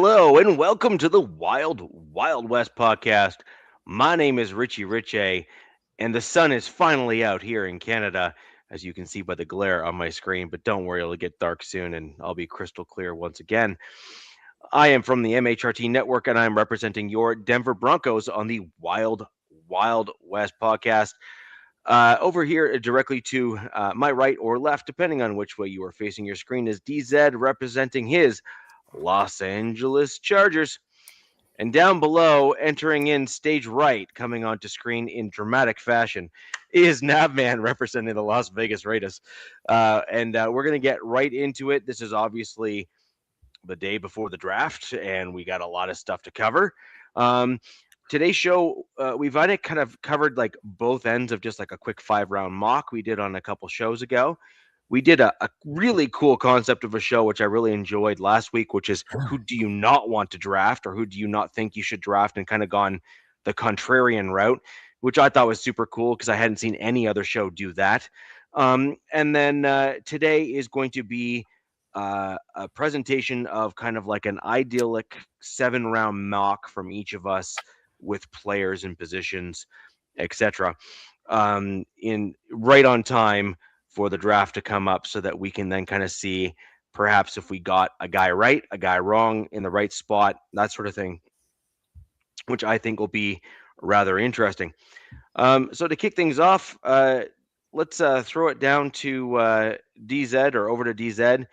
Hello and welcome to the Wild Wild West podcast. My name is Richie Riche, and the sun is finally out here in Canada, as you can see by the glare on my screen. But don't worry, it'll get dark soon and I'll be crystal clear once again. I am from the MHRT network and I'm representing your Denver Broncos on the Wild Wild West podcast. Over here, directly to my right or left, depending on which way you are facing your screen, is DZ representing his Los Angeles Chargers. And down below, entering in stage right, coming onto screen in dramatic fashion, is Navman representing the Las Vegas Raiders. And we're going to get right into it. This is obviously the day before the draft, and we got a lot of stuff to cover. Today's show, we've kind of covered like both ends of just like a quick 5-round mock we did on a couple shows ago. We did a really cool concept of a show, which I really enjoyed last week, which is who do you not want to draft or who do you not think you should draft, and kind of gone the contrarian route, which I thought was super cool because I hadn't seen any other show do that. And then today is going to be a presentation of kind of like an idyllic 7-round mock from each of us with players and positions, etc. In right on time for the draft to come up so that we can then kind of see perhaps if we got a guy right, a guy wrong in the right spot, that sort of thing, which I think will be rather interesting. So to kick things off, let's throw it down to DZ or over to DZ.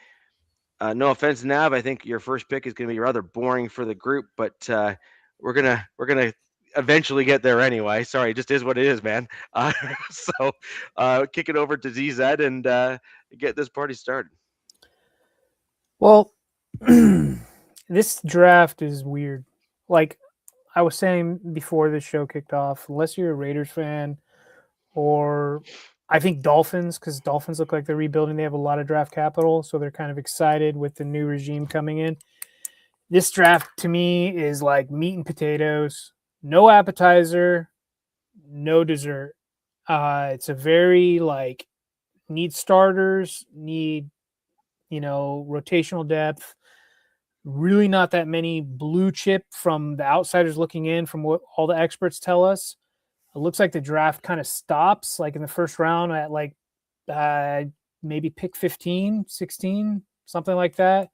No offense, Nav. I think your first pick is going to be rather boring for the group, but we're gonna eventually get there anyway. Sorry, it just is what it is, man. So kick it over to DZ and get this party started. Well, this draft is weird. Like I was saying before this show kicked off, unless you're a Raiders fan or I think Dolphins, because Dolphins look like they're rebuilding. They have a lot of draft capital, so they're kind of excited with the new regime coming in. This draft to me is like meat and potatoes, no appetizer, no dessert. It's a very like need starters, need rotational depth. Really not that many blue chip from the outsiders looking in, from what all the experts tell us. It looks like the draft kind of stops like in the first round at like maybe pick 15, 16, something like that.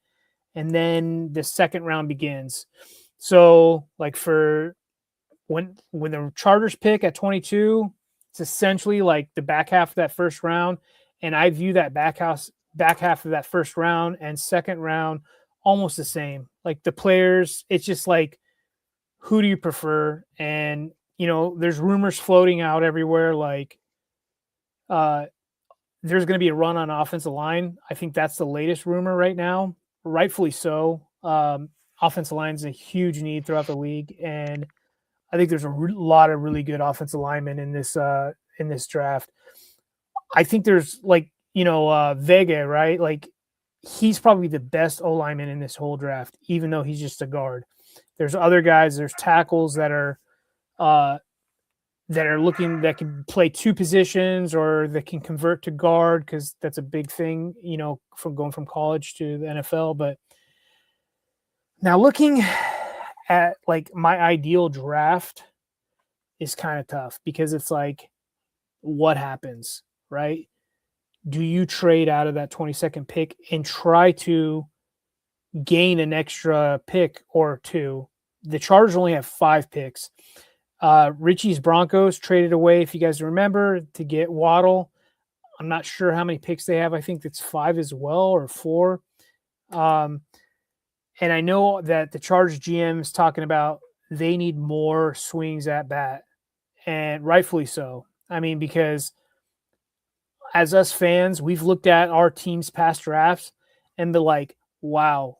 And then the second round begins. So like for when the Chargers pick at 22, it's essentially like the back half of that first round. And I view that back half of that first round and second round almost the same. Like the players, it's just like, who do you prefer? And there's rumors floating out everywhere like there's going to be a run on offensive line. I think that's the latest rumor right now, rightfully so. Offensive line is a huge need throughout the league, and I think there's a lot of really good offensive linemen in this draft. I think there's like Vega, right? Like he's probably the best O lineman in this whole draft, even though he's just a guard. There's other guys. There's tackles that are looking that can play two positions or that can convert to guard, because that's a big thing, from going from college to the NFL. But now looking at like my ideal draft is kind of tough, because it's like, what happens, right? Do you trade out of that 22nd pick and try to gain an extra pick or two? The Chargers only have 5 picks. Richie's Broncos traded away, if you guys remember, to get Waddle. I'm not sure how many picks they have. I think it's 5 as well, or 4. And I know that the Chargers GM is talking about they need more swings at bat, and rightfully so. I mean, because as us fans, we've looked at our team's past drafts and be like, wow,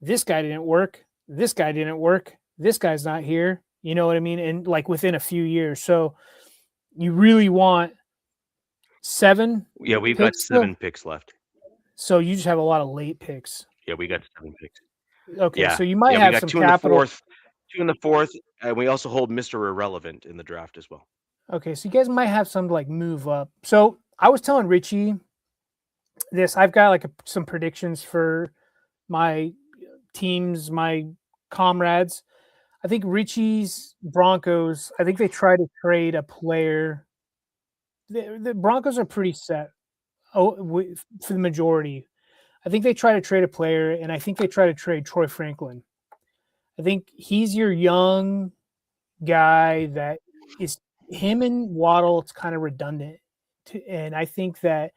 this guy didn't work. This guy didn't work. This guy's not here. You know what I mean? And like within a few years. So you really want 7? Yeah, we've got 7 picks left. So you just have a lot of late picks. Yeah, we got 7 picks. Okay, yeah. So you might have some capital. 2 in the 4th, and we also hold Mr. Irrelevant in the draft as well. Okay, so you guys might have some like move up. So I was telling Richie this. I've got like some predictions for my teams, my comrades. I think Richie's Broncos, I think they try to trade a player. The Broncos are pretty set for the majority. I think they try to trade a player, and I think they try to trade Troy Franklin. I think he's your young guy that is him and Waddle. It's kind of redundant, and I think that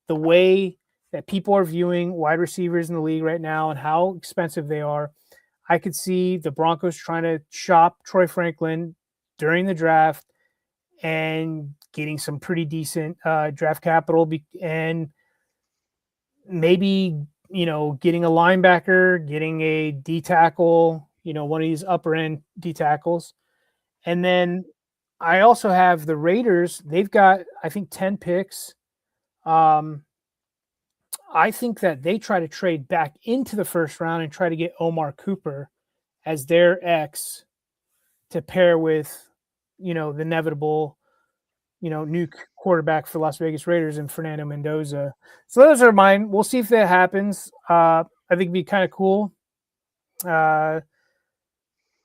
the way that people are viewing wide receivers in the league right now and how expensive they are, I could see the Broncos trying to shop Troy Franklin during the draft and getting some pretty decent draft capital and maybe, getting a linebacker, getting a D tackle, one of these upper end D tackles. And then I also have the Raiders. They've got, I think, 10 picks. I think that they try to trade back into the first round and try to get Omar Cooper as their X to pair with, the inevitable, new quarterback for Las Vegas Raiders and Fernando Mendoza. So those are mine. We'll see if that happens. I think it'd be kind of cool. I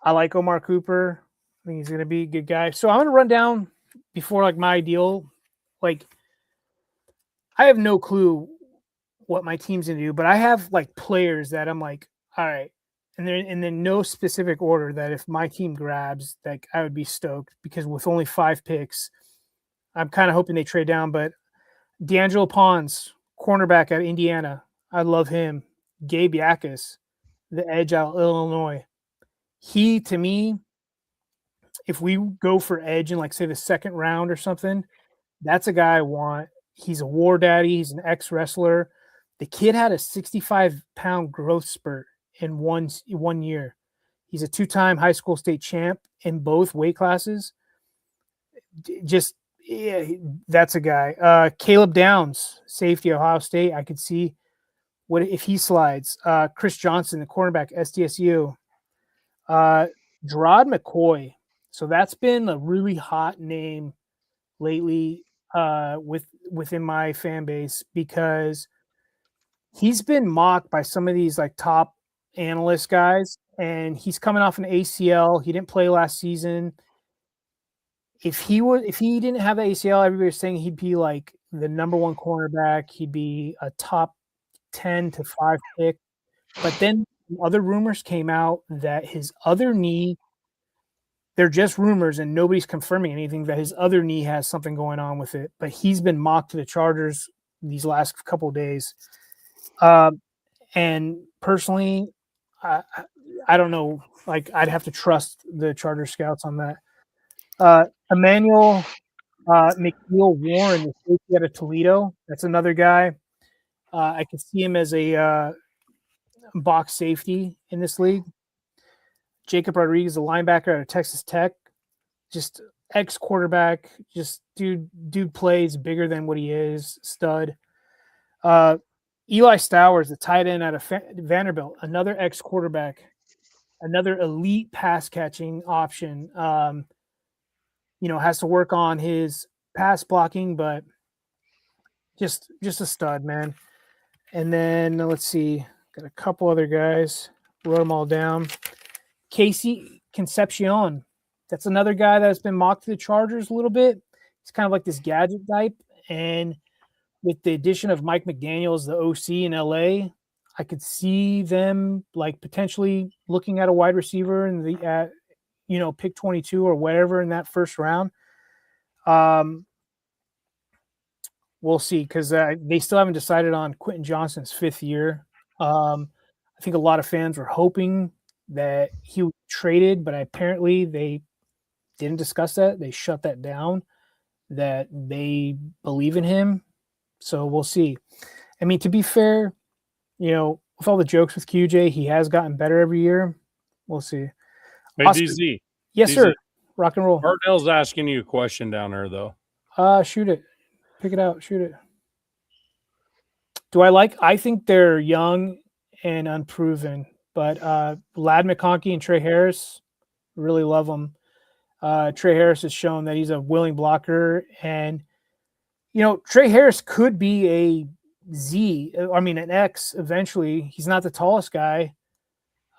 like Omar Cooper. I think he's going to be a good guy. So I'm going to run down before like my ideal. Like, I have no clue what my team's going to do, but I have like players that I'm like, all right. And then no specific order that if my team grabs, like I would be stoked because with only 5 picks, I'm kind of hoping they trade down. But D'Angelo Pons, cornerback out of Indiana, I love him. Gabe Yakus, the edge out of Illinois. He, to me, if we go for edge in like say the second round or something, that's a guy I want. He's a war daddy. He's an ex-wrestler. The kid had a 65-pound growth spurt in one year. He's a 2-time high school state champ in both weight classes. Just, yeah, that's a guy. Caleb Downs, safety, Ohio State. I could see what if he slides. Chris Johnson, the cornerback, SDSU. Gerard McCoy. So that's been a really hot name lately within my fan base because he's been mocked by some of these like top analyst guys, and he's coming off an ACL. He didn't play last season. If he didn't have the ACL, everybody's saying he'd be like the number 1 cornerback. He'd be a top 10 to 5 pick. But then other rumors came out that his other knee, they're just rumors and nobody's confirming anything, that his other knee has something going on with it. But he's been mocked to the Chargers these last couple of days. And personally, I don't know. Like, I'd have to trust the Charger scouts on that. Emmanuel McNeil Warren, the safety out of Toledo. That's another guy. I could see him as a box safety in this league. Jacob Rodriguez, a linebacker out of Texas Tech. Just ex-quarterback. Just dude plays bigger than what he is. Stud. Eli Stowers, the tight end out of Vanderbilt, another ex-quarterback, another elite pass-catching option. Has to work on his pass blocking, but just a stud, man. And then let's see, got a couple other guys. Wrote them all down. Casey Concepcion, that's another guy that's been mocked to the Chargers a little bit. He's kind of like this gadget type, and with the addition of Mike McDaniel as the OC in LA, I could see them like potentially looking at a wide receiver in the pick 22 or whatever in that first round. We'll see, because they still haven't decided on Quentin Johnston's 5th year. I think a lot of fans were hoping that he would be traded, but apparently they didn't discuss that. They shut that down, that they believe in him. So we'll see. I mean, to be fair, with all the jokes with QJ, he has gotten better every year. We'll see. Hey, DZ. Yes, DZ. Sir. Rock and roll. Cardell's asking you a question down there, though. Shoot it. Pick it out. Shoot it. I think they're young and unproven, but Lad McConkey and Trey Harris, really love them. Trey Harris has shown that he's a willing blocker, and Trey Harris could be an X eventually. He's not the tallest guy,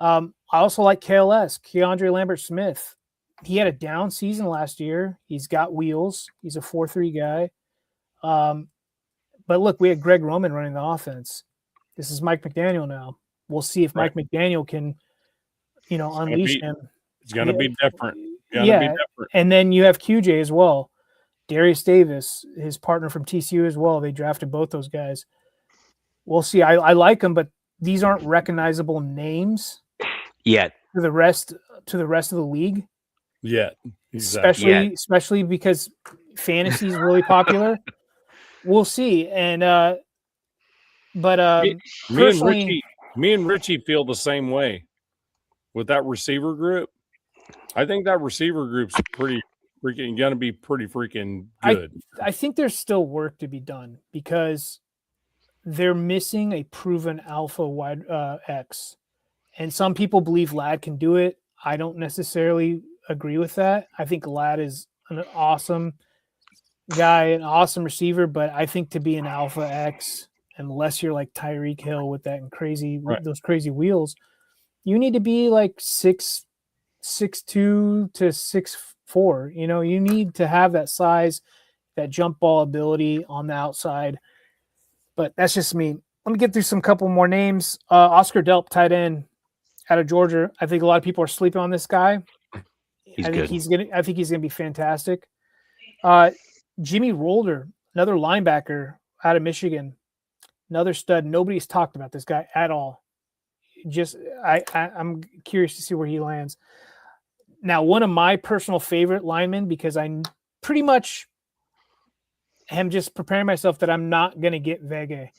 I also like KLS, Keandre Lambert-Smith. He had a down season last year. He's got wheels. He's a 4-3 guy. But look, we had Greg Roman running the offense. This is Mike McDaniel now. We'll see if Mike McDaniel can, unleash him. It's going to be different. And then you have QJ as well. Darius Davis, his partner from TCU as well. They drafted both those guys. We'll see. I like them, but these aren't recognizable names yet to the rest of the league. Yet, exactly. Especially because fantasy is really popular. We'll see. And me and Richie feel the same way with that receiver group. I think that receiver group's pretty freaking going to be pretty freaking good. I think there's still work to be done because they're missing a proven alpha wide X. And some people believe Ladd can do it. I don't necessarily agree with that. I think Ladd is an awesome guy, an awesome receiver, but I think to be an alpha X, unless you're like Tyreek Hill with that those crazy wheels, you need to be like 6'2" to 6'4". You need to have that size, that jump ball ability on the outside. But that's just me. Let me get through some couple more names. Oscar Delp, tight end out of Georgia. I think a lot of people are sleeping on this guy. I think he's gonna be fantastic. Jimmy Rolder, another linebacker out of Michigan, another stud. Nobody's talked about this guy at all. I'm curious to see where he lands. Now, one of my personal favorite linemen, because I pretty much am just preparing myself that I'm not going to get Vega,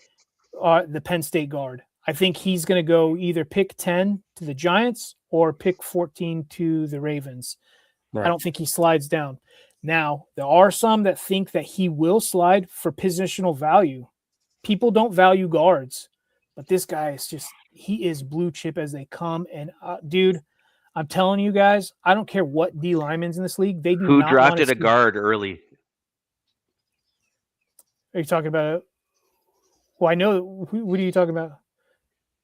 the Penn State guard. I think he's going to go either pick 10 to the Giants or pick 14 to the Ravens. Right. I don't think he slides down. Now, there are some that think that he will slide for positional value. People don't value guards, but this guy he is blue chip as they come. And dude, I'm telling you guys, I don't care what D linemen's in this league. They do Who not drafted a guard early? Are you talking about? Well, I know. What are you talking about?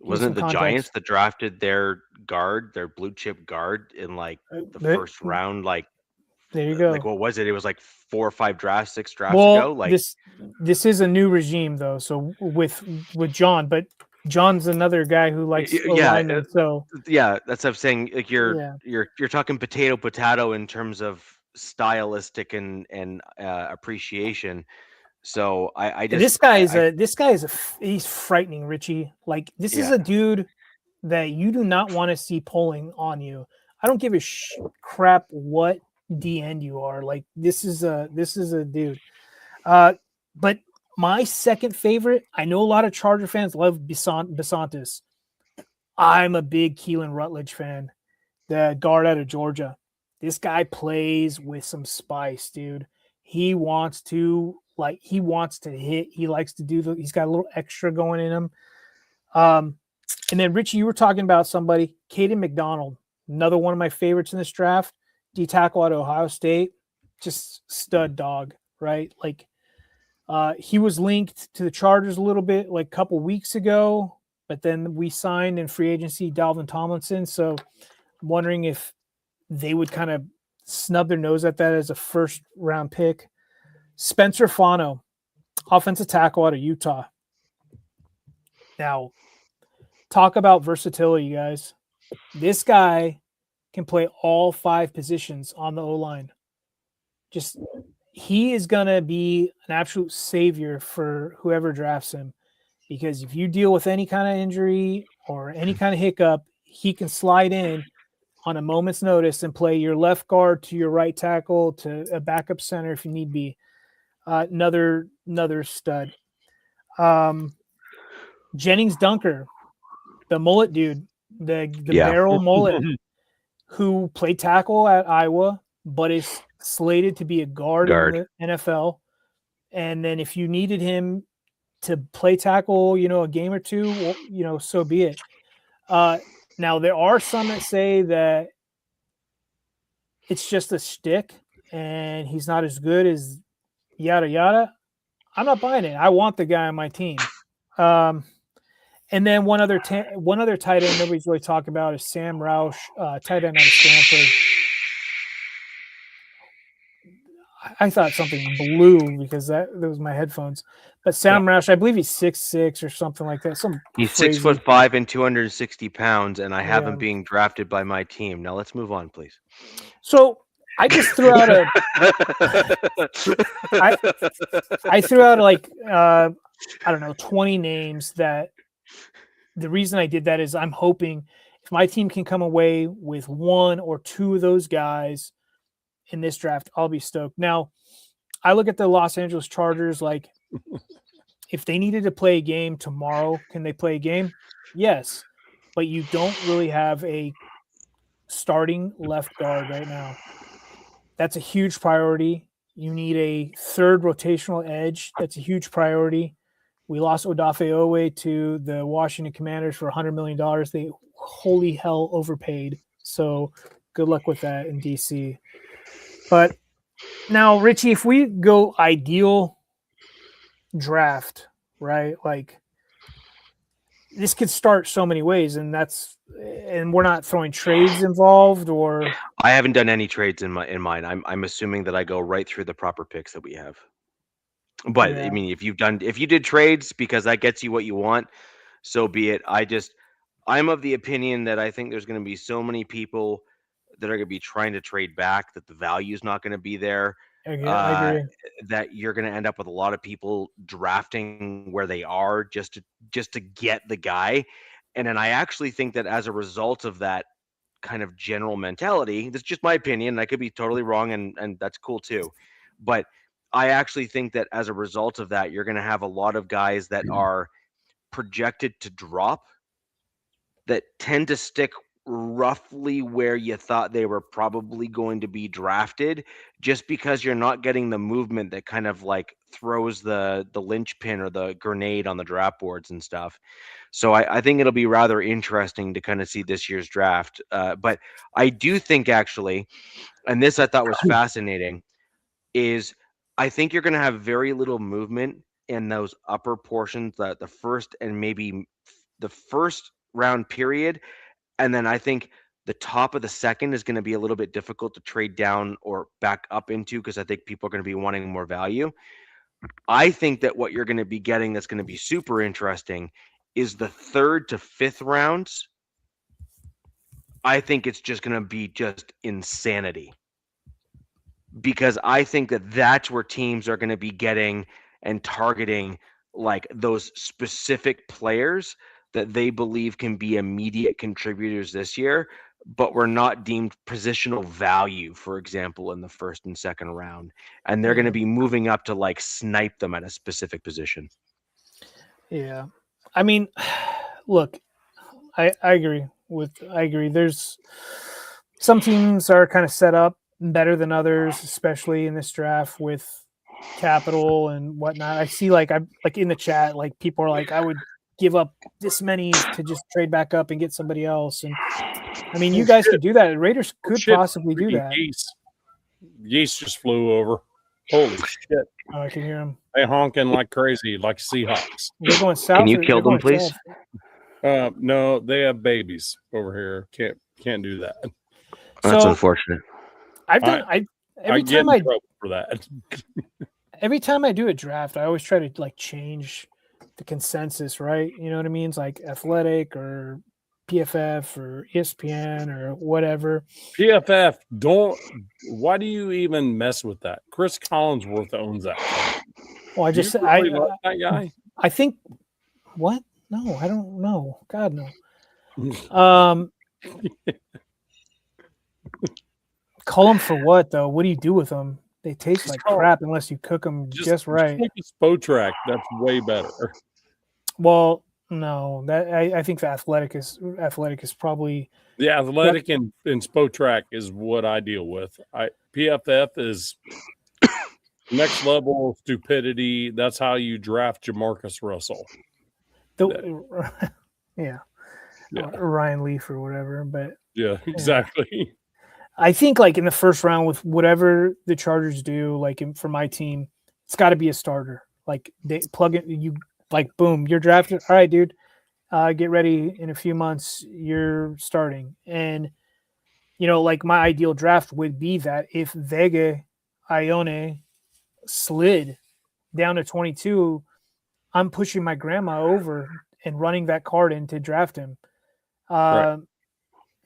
Wasn't the Giants that drafted their blue chip guard in like the first round? Like, there you go. Like, what was it? It was like 4 or 5 drafts, 6 drafts ago. Like this is a new regime though. So with John, but John's another guy who likes alignment. So that's what I'm saying. Like you're talking potato in terms of stylistic and appreciation. So I just this guy is he's frightening, Richie. Like this is a dude that you do not want to see pulling on you. I don't give a crap what D end you are. Like this is a dude. But my second favorite, I know a lot of Charger fans love Bisontis. I'm a big Keelan Rutledge fan, the guard out of Georgia. This guy plays with some spice, dude. He wants to hit. He likes to do he's got a little extra going in him. And then Richie, you were talking about somebody, Caden McDonald, another one of my favorites in this draft. D tackle at Ohio State, just stud dog, right? Like he was linked to the Chargers a little bit like a couple weeks ago, but then we signed in free agency Dalvin Tomlinson. So I'm wondering if they would kind of snub their nose at that as a first round pick. Spencer Fano, offensive tackle out of Utah. Now, talk about versatility, guys. This guy can play all 5 positions on the O-line. He is going to be an absolute savior for whoever drafts him, because if you deal with any kind of injury or any kind of hiccup, he can slide in on a moment's notice and play your left guard to your right tackle to a backup center if you need be. Another stud. Jennings Dunker, the mullet dude, the barrel mullet, who played tackle at Iowa, but is slated to be a guard in the NFL. And then if you needed him to play tackle, a game or two, well, so be it. Now, there are some that say that it's just a shtick and he's not as good as yada, yada. I'm not buying it. I want the guy on my team. And then one other tight end nobody's really talking about is Sam Roush, tight end out of Stanford. I thought something blew because that was my headphones. But Sam Roush, I believe he's 6'6" or something like that. He's crazy. 6'5" and 260 pounds, and I have him being drafted by my team. Now let's move on, please. So I just threw out I threw out like I don't know 20 names. That the reason I did that is I'm hoping if my team can come away with one or two of those guys in this draft, I'll be stoked. Now, I look at the Los Angeles Chargers like if they needed to play a game tomorrow, can they play a game? Yes, but you don't really have a starting left guard right now. That's a huge priority. You need a third rotational edge. That's a huge priority. We lost Odafe Owe to the Washington Commanders for $100 million. They holy hell overpaid. So good luck with that in DC. But now, Richie, if we go ideal draft, right? Like this could start so many ways, and we're not throwing trades involved, or I haven't done any trades in mine. I'm assuming that I go right through the proper picks that we have. But I mean, if you did trades because that gets you what you want, so be it. I'm of the opinion that I think there's going to be so many people that are going to be trying to trade back that the value is not going to be there. I agree. That you're going to end up with a lot of people drafting where they are just to get the guy. And then I actually think that as a result of that kind of general mentality, that's just my opinion. I could be totally wrong, and that's cool too. But I actually think that as a result of that, you're going to have a lot of guys that are projected to drop that tend to stick roughly where you thought they were probably going to be drafted, just because you're not getting the movement that kind of like throws the linchpin or the grenade on the draft boards and stuff. So I think it'll be rather interesting to kind of see this year's draft. But I do think actually, and this I thought was fascinating, is I think you're going to have very little movement in those upper portions, the first and maybe the first round period. And then I think the top of the second is going to be a little bit difficult to trade down or back up into, because I think people are going to be wanting more value. I think that what you're going to be getting that's going to be super interesting is the third to fifth rounds. I think it's just going to be just insanity, because I think that that's where teams are going to be getting and targeting like those specific players that they believe can be immediate contributors this year, but were not deemed positional value, for example, in the first and second round. And they're going to be moving up to like snipe them at a specific position. Yeah. I mean, look, I agree. There's some teams are kind of set up better than others, especially in this draft with capital and whatnot. I see like in the chat, like people are like, I would give up this many to just trade back up and get somebody else. And I mean, you guys could do that. Raiders could possibly do that. Geese just flew over. Holy shit. Oh, I can hear them. They honking like crazy, like Seahawks. They're going south. Can you kill them, please? No, they have babies over here. Can't do that. That's unfortunate. Every time I do a draft, I always try to like change the consensus, right? You know what I mean? It's like Athletic or PFF or ESPN or whatever. PFF, why do you even mess with that? Chris Collinsworth owns that. Well, I just really like that guy. I think what? No, I don't know. God no. Call them for what though? What do you do with them? They taste like crap unless you cook them just right. Just like a Spotrac, that's way better. Well, no, that I think the athletic is probably the athletic and Spotrac is what I deal with. PFF is next level stupidity. That's how you draft Jamarcus Russell. Yeah. Ryan Leaf or whatever, but yeah, exactly. I think like in the first round with whatever the Chargers do, like for my team, it's got to be a starter. Like they plug it, you like boom, you're drafted. All right, dude, get ready in a few months, you're starting. And, like my ideal draft would be that if Vega Ione slid down to 22, I'm pushing my grandma over and running that card in to draft him. Right.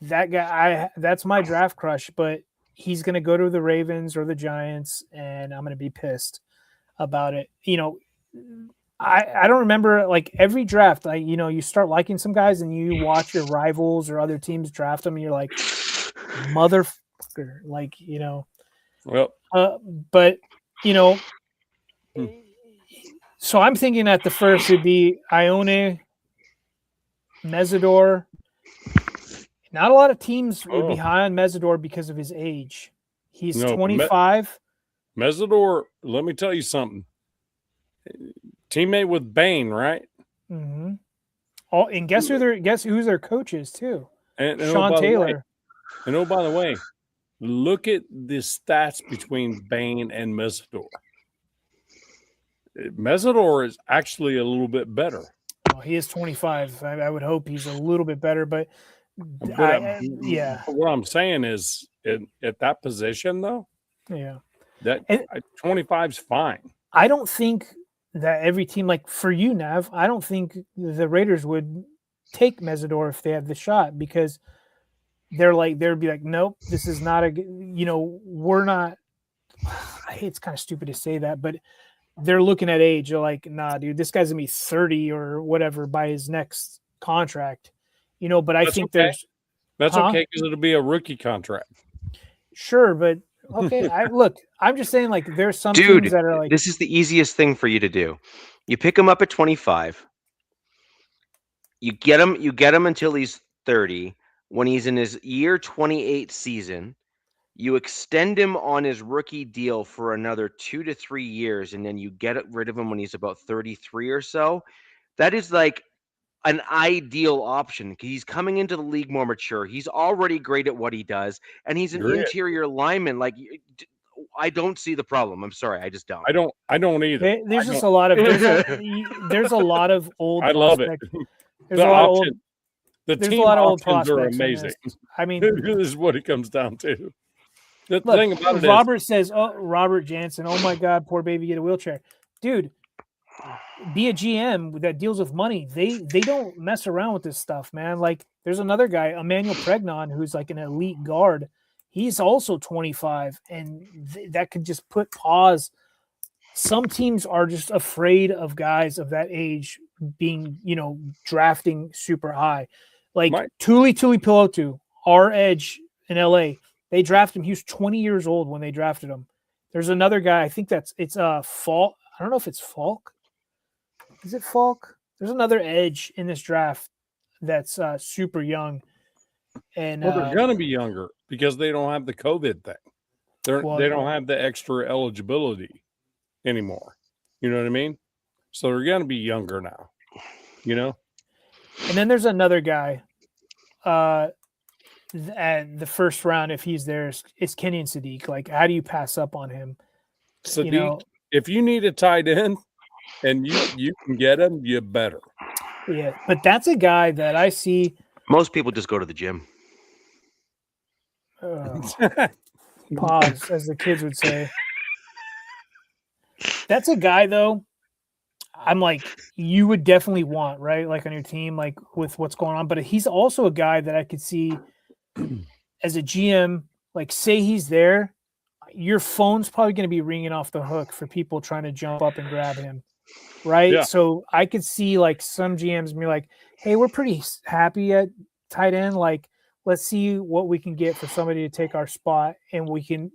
That guy, that's my draft crush, but he's going to go to the Ravens or the Giants, and I'm going to be pissed about it. I don't remember, like, every draft, you start liking some guys and you watch your rivals or other teams draft them and you're like, motherfucker, like, Well, but so I'm thinking at the first it'd be Ione, Mesidor. Not a lot of teams would be high on Mesidor because of his age. He's 25. Mesidor, let me tell you something. Teammate with Bane, right? Mm-hmm. Oh, and guess who their coach is too? And Sean Taylor. By the way, look at the stats between Bane and Mesidor. Mesidor is actually a little bit better. Well, he is 25. I would hope he's a little bit better, but yeah. What I'm saying is, at that position, though, yeah, that 25 is fine. I don't think that every team, like for you, Nav, I don't think the Raiders would take Mesidor if they had the shot, because they'd be like, nope, this is not we're not. It's kind of stupid to say that, but they're looking at age. They're like, nah, dude, this guy's gonna be 30 or whatever by his next contract. But I think okay. That's okay, because it'll be a rookie contract. Sure, but okay. I'm just saying, like, there's some Dude, teams that are like, this is the easiest thing for you to do. You pick him up at 25. You get him until he's 30. When he's in his year 28 season, you extend him on his rookie deal for another 2 to 3 years, and then you get rid of him when he's about 33 or so. That is like an ideal option, because he's coming into the league more mature. He's already great at what he does, and he's an interior lineman. Like, I don't see the problem. I'm sorry, I just don't. I don't either. There's just a lot of there's a lot of old. I love it. There's a lot of old. The there's team a lot of old options are prospects. amazing. I mean, this is what it comes down to. The look, thing about it Robert says, "Oh, Robert Jansen, oh my God, poor baby, get a wheelchair, dude." Be a GM that deals with money. They don't mess around with this stuff, man. Like, there's another guy, Emmanuel Pregnon, who's like an elite guard. He's also 25, and that could just put pause. Some teams are just afraid of guys of that age being, drafting super high. Like Tuli Pilotu, our edge in LA, they drafted him. He was 20 years old when they drafted him. There's another guy, I think it's Falk. I don't know if it's Falk. Is it Falk? There's another edge in this draft that's super young. And they're going to be younger because they don't have the COVID thing. They don't have the extra eligibility anymore. You know what I mean? So they're going to be younger now. And then there's another guy at the first round, if he's there, it's Kenyon Sadiq. Like, how do you pass up on him? Sadiq, if you need a tight end and you can get him, you better. Yeah, but that's a guy that I see. Most people just go to the gym. Pause, as the kids would say. That's a guy, though, I'm like, you would definitely want, right? Like, on your team, like, with what's going on. But he's also a guy that I could see as a GM, like, say he's there, your phone's probably going to be ringing off the hook for people trying to jump up and grab him, right? Yeah. So I could see, like, some GMs be like, hey, we're pretty happy at tight end. Like, let's see what we can get for somebody to take our spot, and we can,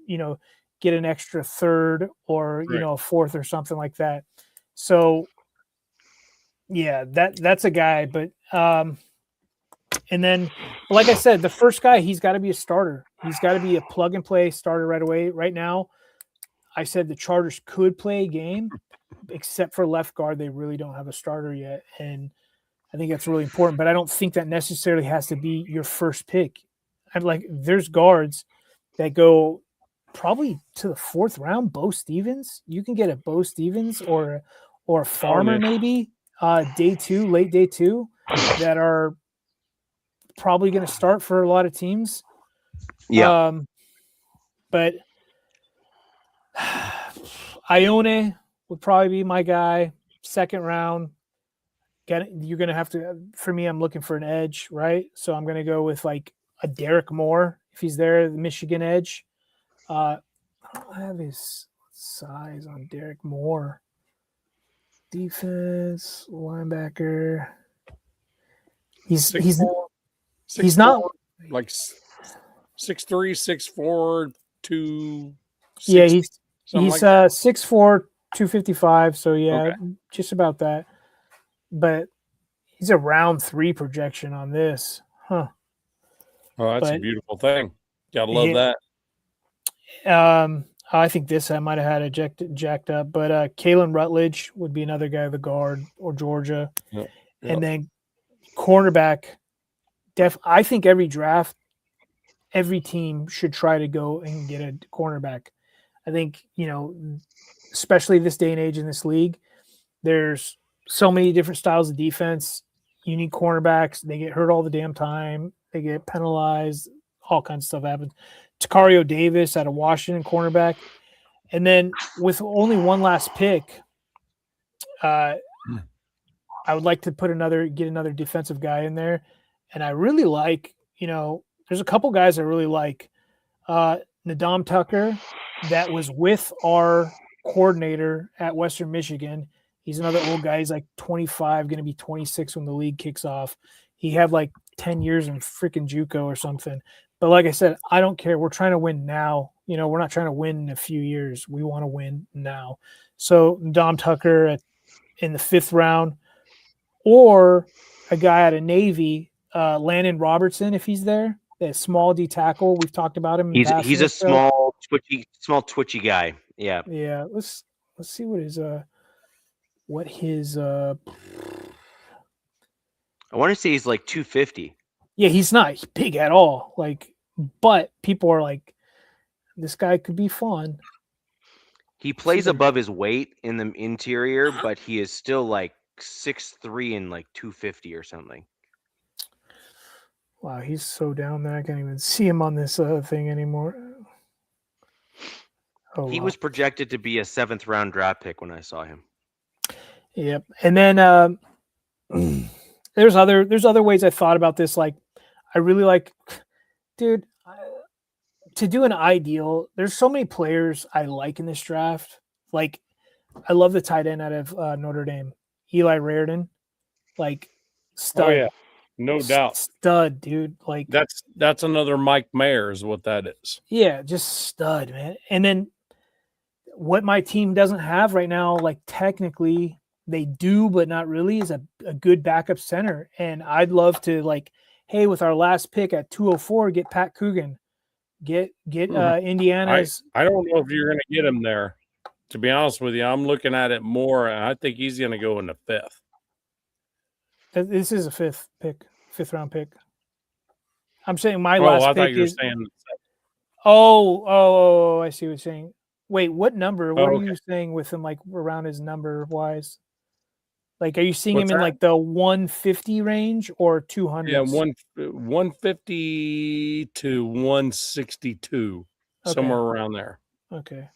get an extra third or, a fourth or something like that. So, yeah, that's a guy. But and then, like I said, the first guy, he's got to be a starter. He's got to be a plug and play starter right away. Right now, I said the Chargers could play a game, except for left guard. They really don't have a starter yet, and I think that's really important. But I don't think that necessarily has to be your first pick. There's guards that go probably to the fourth round. Bo Stevens, you can get a Bo Stevens or a Farmer maybe late day two. that are probably going to start for a lot of teams. Yeah. But Ione would probably be my guy. Second round. You're going to have to, for me, I'm looking for an edge, right? So I'm going to go with like a Derek Moore if he's there, the Michigan edge. I don't have his size on Derek Moore. Defense, linebacker. He's not like 6'3", 6'4", 2. Yeah, he's like that. 6'4", 255. So yeah, Okay. just about that. But he's a round 3 projection on this, huh? Oh, that's a beautiful thing. Gotta love that. I think this I might have had it jacked up, but Kalen Rutledge would be another guy, the guard or Georgia, and then cornerback. I think every draft, every team should try to go and get a cornerback. I think, especially this day and age in this league, there's so many different styles of defense. You need cornerbacks. They get hurt all the damn time. They get penalized. All kinds of stuff happens. Takario Davis out of Washington, cornerback. And then with only one last pick, I would like to get another defensive guy in there. And I really like, there's a couple guys I really like. Nadam Tucker, that was with our coordinator at Western Michigan. He's another old guy. He's like 25, going to be 26 when the league kicks off. He had like 10 years in freaking JUCO or something. But like I said, I don't care. We're trying to win now. We're not trying to win in a few years. We want to win now. So Dom Tucker in the 5th round, or a guy out of Navy, Landon Robertson, if he's there, that small D tackle. We've talked about him. He's a small twitchy guy. Yeah. Yeah. Let's see what his I want to say he's like 250. Yeah, he's not big at all. But people are like, this guy could be fun. He plays above his weight in the interior, but he is still like 6'3" and like 250 or something. Wow, he's so down there. I can't even see him on this thing anymore. He was projected to be a 7th round draft pick when I saw him. Yep. And then there's other ways I thought about this. Like, I really like, dude, to do an ideal, there's so many players I like in this draft. Like, I love the tight end out of Notre Dame, Eli Raridan. Like, stud. Oh, yeah. No doubt. Stud, dude. Like, that's another Mike Mayer is what that is. Yeah, just stud, man. And then what my team doesn't have right now, like technically they do, but not really, is a good backup center. And I'd love to, like, hey, with our last pick at 204, get Pat Coogan. Get Indiana's. I don't know if you're going to get him there. To be honest with you, I'm looking at it more, and I think he's going to go in the 5th. This is a 5th round pick. I'm saying my last pick. I thought you were is, saying. Oh, I see what you're saying. Wait, what number? What okay. are you saying with him, like around his number wise? Like, are you seeing What's him in that? like the 150 range or 200? Yeah, 150 to 162, somewhere around there. Okay.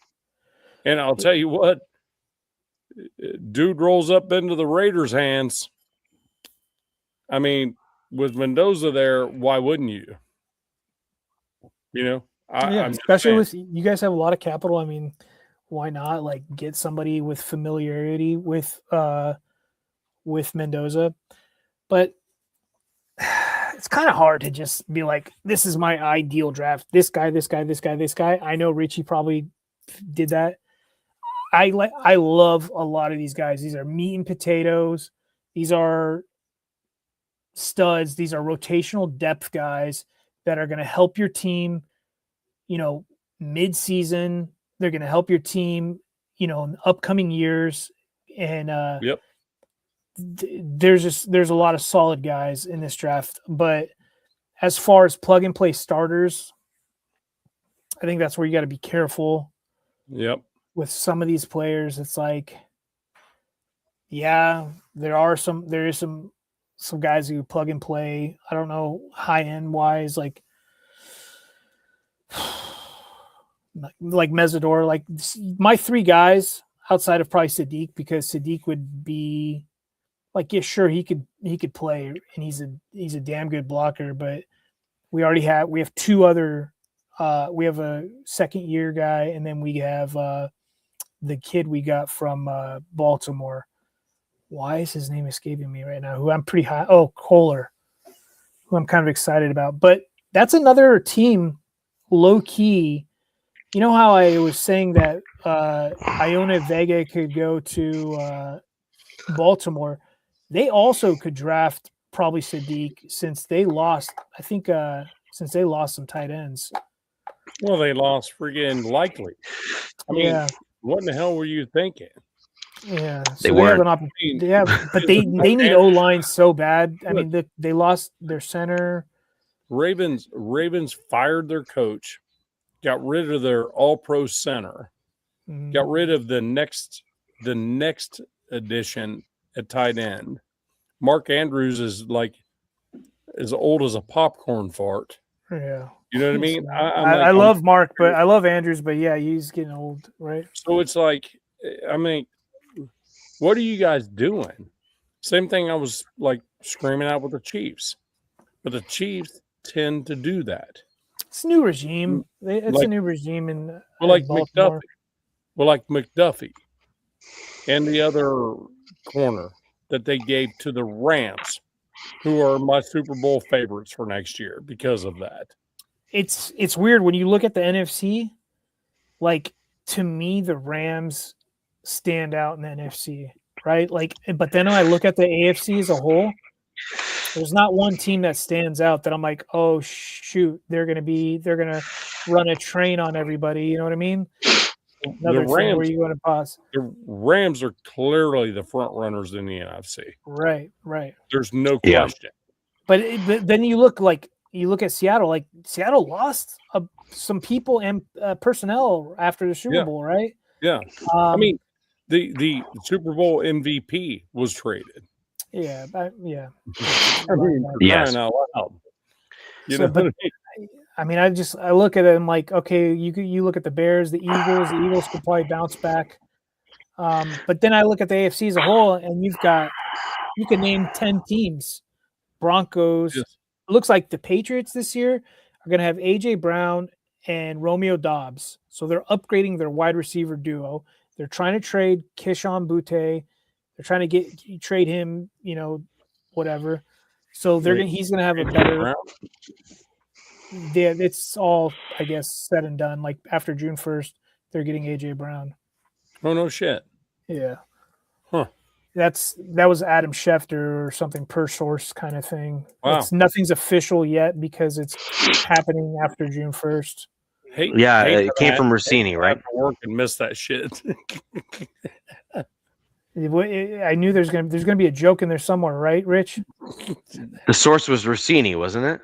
And I'll tell you what, dude rolls up into the Raiders' hands. I mean, with Mendoza there, why wouldn't you? Especially with you guys have a lot of capital. I mean, why not like get somebody with familiarity with Mendoza? But it's kind of hard to just be like, this is my ideal draft. This guy, this guy, this guy, this guy. I know Richie probably did that. I love a lot of these guys. These are meat and potatoes. These are studs. These are rotational depth guys that are going to help your team, mid-season. They're going to help your team, in upcoming years. And there's a lot of solid guys in this draft. But as far as plug and play starters, I think that's where you got to be careful. Yep. With some of these players, it's like, yeah, there is some some guys who plug and play. I don't know high end wise, like Mesidor. Like my three guys outside of probably Sadiq, because Sadiq would be like, yeah, sure, he could play, and he's a damn good blocker. But we have two other. We have a second year guy, and then we have the kid we got from Baltimore. Why is his name escaping me right now? Who I'm pretty high. Oh, Kohler, who I'm kind of excited about. But that's another team, low key. You know how I was saying that Iona Vega could go to Baltimore? They also could draft probably Sadiq, since they lost. I think since they lost some tight ends. Well, they lost friggin' Likely. I mean, what in the hell were you thinking? Yeah, so They weren't. have an opportunity. Yeah, but they need O line so bad. I mean, they lost their center. Ravens fired their coach, got rid of their All-Pro center, got rid of the next edition at tight end. Mark Andrews is like as old as a popcorn fart. Yeah, you know what I mean. I love Mark, but I love Andrews, but yeah, he's getting old, right? So it's like, I mean, what are you guys doing? Same thing I was like screaming out with the Chiefs, but the Chiefs tend to do that. It's a new regime. It's a new regime in Baltimore. McDuffie and the other corner that they gave to the Rams, who are my Super Bowl favorites for next year because of that. It's weird when you look at the NFC. Like, to me, the Rams stand out in the NFC, right? Like, but then when I look at the AFC as a whole, there's not one team that stands out that I'm like, oh shoot, they're gonna run a train on everybody. You know what I mean? Another the Rams, where you going to pause? The Rams are clearly the front runners in the NFC. Right. There's no question. But then you look at Seattle. Like, Seattle lost some people and personnel after the Super Bowl, right? Yeah. I mean, the Super Bowl MVP was traded. Yeah. I mean, yes. Out loud. I look at it and like, okay, you look at the Bears, the Eagles. The Eagles could probably bounce back. But then I look at the AFC as a whole, and you can name 10 teams. Broncos. Yes. It looks like the Patriots this year are going to have A.J. Brown and Romeo Doubs. So they're upgrading their wide receiver duo. They're trying to trade Keyshawn Butte. They're trying to trade him, whatever. So he's going to have a better. Yeah, it's all, I guess, said and done. Like, after June 1st, they're getting A.J. Brown. Oh, no shit. Yeah. Huh. That was Adam Schefter or something, per source kind of thing. Wow. Nothing's official yet because it's happening after June 1st. It came from Rossini, right? I work and miss that shit. I knew there's gonna be a joke in there somewhere, right, Rich? The source was Rossini, wasn't it?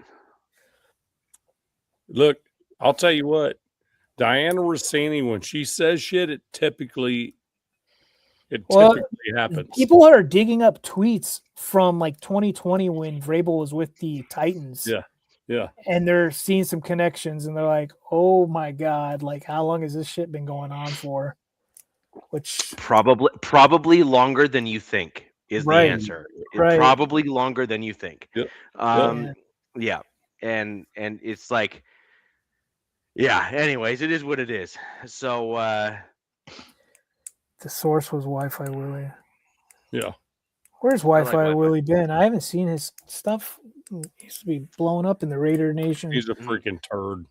Look, I'll tell you what, Diana Rossini, when she says shit, it typically happens. People are digging up tweets from like 2020 when Vrabel was with the Titans. Yeah. And they're seeing some connections, and they're like, oh my God, like, how long has this shit been going on for? Which probably longer than you think is the answer. Right. Probably longer than you think. Yep. Yeah. And it's like, yeah, anyways, it is what it is. So the source was Wi-Fi Willie. Yeah. Where's Wi-Fi Willie been? I haven't seen his stuff. He used to be blowing up in the Raider Nation. He's a freaking turd.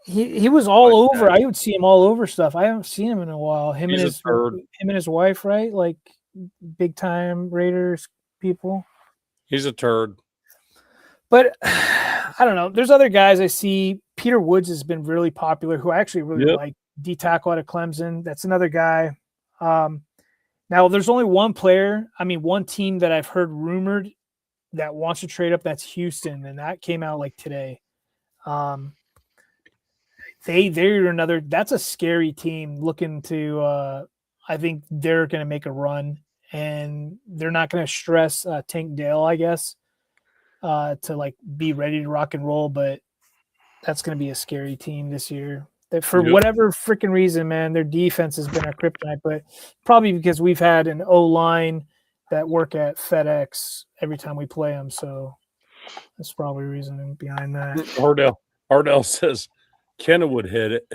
He was all over. I would see him all over stuff. I haven't seen him in a while. Him and his wife, right? Like, big time Raiders people. He's a turd. But I don't know. There's other guys I see. Peter Woods has been really popular, who I actually really like. D tackle out of Clemson. That's another guy. Now, there's only one team that I've heard rumored that wants to trade up. That's Houston, and that came out like today. They're another. That's a scary team looking to. I think they're going to make a run, and they're not going to stress Tank Dale, I guess, to like be ready to rock and roll. But that's going to be a scary team this year. That for whatever freaking reason, man, their defense has been our kryptonite. But probably because we've had an O-line that work at FedEx every time we play them. So that's probably reasoning behind that. Hardell says Kennewood hit it.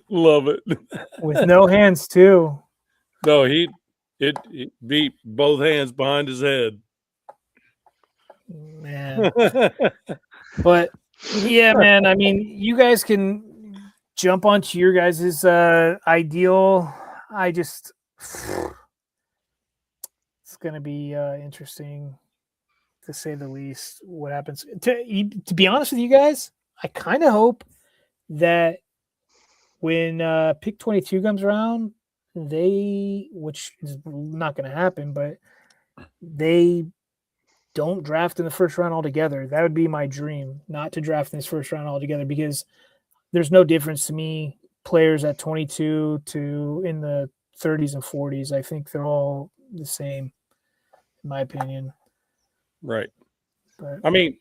Love it. With no hands too. No, he beat both hands behind his head. Man. But yeah, man, I mean, you guys can jump onto your guys' ideal. It's gonna be interesting to say the least what happens. To be honest with you guys, I kind of hope that when pick 22 comes around, which is not going to happen, but they don't draft in the first round altogether. That would be my dream, not to draft in this first round altogether, because there's no difference to me. Players at 22 to in the 30s and 40s, I think they're all the same, in my opinion. Right. But, I mean,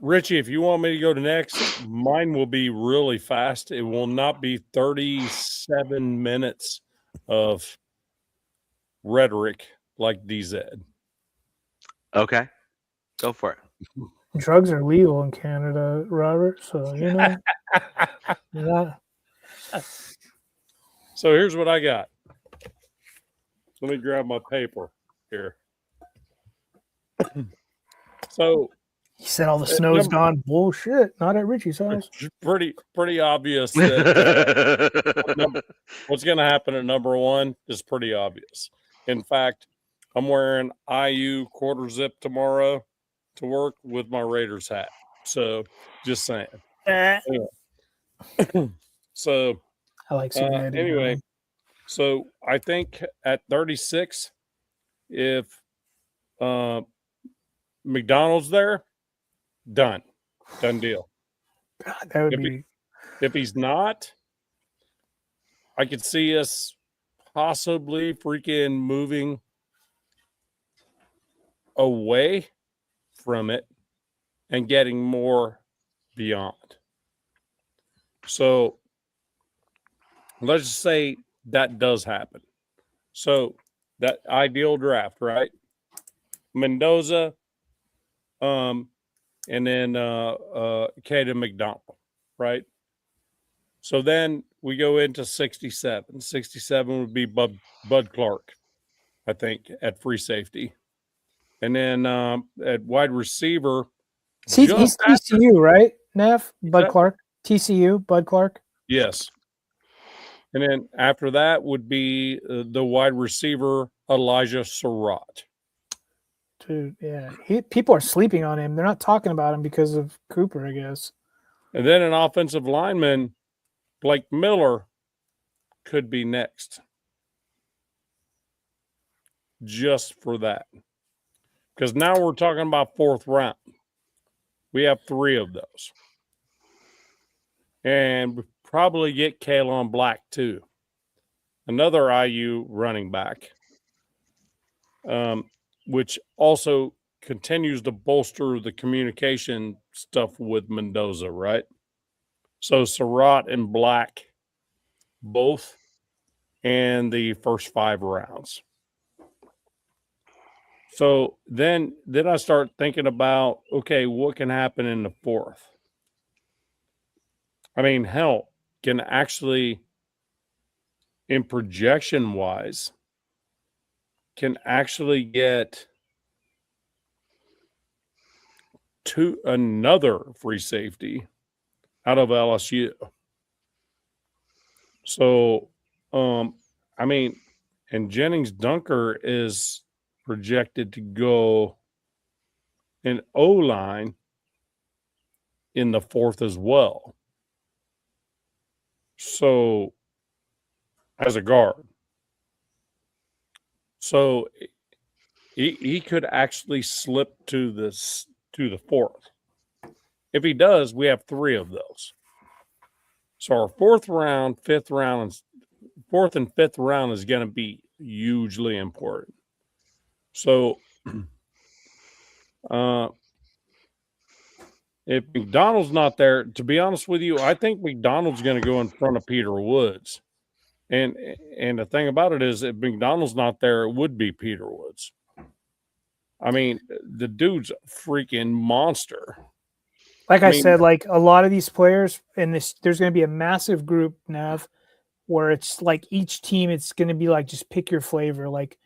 Richie, if you want me to go to next, mine will be really fast. It will not be 37 minutes of rhetoric like DZ. Okay. Go for it. drugs are legal in Canada, Robert. So, you know. Yeah. So here's what I got. Let me grab my paper here. So he said all the snow's gone. Bullshit. Not at Richie's house. Pretty obvious that what's going to happen at number one is pretty obvious. In fact, I'm wearing IU quarter zip tomorrow to work with my Raiders hat. So just saying. Anyway. So I like anyway, so I think at 36, if McDonald's there, done deal. God, that would be. If he's not, I could see us possibly freaking moving away from it and getting more beyond. So let's just say that does happen. So that ideal draft, right? Mendoza, and then Caden McDonald, right? So then we go into 67. 67 would be Bud Clark, I think, at free safety. And then at wide receiver. He's TCU, right, Neff? Bud Clark? TCU, Bud Clark? Yes. And then after that would be the wide receiver, Elijah Surratt. Dude, yeah. People are sleeping on him. They're not talking about him because of Cooper, I guess. And then an offensive lineman, Blake Miller, could be next. Just for that. Because now we're talking about fourth round. We have 3 of those. And we probably get Kalen Black too. Another IU running back. Which also continues to bolster the communication stuff with Mendoza, right? So Surratt and Black both in the first 5 rounds. So then I start thinking about, okay, what can happen in the 4th? I mean, hell, can actually, in projection-wise, can actually get to another free safety out of LSU. So, I mean, and Jennings Dunker is projected to go in O-line in the 4th as well. So, as a guard. So, he could actually slip to the 4th. If he does, we have 3 of those. So our fourth and fifth round is going to be hugely important. So, if McDonald's not there, to be honest with you, I think McDonald's going to go in front of Peter Woods. And the thing about it is, if McDonald's not there, it would be Peter Woods. I mean, the dude's a freaking monster. Like I said, like a lot of these players in this, there's going to be a massive group, Nav, where it's like each team, it's going to be like, just pick your flavor. Like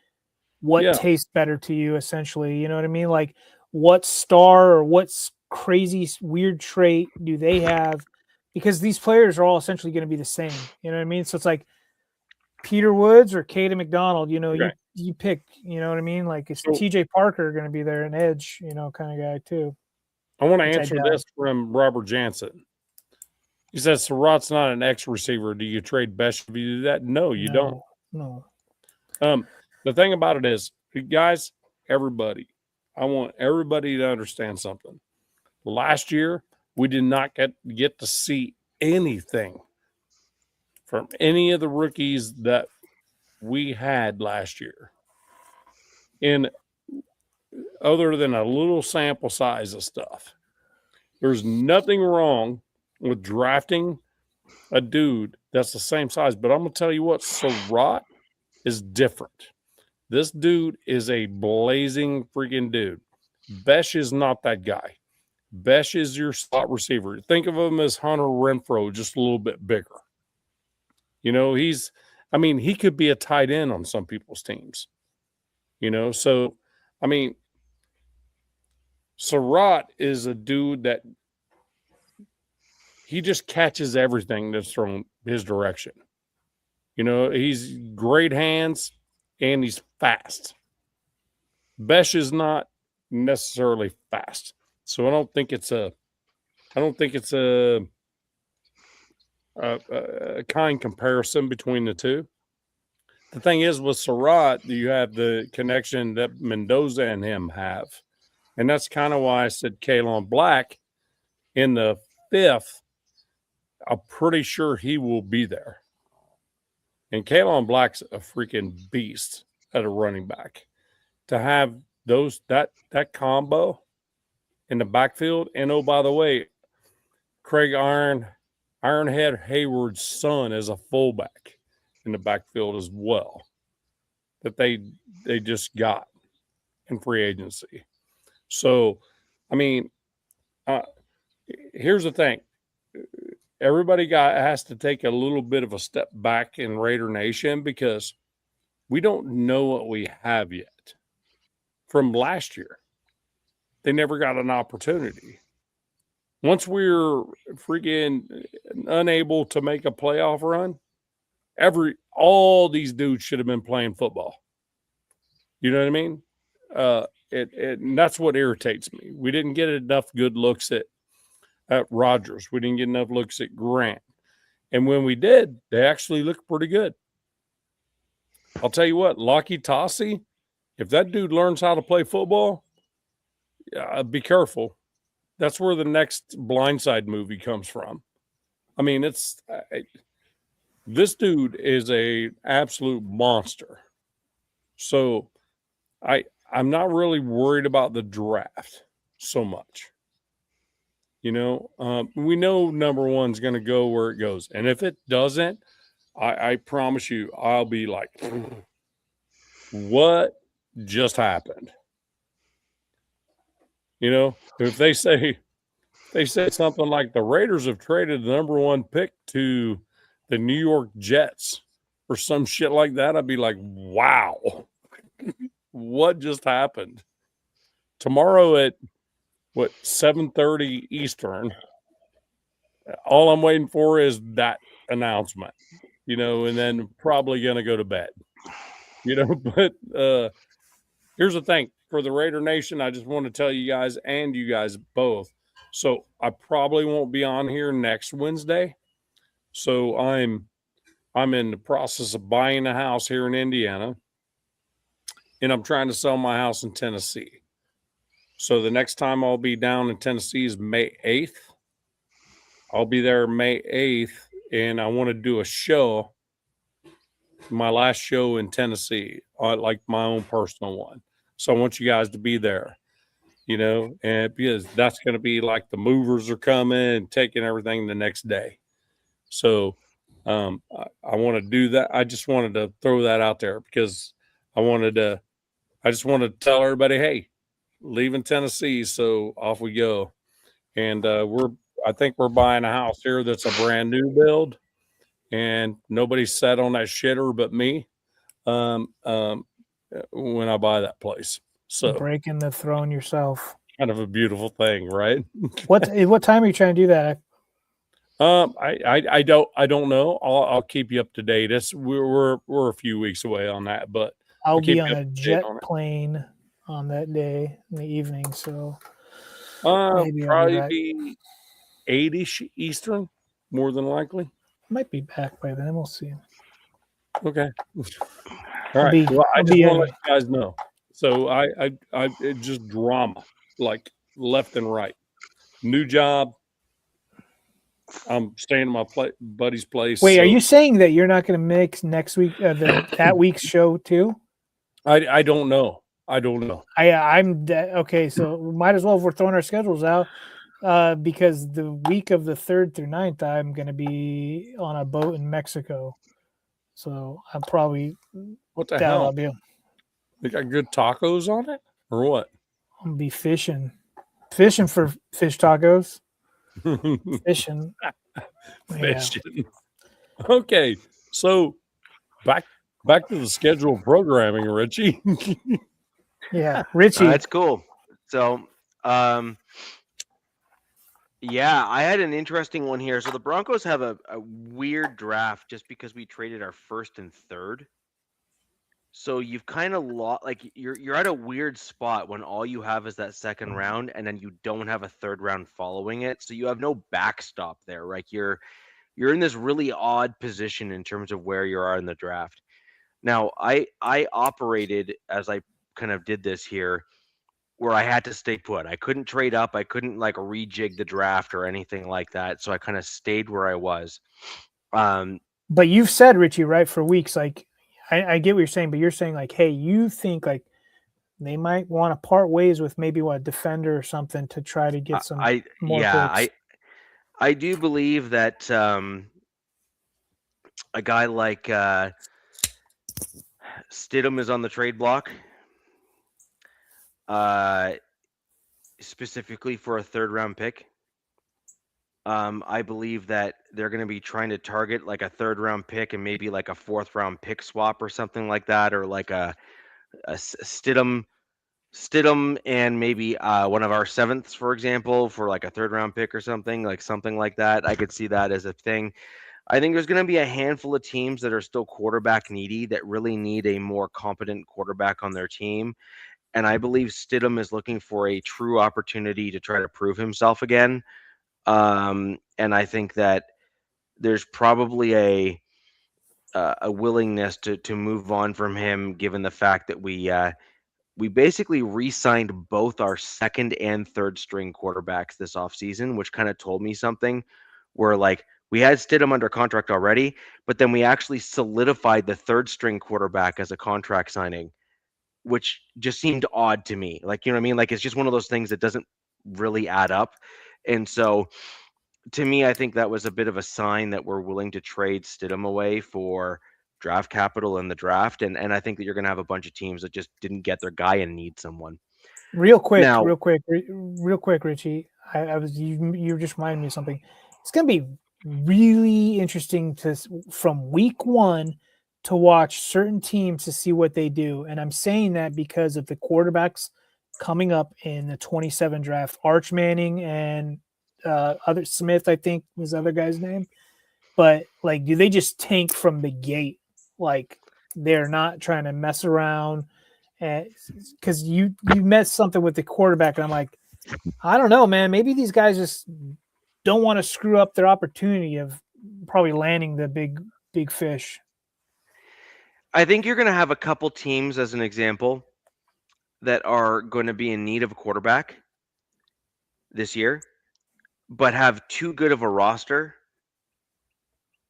what tastes better to you, essentially. You know what I mean? Like what star or what's crazy, weird trait do they have? Because these players are all essentially going to be the same. You know what I mean? So it's like Peter Woods or Caden McDonald, you know, you pick, you know what I mean? Like is TJ Parker going to be there, an edge, you know, kind of guy too. I want to answer this from Robert Jansen. He says, Surratt's not an X receiver. Do you trade Besh if you do that? No, you don't. No. The thing about it is, guys, everybody, I want everybody to understand something. Last year, we did not get to see anything from any of the rookies that we had last year. Other than a little sample size of stuff. There's nothing wrong with drafting a dude that's the same size. But I'm going to tell you what, Surratt is different. This dude is a blazing freaking dude. Besh is not that guy. Besh is your slot receiver. Think of him as Hunter Renfrow, just a little bit bigger. You know, he could be a tight end on some people's teams. You know, so, I mean, Surratt is a dude that he just catches everything that's thrown his direction. You know, he's great hands and he's fast. Besh is not necessarily fast. So I don't think it's a kind comparison between the two. The thing is with Surratt, you have the connection that Mendoza and him have. And that's kind of why I said Kalon Black in the 5th. I'm pretty sure he will be there. And Kalon Black's a freaking beast at a running back. To have that combo in the backfield, and oh, by the way, Craig Ironhead Hayward's son is a fullback in the backfield as well. That they just got in free agency. So, I mean, here's the thing. Everybody has to take a little bit of a step back in Raider Nation because we don't know what we have yet from last year. They never got an opportunity. Once we're freaking unable to make a playoff run, all these dudes should have been playing football. You know what I mean? And that's what irritates me. We didn't get enough good looks at Rodgers. We didn't get enough looks at Grant. And when we did, they actually looked pretty good. I'll tell you what, Lockie Tossie, if that dude learns how to play football, be careful. That's where the next Blindside movie comes from. I mean, this dude is a absolute monster. So I'm not really worried about the draft so much. You know, we know number one's going to go where it goes. And if it doesn't, I promise you, I'll be like, what just happened? You know, if they say something like the Raiders have traded the number one pick to the New York Jets or some shit like that, I'd be like, wow, what just happened? Tomorrow at 7:30 Eastern, all I'm waiting for is that announcement, you know, and then probably going to go to bed, you know, but here's the thing for the Raider Nation. I just want to tell you guys and you guys both. So I probably won't be on here next Wednesday. So I'm in the process of buying a house here in Indiana, and I'm trying to sell my house in Tennessee. So the next time I'll be down in Tennessee is May 8th. I'll be there May 8th, and I want to do a show, my last show in Tennessee, like my own personal one. So I want you guys to be there, and because that's going to be like the movers are coming and taking everything the next day. So I want to do that. I just wanted to throw that out there because I just want to tell everybody, hey, leaving Tennessee, so off we go. And I think we're buying a house here that's a brand new build, and nobody's sat on that shitter but me when I buy that place. So breaking the throne yourself. Kind of a beautiful thing, right? What time are you trying to do that? I don't know. I'll keep you up to date. We're a few weeks away on that, but I'll be on a jet plane on that day in the evening, so maybe probably be 8-ish Eastern, more than likely. Might be back by then. We'll see. Okay. All right. Well, I just want to let you guys know. So it's just drama, like left and right. New job. I'm staying at my buddy's place. Wait, are you saying that you're not going to make next week that week's show too? I don't know. I'm okay. So might as well, if we're throwing our schedules out, because the week of the 3rd through 9th, I'm going to be on a boat in Mexico. So I'm probably what the hell? They got good tacos on it, or what? I'm gonna be fishing for fish tacos. Fishing. Okay, so back to the scheduled programming, Richie. Yeah, Richie. That's cool. So, yeah, I had an interesting one here. So the Broncos have a weird draft just because we traded our 1st and 3rd. So you've kind of lost, like you're at a weird spot when all you have is that 2nd round, and then you don't have a 3rd round following it. So you have no backstop there. Like you're in this really odd position in terms of where you are in the draft. Now, I operated as I kind of did this here, where I had to stay put. I couldn't trade up. I couldn't like rejig the draft or anything like that. So I kind of stayed where I was. But you've said, Richie, right, for weeks, like, I get what you're saying, but you're saying like, hey, you think like they might want to part ways with maybe a defender or something to try to get some more picks. I do believe that a guy like Stidham is on the trade block, specifically for a 3rd round pick. I believe that they're going to be trying to target like a 3rd round pick and maybe like a 4th round pick swap or something like that, or like a Stidham and maybe one of our 7ths, for example, for like a 3rd round pick or something like that. I could see that as a thing. I think there's going to be a handful of teams that are still quarterback needy that really need a more competent quarterback on their team. And I believe Stidham is looking for a true opportunity to try to prove himself again. And I think that there's probably a willingness to move on from him, given the fact that we basically re-signed both our 2nd and 3rd string quarterbacks this offseason, which kind of told me something. Where like we had Stidham under contract already, but then we actually solidified the 3rd string quarterback as a contract signing, which just seemed odd to me. Like, you know what I mean? Like, it's just one of those things that doesn't really add up. And so to me, I think that was a bit of a sign that we're willing to trade Stidham away for draft capital in the draft. And I think that you're going to have a bunch of teams that just didn't get their guy and need someone. Real quick, Richie. You just reminded me of something. It's going to be really interesting from week 1 to watch certain teams to see what they do. And I'm saying that because of the quarterbacks coming up in the 27 draft, Arch Manning and other Smith, I think was the other guy's name. But like, do they just tank from the gate? Like they're not trying to mess around. Because you messed something with the quarterback, and I'm like, I don't know, man. Maybe these guys just don't want to screw up their opportunity of probably landing the big fish. I think you're going to have a couple teams, as an example, that are going to be in need of a quarterback this year, but have too good of a roster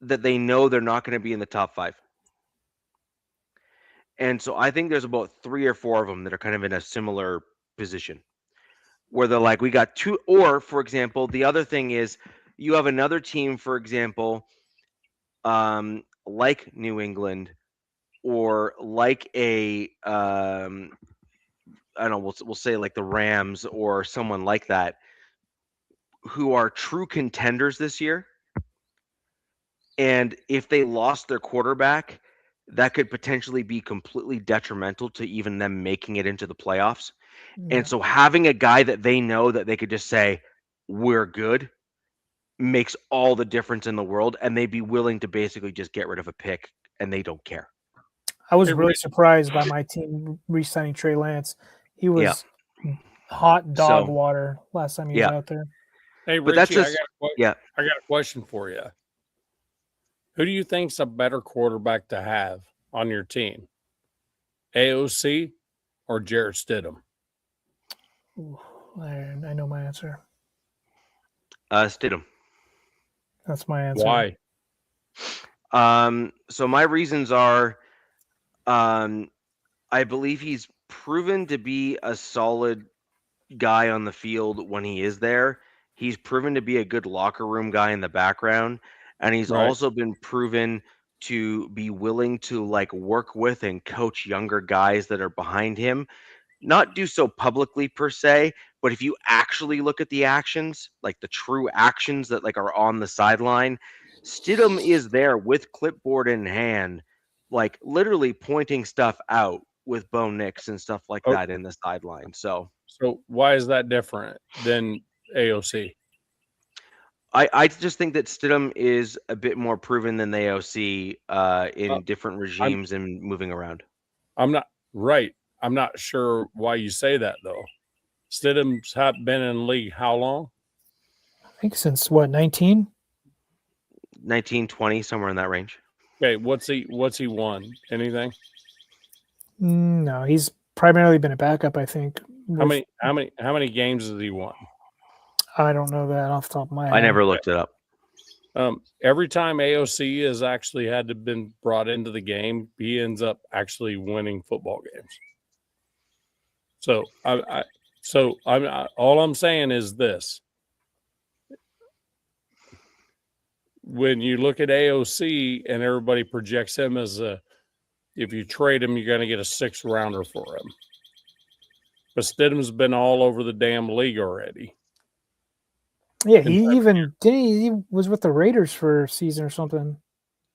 that they know they're not going to be in the top 5. And so I think there's about 3 or 4 of them that are kind of in a similar position where they're like, we got 2. Or, for example, the other thing is you have another team, for example, like New England or like a, I don't know, we'll say like the Rams or someone like that, who are true contenders this year. And if they lost their quarterback, that could potentially be completely detrimental to even them making it into the playoffs. Yeah. And so having a guy that they know that they could just say, we're good, makes all the difference in the world. And they'd be willing to basically just get rid of a pick and they don't care. I was really surprised by my team re-signing Trey Lance. He was hot dog water last time he was out there. Hey, but Richie, that's just, I got a question for you. Who do you think's a better quarterback to have on your team? AOC or Jarrett Stidham? Ooh, I know my answer. Stidham. That's my answer. Why? So my reasons are, I believe he's proven to be a solid guy on the field when he is there. He's proven to be a good locker room guy in the background. And he's also been proven to be willing to like work with and coach younger guys that are behind him. Not do so publicly per se, but if you actually look at the actions, like the true actions that like are on the sideline, Stidham is there with clipboard in hand, like literally pointing stuff out with Bo Nix and stuff like that in the sideline. So why is that different than AOC? I just think that Stidham is a bit more proven than the AOC in different regimes and moving around. I'm not sure why you say that though. Stidham's been in the league how long? I think since what, 19? 19, 20, somewhere in that range. Okay, what's he won? Anything? No, he's primarily been a backup, I think. How many games has he won? I don't know that off the top of my head. I never looked it up. Every time AOC has actually had to been brought into the game, he ends up actually winning football games. So all I'm saying is this: when you look at AOC and everybody projects him as if you trade him, you're going to get a 6th rounder for him. But Stidham's been all over the damn league already. Yeah, he was with the Raiders for a season or something.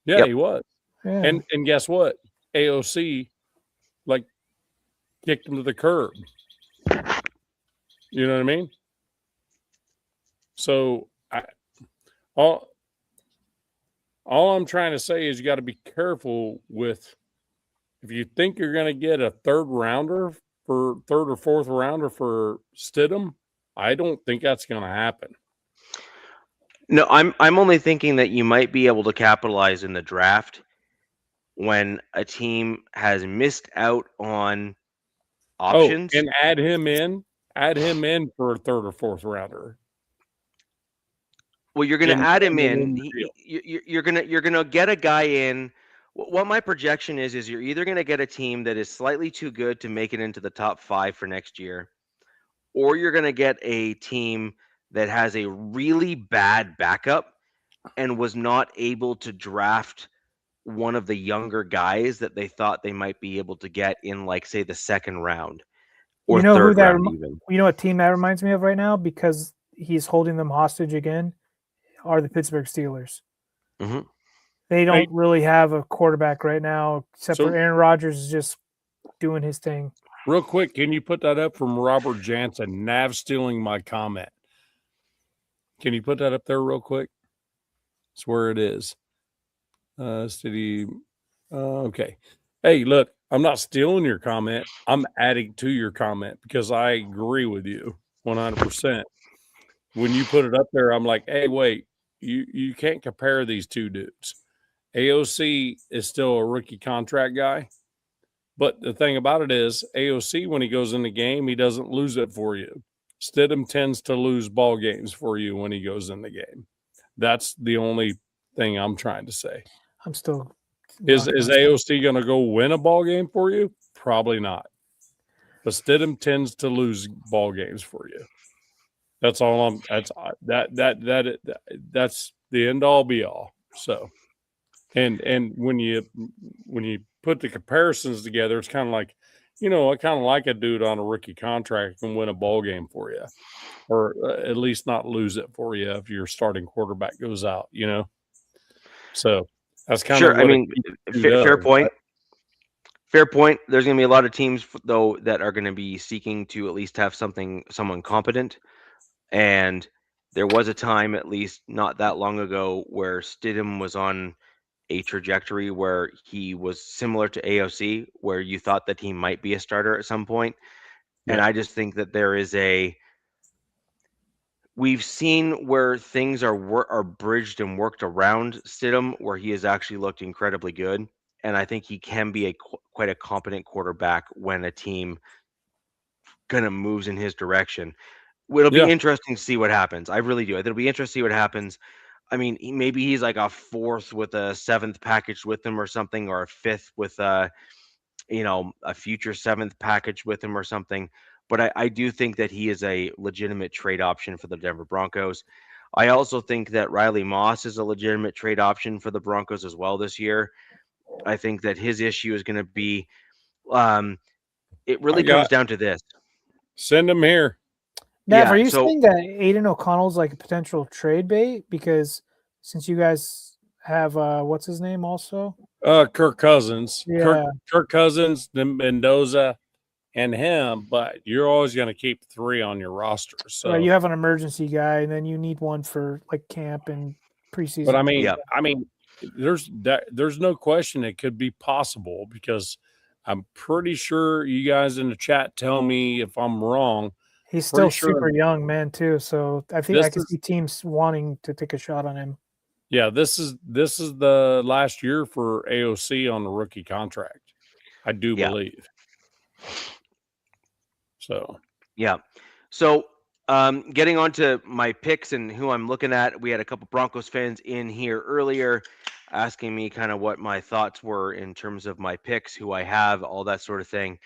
Yeah, he was. Yeah. And guess what? AOC like kicked him to the curb. You know what I mean? So all I'm trying to say is you got to be careful with, if you think you're going to get a 3rd or 4th rounder for Stidham, I don't think that's going to happen. No, I'm only thinking that you might be able to capitalize in the draft when a team has missed out on options. And add him in for a 3rd or 4th rounder. Well, you're going to add him in. You're going to get a guy in. What my projection is you're either going to get a team that is slightly too good to make it into the top 5 for next year, or you're going to get a team that has a really bad backup and was not able to draft one of the younger guys that they thought they might be able to get in, like, say, the 2nd round or 3rd round even. You know what team that reminds me of right now, because he's holding them hostage again, are the Pittsburgh Steelers. Mm-hmm. They don't really have a quarterback right now, except for Aaron Rodgers is just doing his thing. Real quick, can you put that up from Robert Jansen? Nav stealing my comment. Can you put that up there real quick? That's where it is. Okay. Hey, look, I'm not stealing your comment. I'm adding to your comment because I agree with you 100%. When you put it up there, I'm like, hey, wait, you can't compare these two dudes. AOC is still a rookie contract guy. But the thing about it is, AOC, when he goes in the game, he doesn't lose it for you. Stidham tends to lose ball games for you when he goes in the game. That's the only thing I'm trying to say. I'm still. Is AOC going to go win a ball game for you? Probably not. But Stidham tends to lose ball games for you. That's all that's the end all be all. So, and when you put the comparisons together, it's kind of like, I kind of like a dude on a rookie contract can win a ball game for you, or at least not lose it for you if your starting quarterback goes out. So that's kind of sure. I mean, fair point. Fair point. There's going to be a lot of teams, though, that are going to be seeking to at least have someone competent. And there was a time, at least not that long ago, where Stidham was on a trajectory where he was similar to AOC, where you thought that he might be a starter at some point. Yeah. And I just think that we've seen where things are bridged and worked around Stidham, where he has actually looked incredibly good. And I think he can be quite a competent quarterback when a team kind of moves in his direction. It'll be interesting to see what happens. I really do. It'll be interesting to see what happens. I mean, maybe he's like a fourth with a seventh package with him or something, or a fifth with a future seventh package with him or something. But I do think that he is a legitimate trade option for the Denver Broncos. I also think that Riley Moss is a legitimate trade option for the Broncos as well this year. I think that his issue is going to be, it really comes down to this. Send him here. Nav, are you saying that Aiden O'Connell's like a potential trade bait? Because since you guys have, what's his name also? Kirk Cousins. Yeah. Kirk Cousins, Mendoza, and him, but you're always going to keep 3 on your roster. So you have an emergency guy, and then you need one for like camp and preseason. But I mean, there's no question it could be possible, because I'm pretty sure you guys in the chat tell me if I'm wrong. He's still super young, man, too. So I think I can see teams wanting to take a shot on him. Yeah, this is the last year for AOC on the rookie contract, I do believe. So getting on to my picks and who I'm looking at, we had a couple Broncos fans in here earlier asking me kind of what my thoughts were in terms of my picks, who I have, all that sort of thing.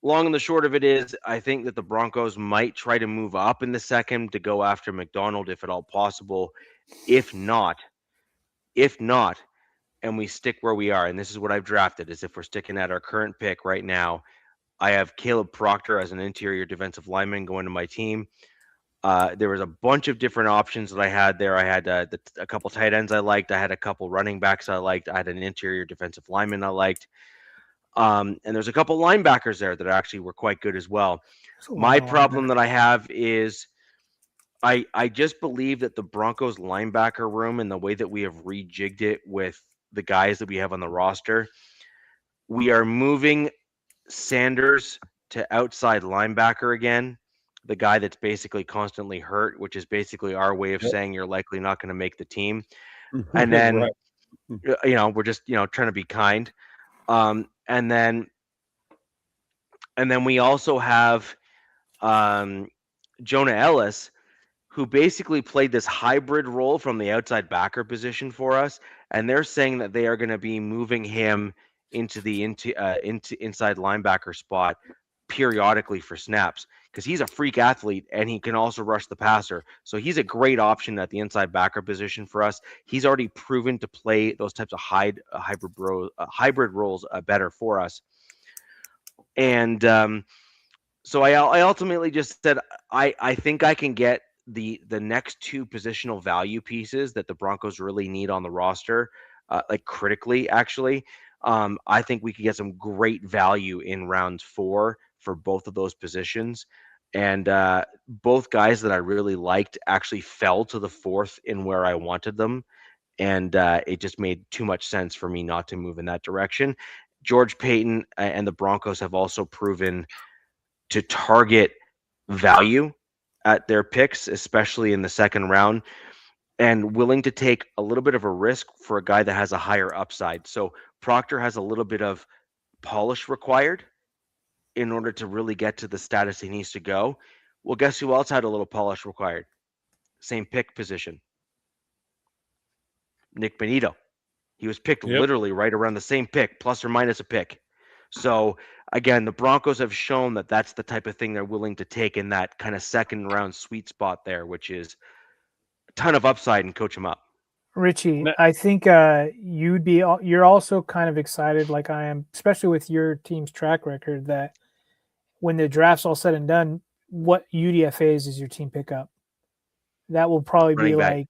Long and the short of it is, I think that the Broncos might try to move up in the second to go after McDonald if at all possible. If not, and we stick where we are, and this is what I've drafted, is if we're sticking at our current pick right now, I have Caleb Proctor as an interior defensive lineman going to my team. There was a bunch of different options that I had there. I had a couple tight ends I liked. I had a couple running backs I liked. I had an interior defensive lineman I liked. And there's a couple linebackers there that actually were quite good as well. My problem that I have is I just believe that the Broncos linebacker room and the way that we have rejigged it with the guys that we have on the roster, we are moving Sanders to outside linebacker again, the guy that's basically constantly hurt, which is basically our way of saying you're likely not going to make the team. And then, we're just, trying to be kind. And then we also have Jonah Ellis, who basically played this hybrid role from the outside backer position for us. And they're saying that they are going to be moving him into the inside linebacker spot periodically for snaps, because he's a freak athlete and he can also rush the passer. So he's a great option at the inside backer position for us. He's already proven to play those types of hybrid roles better for us. And so I ultimately just said I think I can get the next 2 positional value pieces that the Broncos really need on the roster, like critically, actually. I think we could get some great value in round 4 for both of those positions. And both guys that I really liked actually fell to the 4th in where I wanted them. And it just made too much sense for me not to move in that direction. George Payton and the Broncos have also proven to target value at their picks, especially in the second round, and willing to take a little bit of a risk for a guy that has a higher upside. So Proctor has a little bit of polish required in order to really get to the status he needs to go. Well, guess who else had a little polish required? Same pick position. Nick Benito. He was picked literally right around the same pick, plus or minus a pick. So again, the Broncos have shown that that's the type of thing they're willing to take in that kind of second round sweet spot there, which is a ton of upside and coach him up. Richie, I think you're also kind of excited like I am, especially with your team's track record, that when the draft's all said and done, what UDFAs is your team pick up? That will probably be like,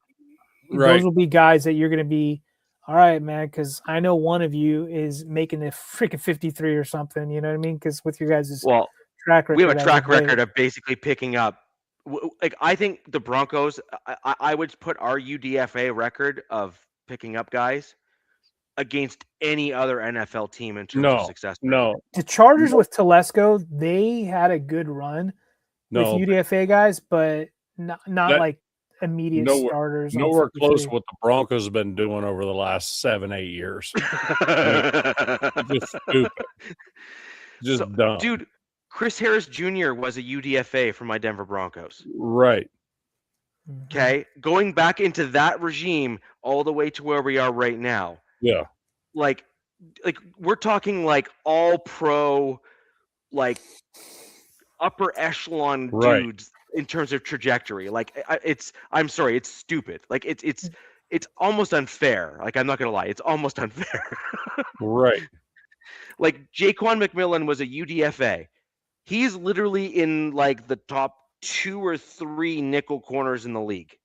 those will be guys that you're going to be, all right, man, because I know one of you is making the freaking 53 or something, you know what I mean? Because with your guys' track record. We have a track record of basically picking up. Like, I think the Broncos, I would put our UDFA record of picking up guys against any other NFL team in terms of success. No. The Chargers with Telesco, they had a good run with UDFA guys, but not like immediate starters. Nowhere close to what the Broncos have been doing over the last 7-8 years. Just stupid. Just dumb. Dude, Chris Harris Jr. was a UDFA for my Denver Broncos. Right. Okay. Going back into that regime all the way to where we are right now. Yeah. Like we're talking like all pro, like upper echelon dudes in terms of trajectory. Like I'm sorry, it's stupid. Like it's almost unfair. Like, I'm not gonna lie, it's almost unfair. Right. Like Jaquan McMillan was a UDFA. He's literally in like the top 2 or 3 nickel corners in the league.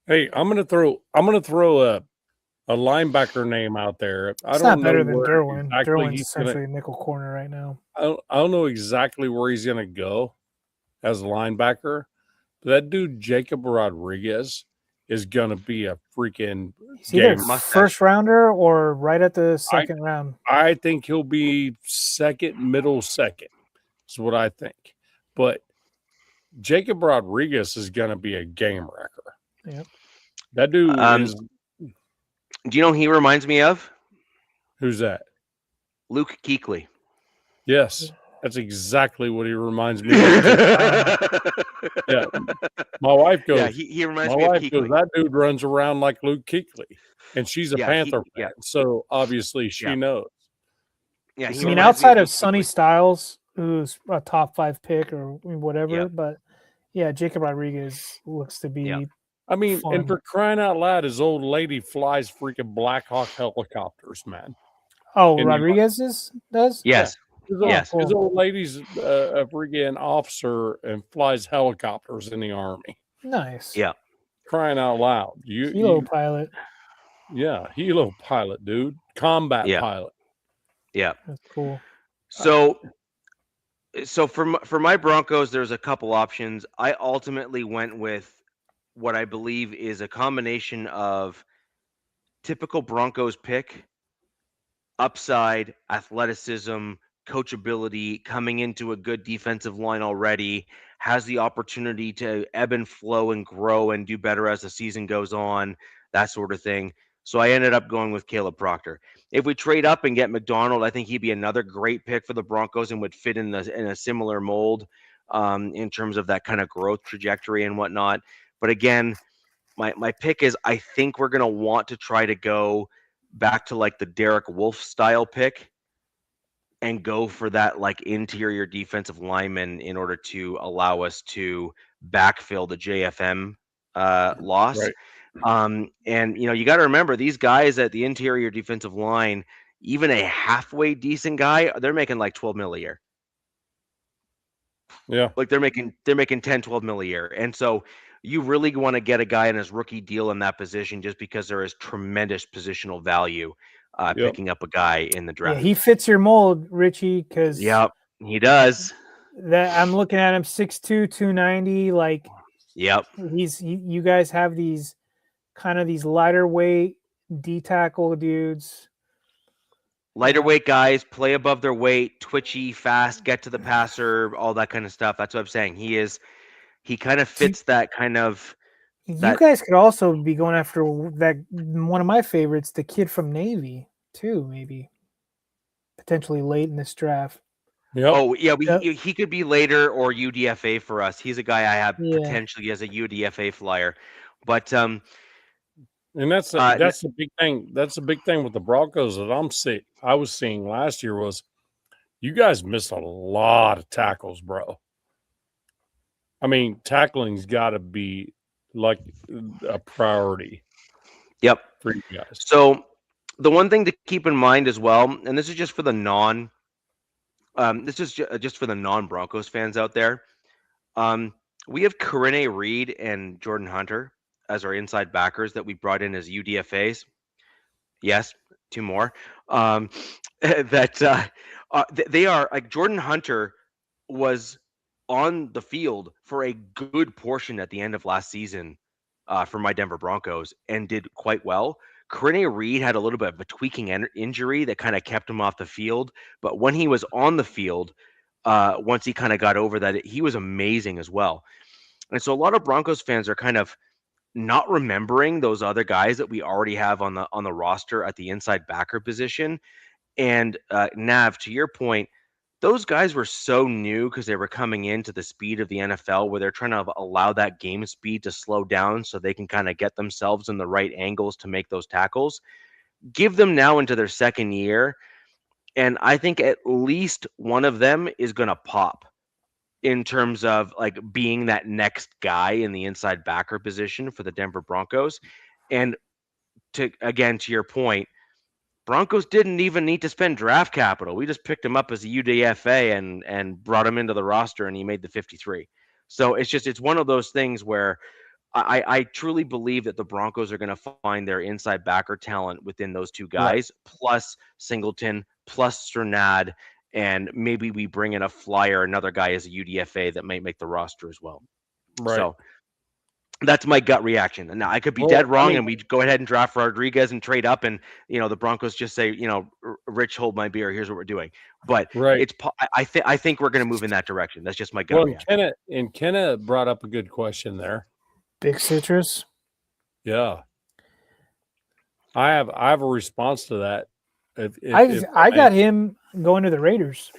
Hey, I'm gonna throw a linebacker name out there. It's not better than Derwin. Derwin's essentially a nickel corner right now. I don't know exactly where he's gonna go as a linebacker, but that dude Jacob Rodriguez is gonna be a freaking either first rounder or right at the second round. I think he'll be middle second. Is what I think. But Jacob Rodriguez is gonna be a game wrecker. Yep. That dude is. Do you know who he reminds me of? Who's that? Luke Kuechly. Yes, that's exactly what he reminds me of. Yeah, my wife goes. Yeah, he reminds me of Kuechly. That dude runs around like Luke Kuechly, and she's a Panther fan, so obviously she knows. Yeah, I mean, outside of Sonny Styles, who's a top 5 pick or whatever, but yeah, Jacob Rodriguez looks to be. Yeah. I mean, fun. And for crying out loud, his old lady flies freaking Black Hawk helicopters, man. Oh, Rodriguez does? Yes. Yeah. His old lady's a freaking officer and flies helicopters in the Army. Nice. Yeah. Crying out loud. Helo pilot. Yeah, helo pilot, dude. Combat pilot. Yeah. That's cool. So for my Broncos, there's a couple options. I ultimately went with what I believe is a combination of typical Broncos pick, upside, athleticism, coachability, coming into a good defensive line already, has the opportunity to ebb and flow and grow and do better as the season goes on, that sort of thing. So I ended up going with Caleb Proctor. If we trade up and get McDonald, I think he'd be another great pick for the Broncos and would fit in a similar mold in terms of that kind of growth trajectory and whatnot. But again, my pick is, I think we're going to want to try to go back to like the Derek Wolfe style pick and go for that like interior defensive lineman in order to allow us to backfill the JFM loss. Right. And you got to remember, these guys at the interior defensive line, even a halfway decent guy, they're making like 12 mil a year. Yeah. Like they're making 10, 12 mil a year. And so you really want to get a guy in his rookie deal in that position just because there is tremendous positional value picking up a guy in the draft. Yeah, he fits your mold, Richie, because he does. That I'm looking at him 6'2", 290. Like, you guys have these kind of these lighter weight D tackle dudes. Lighter weight guys, play above their weight, twitchy, fast, get to the passer, all that kind of stuff. That's what I'm saying. He kind of fits that kind of. You guys could also be going after that one of my favorites, the kid from Navy, too, maybe. Potentially late in this draft. Yep. Oh, yeah, he could be later or UDFA for us. He's a guy I have potentially as a UDFA flyer. But And that's the big thing. That's the big thing with the Broncos that I was seeing last year was you guys missed a lot of tackles, bro. I mean, tackling's got to be like a priority. Yep. For you guys. So the one thing to keep in mind as well, and this is just for the just for the non-Broncos fans out there. We have Corinne Reed and Jordan Hunter as our inside backers that we brought in as UDFAs. Yes, 2 more. They are like Jordan Hunter was on the field for a good portion at the end of last season for my Denver Broncos and did quite well. Corinne Reed had a little bit of a tweaking injury that kind of kept him off the field, but when he was on the field, once he kind of got over that, he was amazing as well. And so a lot of Broncos fans are kind of not remembering those other guys that we already have on the roster at the inside backer position. And Nav, to your point, those guys were so new because they were coming into the speed of the NFL where they're trying to allow that game speed to slow down so they can kind of get themselves in the right angles to make those tackles. Give them now into their second year, and I think at least one of them is going to pop in terms of like being that next guy in the inside backer position for the Denver Broncos. And to your point, Broncos didn't even need to spend draft capital. We just picked him up as a UDFA and brought him into the roster, and he made the 53. So it's one of those things where I truly believe that the Broncos are going to find their inside backer talent within those 2 guys, right, plus Singleton, plus Strnad, and maybe we bring in a flyer, another guy as a UDFA that might make the roster as well. Right. So that's my gut reaction. And now I could be dead wrong, and we go ahead and draft Rodriguez and trade up, and the Broncos just say, Rich, hold my beer. Here's what we're doing. But right. I think we're going to move in that direction. That's just my gut reaction. Kenna brought up a good question there. Big Citrus. Yeah, I have a response to that. I got him going to the Raiders.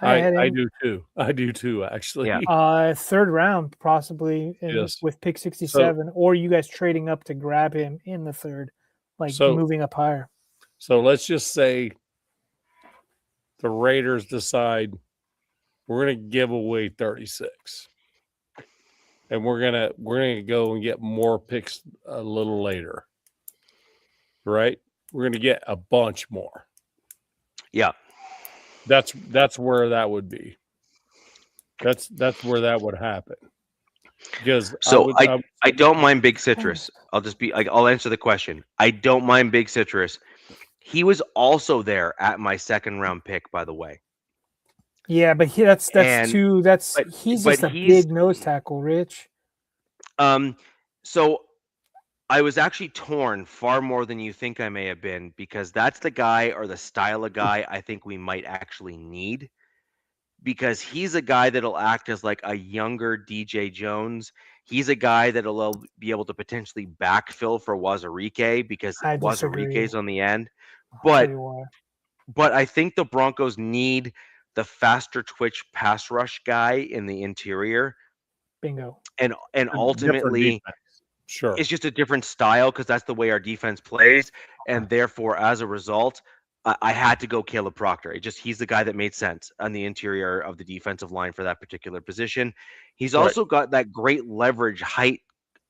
I do too. I do too, actually. Yeah. 3rd round, possibly, with pick 67, or you guys trading up to grab him in the 3rd, moving up higher. So let's just say the Raiders decide we're going to give away 36, and we're gonna go and get more picks a little later, right? We're going to get a bunch more. Yeah. That's where that would be. That's where that would happen. Because I don't mind Big Citrus. I'll answer the question. I don't mind Big Citrus. He was also there at my 2nd round pick, by the way. Yeah, but he's just a big nose tackle, Rich. So I was actually torn far more than you think I may have been, because that's the guy or the style of guy I think we might actually need, because he's a guy that'll act as like a younger DJ Jones. He's a guy that'll be able to potentially backfill for Wazirike because Wazirike's on the end. But I think the Broncos need the faster twitch pass rush guy in the interior. Bingo. And ultimately, sure, it's just a different style because that's the way our defense plays. And therefore, as a result, I had to go Caleb Proctor. He's the guy that made sense on the interior of the defensive line for that particular position. He's also got that great leverage height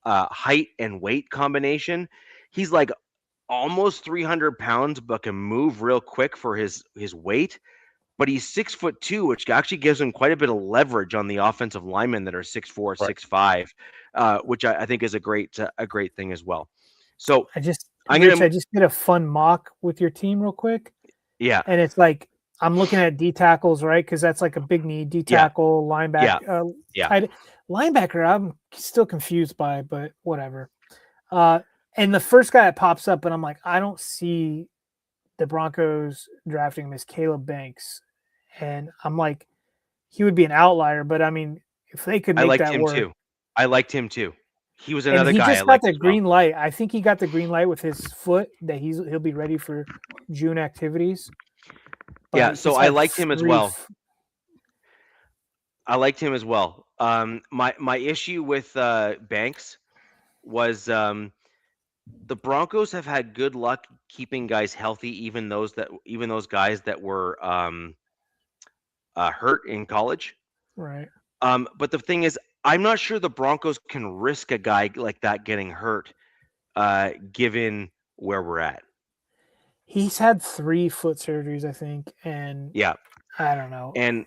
and weight combination. He's like almost 300 pounds, but can move real quick for his weight. But he's 6'2", which actually gives him quite a bit of leverage on the offensive linemen that are 6'4", 6'5", which I think is a great thing as well. So I just did a fun mock with your team real quick. Yeah, and it's like I'm looking at D tackles, right? Because that's like a big need. D tackle, linebacker, linebacker. I'm still confused by, but whatever. And the first guy that pops up, and I'm like, I don't see the Broncos drafting him as Caleb Banks. And I'm like, he would be an outlier, but I mean, if they could make that work. I liked him too. He was another guy. He just got the green light. I think he got the green light with his foot that he'll be ready for June activities. But so I liked him as well. My issue with Banks was the Broncos have had good luck keeping guys healthy, even those guys that were hurt in college. Right. But the thing is, I'm not sure the Broncos can risk a guy like that getting hurt, given where we're at. He's had 3 foot surgeries, I think, and Yeah, I don't know. and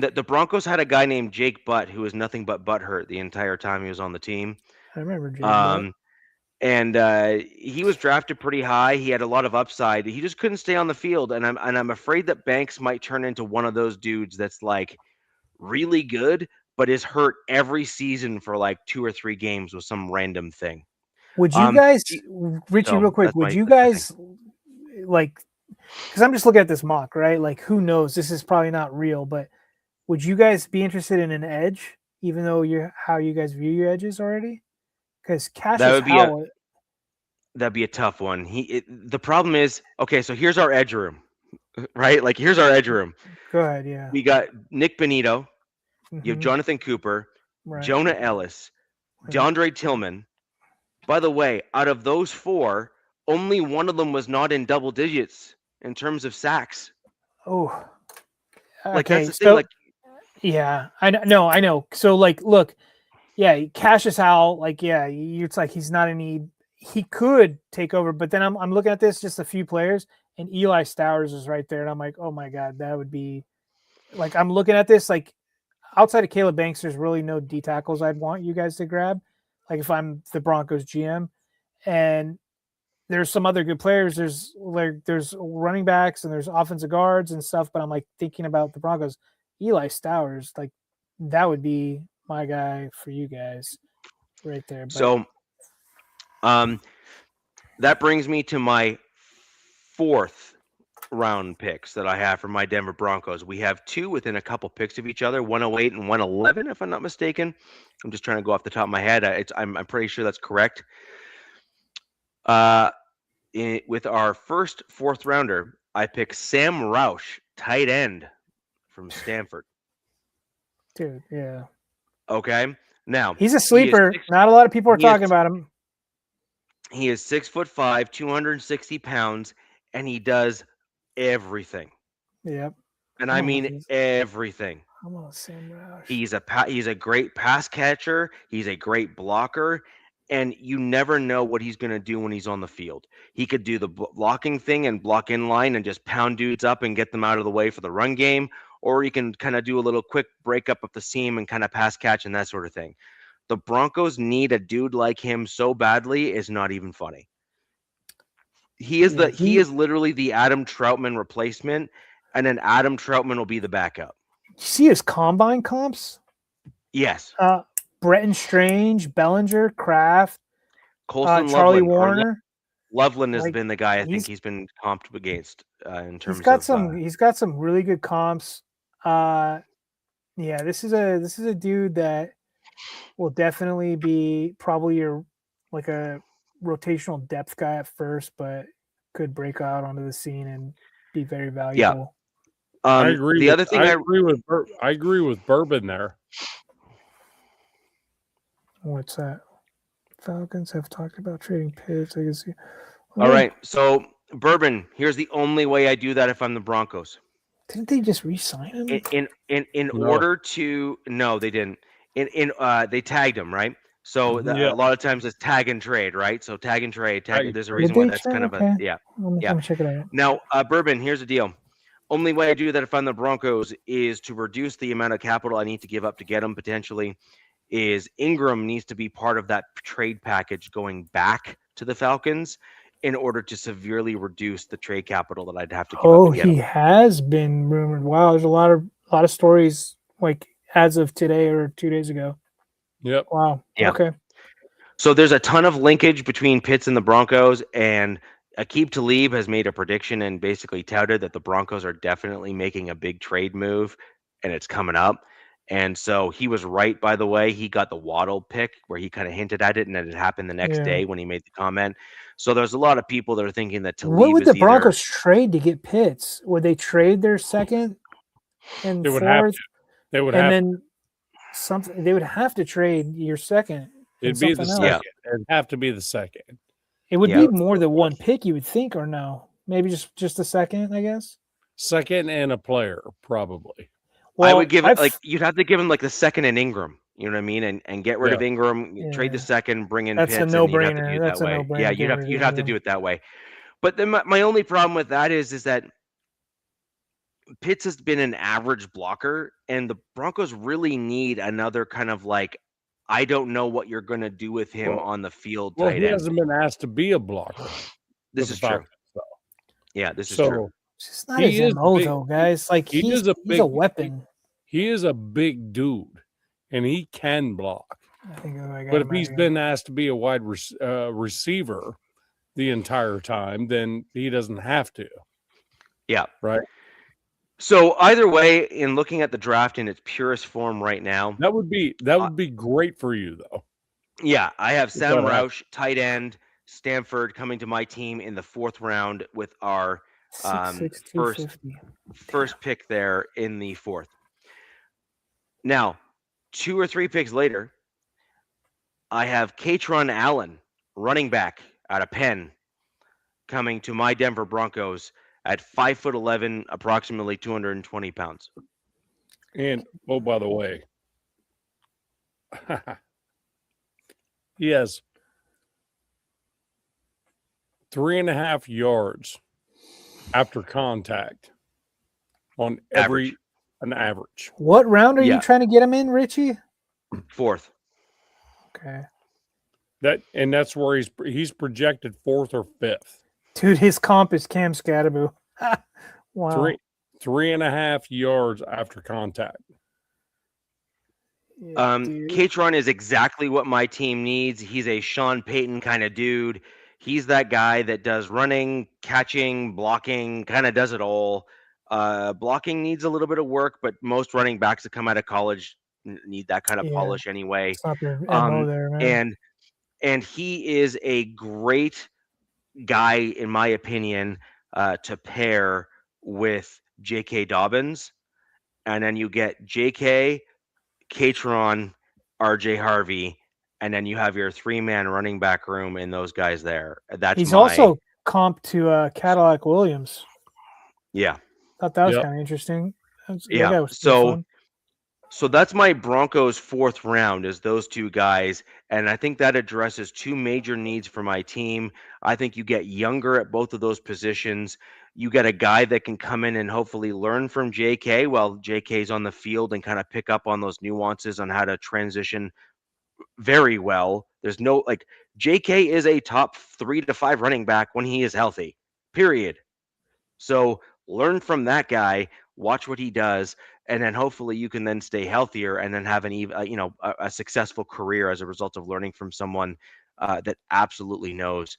the Broncos had a guy named Jake Butt who was nothing but butt hurt the entire time he was on the team. I remember Jake Butt. And he was drafted pretty high. He had a lot of upside. He just couldn't stay on the field, and I'm afraid that Banks might turn into one of those dudes that's like really good, but is hurt every season for like 2 or 3 games with some random thing. Would you guys, Richie, so real quick, that's would my- you that's my guys like? Because I'm just looking at this mock, right? Like, who knows? This is probably not real, but would you guys be interested in an edge, even though how you guys view your edges already? Because Cassius Howard. That'd be a tough one. The problem is, okay, so here's our edge room, right? Like, here's our edge room. Go ahead, yeah. We got Nick Benito. You have Mhm. Jonathan Cooper, Right. Jonah Ellis, DeAndre Tillman. By the way, out of those 4, only one of them was not in double digits in terms of sacks. Oh, Like, okay. that's the thing. Like, yeah, I know. So, like, look, yeah, Cassius Howell, like, yeah, it's like he's not a need. He could take over, but then I'm looking at this, just a few players, and Eli Stowers is right there, and I'm like, oh my god, that would be like, I'm looking at this, like, outside of Caleb Banks, there's really no D tackles I'd want you guys to grab. Like, if I'm the Broncos GM, and there's some other good players. There's running backs and there's offensive guards and stuff. But I'm like thinking about the Broncos. Eli Stowers, like, that would be my guy for you guys right there. But, so, that brings me to my 4th round picks that I have for my Denver Broncos. We have 2 within a couple picks of each other, 108 and 111, if I'm not mistaken. I'm just trying to go off the top of my head. I'm pretty sure that's correct. With our first 4th rounder, I pick Sam Roush, tight end from Stanford. dude, yeah. Okay. Now, he's a sleeper. Not a lot of people are talking about him. He is 6'5", 260 pounds, and he does everything. Yep. And I mean everything. Come on, Sam Roush. He's a great pass catcher. He's a great blocker. And you never know what he's going to do when he's on the field. He could do the blocking thing and block in line and just pound dudes up and get them out of the way for the run game. Or he can kind of do a little quick breakup of the seam and kind of pass catch and that sort of thing. The Broncos need a dude like him so badly, it's not even funny. He is literally the Adam Troutman replacement, and then Adam Troutman will be the backup. You see his combine comps? Yes. Bretton Strange, Bellinger, Kraft, Colson Charlie Loveland, Warner. Loveland has been the guy I think he's been comped against in terms of. He's got some really good comps. Yeah, this is a dude that will definitely be probably your like a rotational depth guy at first, but could break out onto the scene and be very valuable. Yeah. I agree. I agree with Bourbon there. What's that? Falcons have talked about trading Pitts. I can see. All right, so Bourbon. Here's the only way I do that if I'm the Broncos. Didn't they just re-sign him? In order to no, they didn't. They tagged him, right? So a lot of times it's tag and trade, right? So tag and trade. There's a reason why that's kind of a yeah. Let me check it out. Now, Bourbon. Here's the deal. Only way I do that if I'm the Broncos is to reduce the amount of capital I need to give up to get him potentially. Is Ingram needs to be part of that trade package going back to the Falcons in order to severely reduce the trade capital that I'd have to give up to get him. Has been rumored. Wow, there's a lot of stories like as of today or 2 days ago. Yep. Wow. Yeah. Okay. So there's a ton of linkage between Pitts and the Broncos, and Aqib Talib has made a prediction and basically touted that the Broncos are definitely making a big trade move, and it's coming up. And so he was right, by the way. He got the Waddle pick where he kind of hinted at it, and then it happened the next day when he made the comment. So there's a lot of people that are thinking that Talib what would the Broncos trade to get Pitts? Would they trade their second and fourth? Have to. They would have then something. They would have to trade your second. It'd be the second. It'd have to be the second. It would Yeah. be more than one pick, you would think, or no? Maybe just a second, I guess. Second and a player, probably. Well, I would give it like you'd have to give him like the second in Ingram. You know what I mean? And get rid Yeah. of Ingram, trade the Yeah. second, bring in That's a Pitts, and you'd have to do no-brainer. it That's that a way. no-brainer. Yeah, Get rid of you'd have to Ingram. do it that way. But then my only problem with that is that Pitts has been an average blocker, and the Broncos really need another kind of like, I don't know what you're going to do with him on the field Well, tight he end. hasn't been asked to be a blocker. This is true. Falcons, so. Yeah, this is true. It's just not his MO, though, guys. Like, he's a weapon. He is a big dude, and he can block. I think but if he's been asked to be a wide receiver the entire time, then he doesn't have to. Yeah. Right. So either way, in looking at the draft in its purest form right now, that would be great for you, though. Yeah, I have Sam Roush, tight end, Stanford, coming to my team in the 4th round with our first pick there in the 4th. Now, 2 or 3 picks later, I have Katron Allen, running back out of Penn, coming to my Denver Broncos at 5'11", approximately 220 pounds. And oh, by the way, he has 3.5 yards after contact on an average. What round are you trying to get him in, Richie? 4th. Okay. That's where he's projected 4th or 5th. Dude, his comp is Cam Scatterbo. Wow. 3.5 yards after contact. Katron is exactly what my team needs. He's a Sean Payton kind of dude. He's that guy that does running, catching, blocking, kind of does it all. Blocking needs a little bit of work, but most running backs that come out of college need that kind of polish anyway. It's not their MO there, man. And he is a great guy, in my opinion, to pair with J.K. Dobbins. And then you get J.K., Katron, R.J. Harvey, and then you have your 3-man running back room and those guys there. He's also comp to Cadillac Williams. Yeah. Thought that was kind of interesting. Yeah. So that's my Broncos 4th round, is those 2 guys. And I think that addresses 2 major needs for my team. I think you get younger at both of those positions. You get a guy that can come in and hopefully learn from JK while JK's on the field and kind of pick up on those nuances on how to transition very well. There's no, like, JK is a top 3 to 5 running back when he is healthy, period. So learn from that guy, watch what he does, and then hopefully you can then stay healthier and then have a successful career as a result of learning from someone that absolutely knows,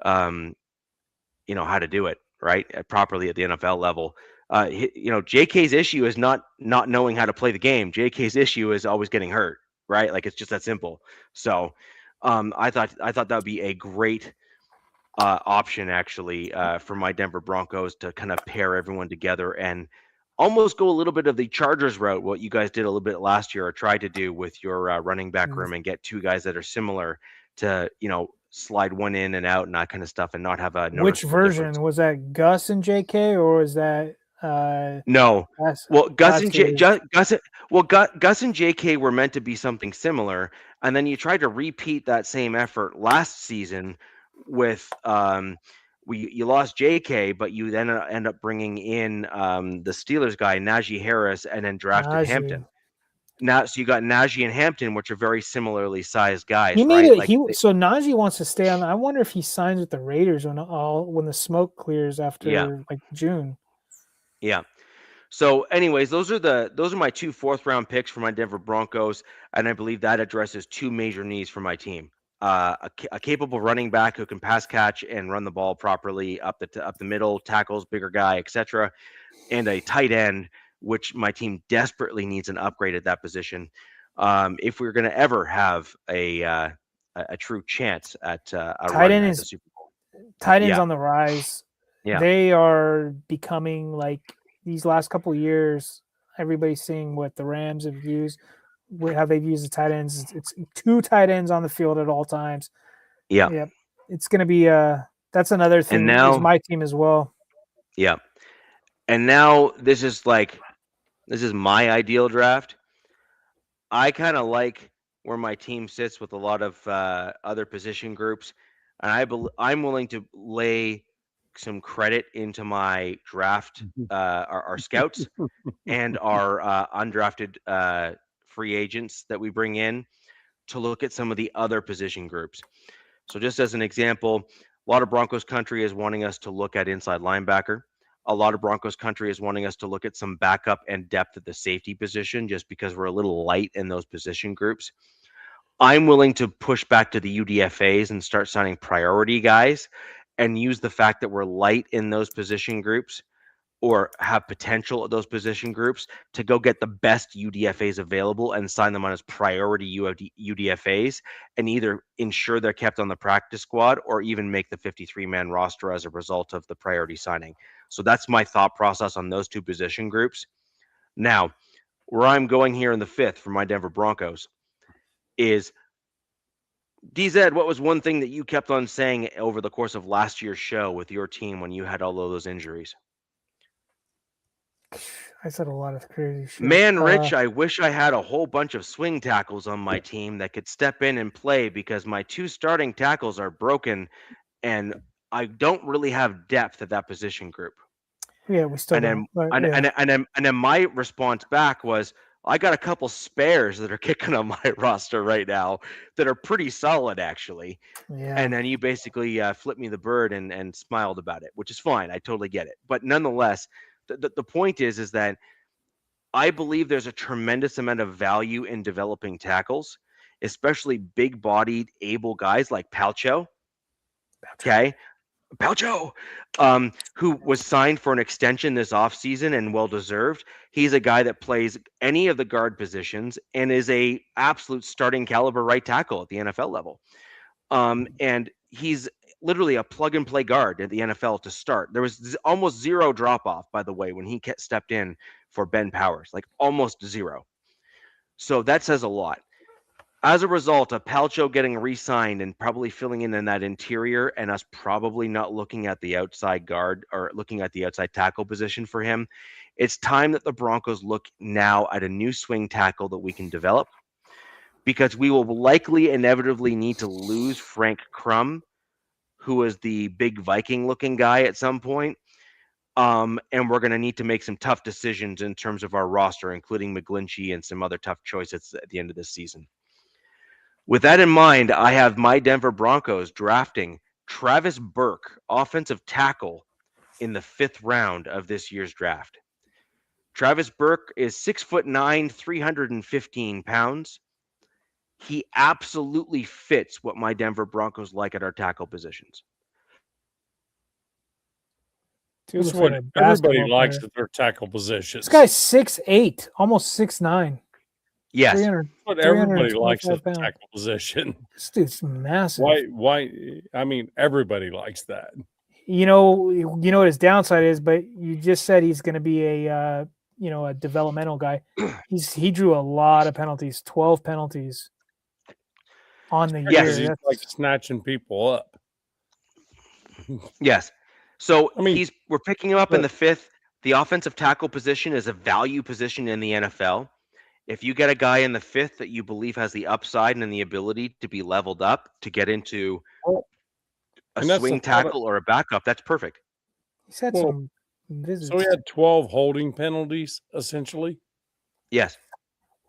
how to do it right properly at the NFL level. JK's issue is not knowing how to play the game. JK's issue is always getting hurt, right? Like, it's just that simple. So I thought that would be a great option, actually, for my Denver Broncos to kind of pair everyone together and almost go a little bit of the Chargers route, what you guys did a little bit last year or tried to do with your running back room, and get 2 guys that are similar to, slide one in and out and that kind of stuff, and not have a Which version difference. was that? Gus and JK, or was that no? Well, Gus and JK were meant to be something similar, and then you tried to repeat that same effort last season with you lost JK, but you then end up bringing in the Steelers guy Najee Harris, and then drafted Hampton. Now, so you got Najee and Hampton, which are very similarly sized guys. He made right? So Najee wants to stay on. I wonder if he signs with the Raiders when the smoke clears after like June. Yeah. So, anyways, those are my 2 4th-round picks for my Denver Broncos, and I believe that addresses 2 major needs for my team. A capable running back who can pass catch and run the ball properly up the middle, tackles, bigger guy, etc., and a tight end, which my team desperately needs an upgrade at that position. If we're going to ever have a true chance at a tight end at the Super Bowl. Tight ends on the rise. Yeah. They are becoming, like, these last couple of years, everybody's seeing what the Rams have used, how they've used the tight ends. It's 2 tight ends on the field at all times. Yeah. it's going to be that's another thing. now- is my team as well. Yeah. And now this is my ideal draft. I kind of like where my team sits with a lot of other position groups, and I'm willing to lay some credit into my draft, our scouts, and our undrafted free agents that we bring in to look at some of the other position groups. So, just as an example, a lot of Broncos country is wanting us to look at inside linebacker. A lot of Broncos country is wanting us to look at some backup and depth at the safety position just because we're a little light in those position groups. I'm willing to push back to the UDFAs and start signing priority guys and use the fact that we're light in those position groups or have potential at those position groups to go get the best UDFAs available and sign them on as priority UDFAs and either ensure they're kept on the practice squad or even make the 53-man roster as a result of the priority signing. So that's my thought process on those two position groups. Now, where I'm going here in the 5th for my Denver Broncos is, DZ, what was one thing that you kept on saying over the course of last year's show with your team when you had all of those injuries? I said a lot of crazy shit. Man, Rich, I wish I had a whole bunch of swing tackles on my team that could step in and play because my 2 starting tackles are broken and I don't really have depth at that position group. Yeah, we still don't. And then my response back was, I got a couple spares that are kicking on my roster right now that are pretty solid, actually. Yeah. And then you basically flipped me the bird and smiled about it, which is fine. I totally get it. But nonetheless, the point is that I believe there's a tremendous amount of value in developing tackles, especially big-bodied, able guys like Palcho. Okay, Palcho, who was signed for an extension this offseason and well-deserved. He's a guy that plays any of the guard positions and is a absolute starting caliber right tackle at the NFL level. And he's literally a plug-and-play guard at the NFL to start. There was almost zero drop-off, by the way, when he stepped in for Ben Powers, like almost zero. So that says a lot. As a result of Palcho getting re-signed and probably filling in that interior and us probably not looking at the outside guard or looking at the outside tackle position for him, it's time that the Broncos look now at a new swing tackle that we can develop because we will likely inevitably need to lose Frank Crum, who is the big Viking-looking guy at some point. And we're going to need to make some tough decisions in terms of our roster, including McGlinchey and some other tough choices at the end of this season. With that in mind, I have my Denver Broncos drafting Travis Burke, offensive tackle, in the 5th round of this year's draft. Travis Burke is 6'9", 315 pounds. He absolutely fits what my Denver Broncos like at our tackle positions. Dude, That's what everybody likes at their tackle positions. This guy's 6'8", almost 6'9". Yes, what everybody likes at the tackle position. This dude's massive. Why? I mean, everybody likes that. You know what his downside is, but you just said he's going to be a developmental guy. He drew a lot of penalties, 12 penalties on the year. He's like snatching people up. Yes. So we're picking him up in the 5th. The offensive tackle position is a value position in the NFL. If you get a guy in the 5th that you believe has the upside and the ability to be leveled up to get into a swing tackle or a backup, that's perfect. He's had some visits. So he had 12 holding penalties, essentially? Yes.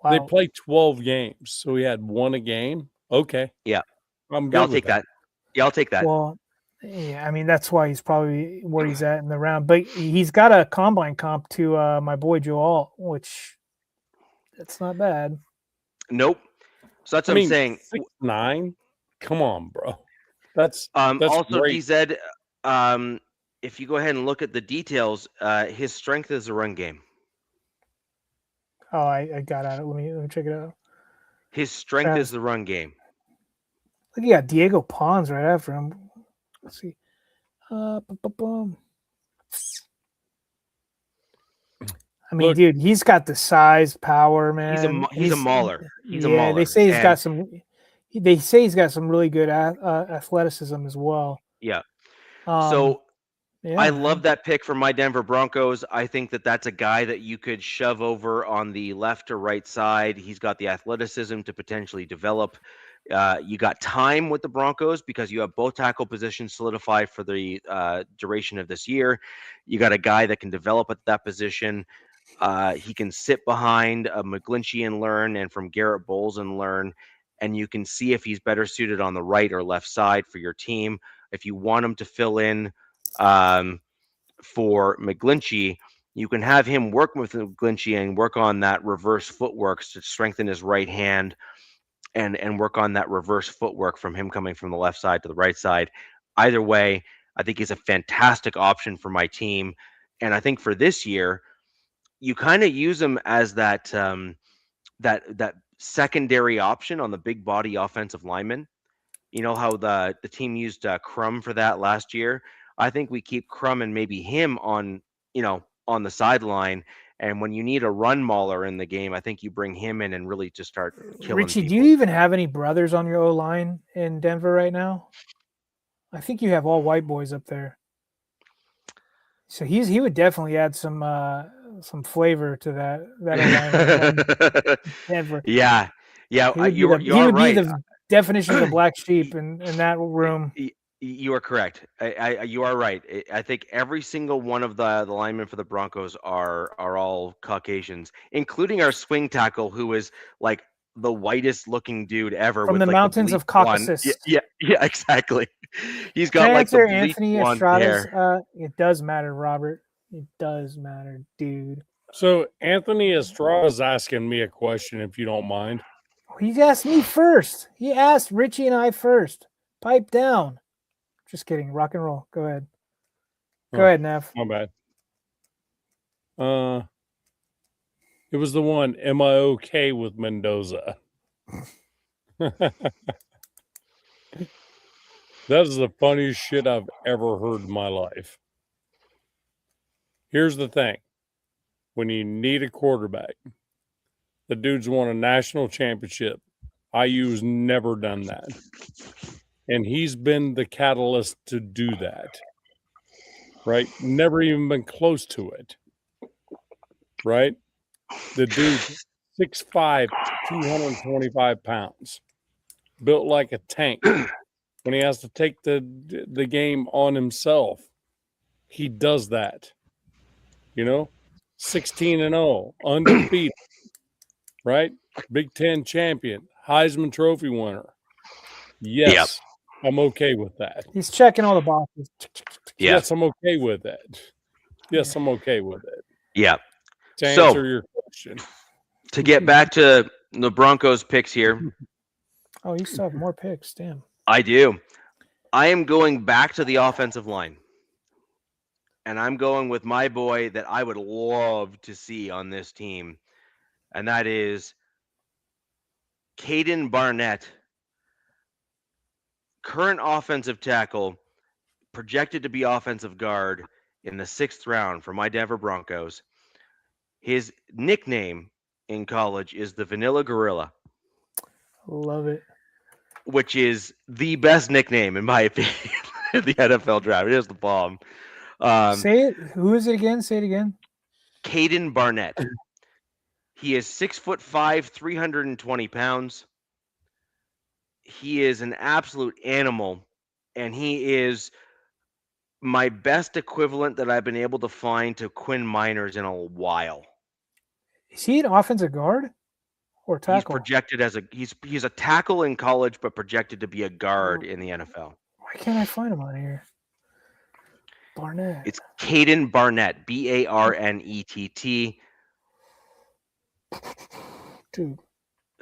Wow. They played 12 games, so he had 1 a game? Okay. Yeah. I'm good I'll take that. Yeah, I'll take that. Well, yeah, I mean, that's why he's probably where he's at in the round. But he's got a combine comp to my boy Joe Alt, which that's not bad. Nope. So that's what I'm saying. 6'9"? Come on, bro. That's also great. DZ. If you go ahead and look at the details, his strength is the run game. Oh, I got at it. Let me check it out. His strength is the run game. Look, you got Diego Pons right after him. Let's see. I mean, dude, he's got the size, power, man. He's a mauler. He's a yeah, mauler. they say he's got some. They say he's got some really good athleticism as well. Yeah. Yeah, I man. love that pick for my Denver Broncos. I think that that's a guy that you could shove over on the left or right side. He's got the athleticism to potentially develop. You got time with the Broncos because you have both tackle positions solidified for the duration of this year. You got a guy that can develop at that position. He can sit behind McGlinchey and learn, and from Garrett Bowles and learn. And you can see if he's better suited on the right or left side for your team. If you want him to fill in for McGlinchey, you can have him work with McGlinchey and work on that reverse footwork to strengthen his right hand and work on that reverse footwork from him coming from the left side to the right side. Either way, I think he's a fantastic option for my team. And I think for this year, you kind of use him as that that secondary option on the big body offensive lineman. You know how the team used Crum for that last year. I think we keep Crum and maybe him on on the sideline. And when you need a run mauler in the game, I think you bring him in and really just start killing Richie, people. do you even have any brothers on your O-line in Denver right now? I think you have all white boys up there. So he would definitely add some flavor to that O-line. Denver. Yeah. He would You be right. the definition of the black sheep in that room. You are correct. You are right. I think every single one of the linemen for the Broncos are all Caucasians, including our swing tackle, who is like the whitest looking dude ever from with the like mountains of Caucasus. Yeah, exactly. He's got Can I like answer the Anthony blonde Estrada's? hair. It does matter, Robert. It does matter, dude. So Anthony Estrada's asking me a question, if you don't mind. He asked me first. He asked Richie and I first. Pipe down. Just kidding. Rock and roll. Go ahead. Go ahead, Nev. My bad. It was the one, am I okay with Mendoza? That is the funniest shit I've ever heard in my life. Here's the thing. When you need a quarterback, the dude's won a national championship. IU's never done that. And he's been the catalyst to do that. Right? Never even been close to it. Right? The dude's 6'5", 225 pounds. Built like a tank. When he has to take the game on himself, he does that. 16-0, undefeated. Right? Big Ten champion, Heisman Trophy winner. Yes, yep. I'm okay with that. He's checking all the boxes. Yeah. Yes, I'm okay with that. Yes, I'm okay with it. Yeah. To answer your question. To get back to the Broncos picks here. Oh, you still have more picks. Damn. I do. I am going back to the offensive line. And I'm going with my boy that I would love to see on this team. And that is Caden Barnett. Current offensive tackle, projected to be offensive guard in the 6th round for my Denver Broncos. His nickname in college is the Vanilla Gorilla. Love it. Which is the best nickname, in my opinion, in the NFL draft. It is the bomb. Say it. Who is it again? Say it again. Caden Barnett. He is 6'5", 320 pounds. He is an absolute animal, and he is my best equivalent that I've been able to find to Quinn Miners in a while. Is he an offensive guard or tackle? He's projected as he's a tackle in college, but projected to be a guard in the NFL. Why can't I find him on here? Barnett. It's Caden Barnett, Barnett. Dude.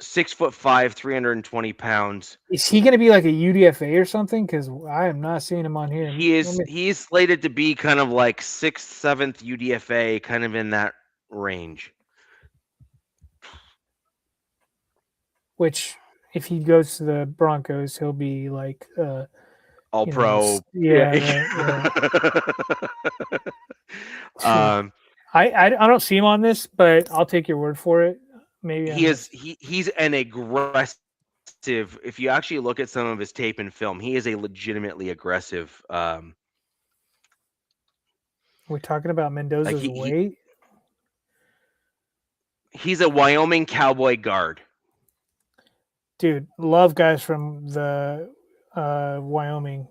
6'5", 320 pounds. Is he going to be like a UDFA or something? Because I am not seeing him on here. He is slated to be kind of like 6th, 7th UDFA, kind of in that range. Which, if he goes to the Broncos, he'll be like all pro. Yeah. I don't see him on this, but I'll take your word for it. Maybe he's an aggressive aggressive. If you actually look at some of his tape and film, he is a legitimately aggressive. We're talking about Mendoza's weight. He's a Wyoming Cowboy guard. Dude, love guys from the Wyoming.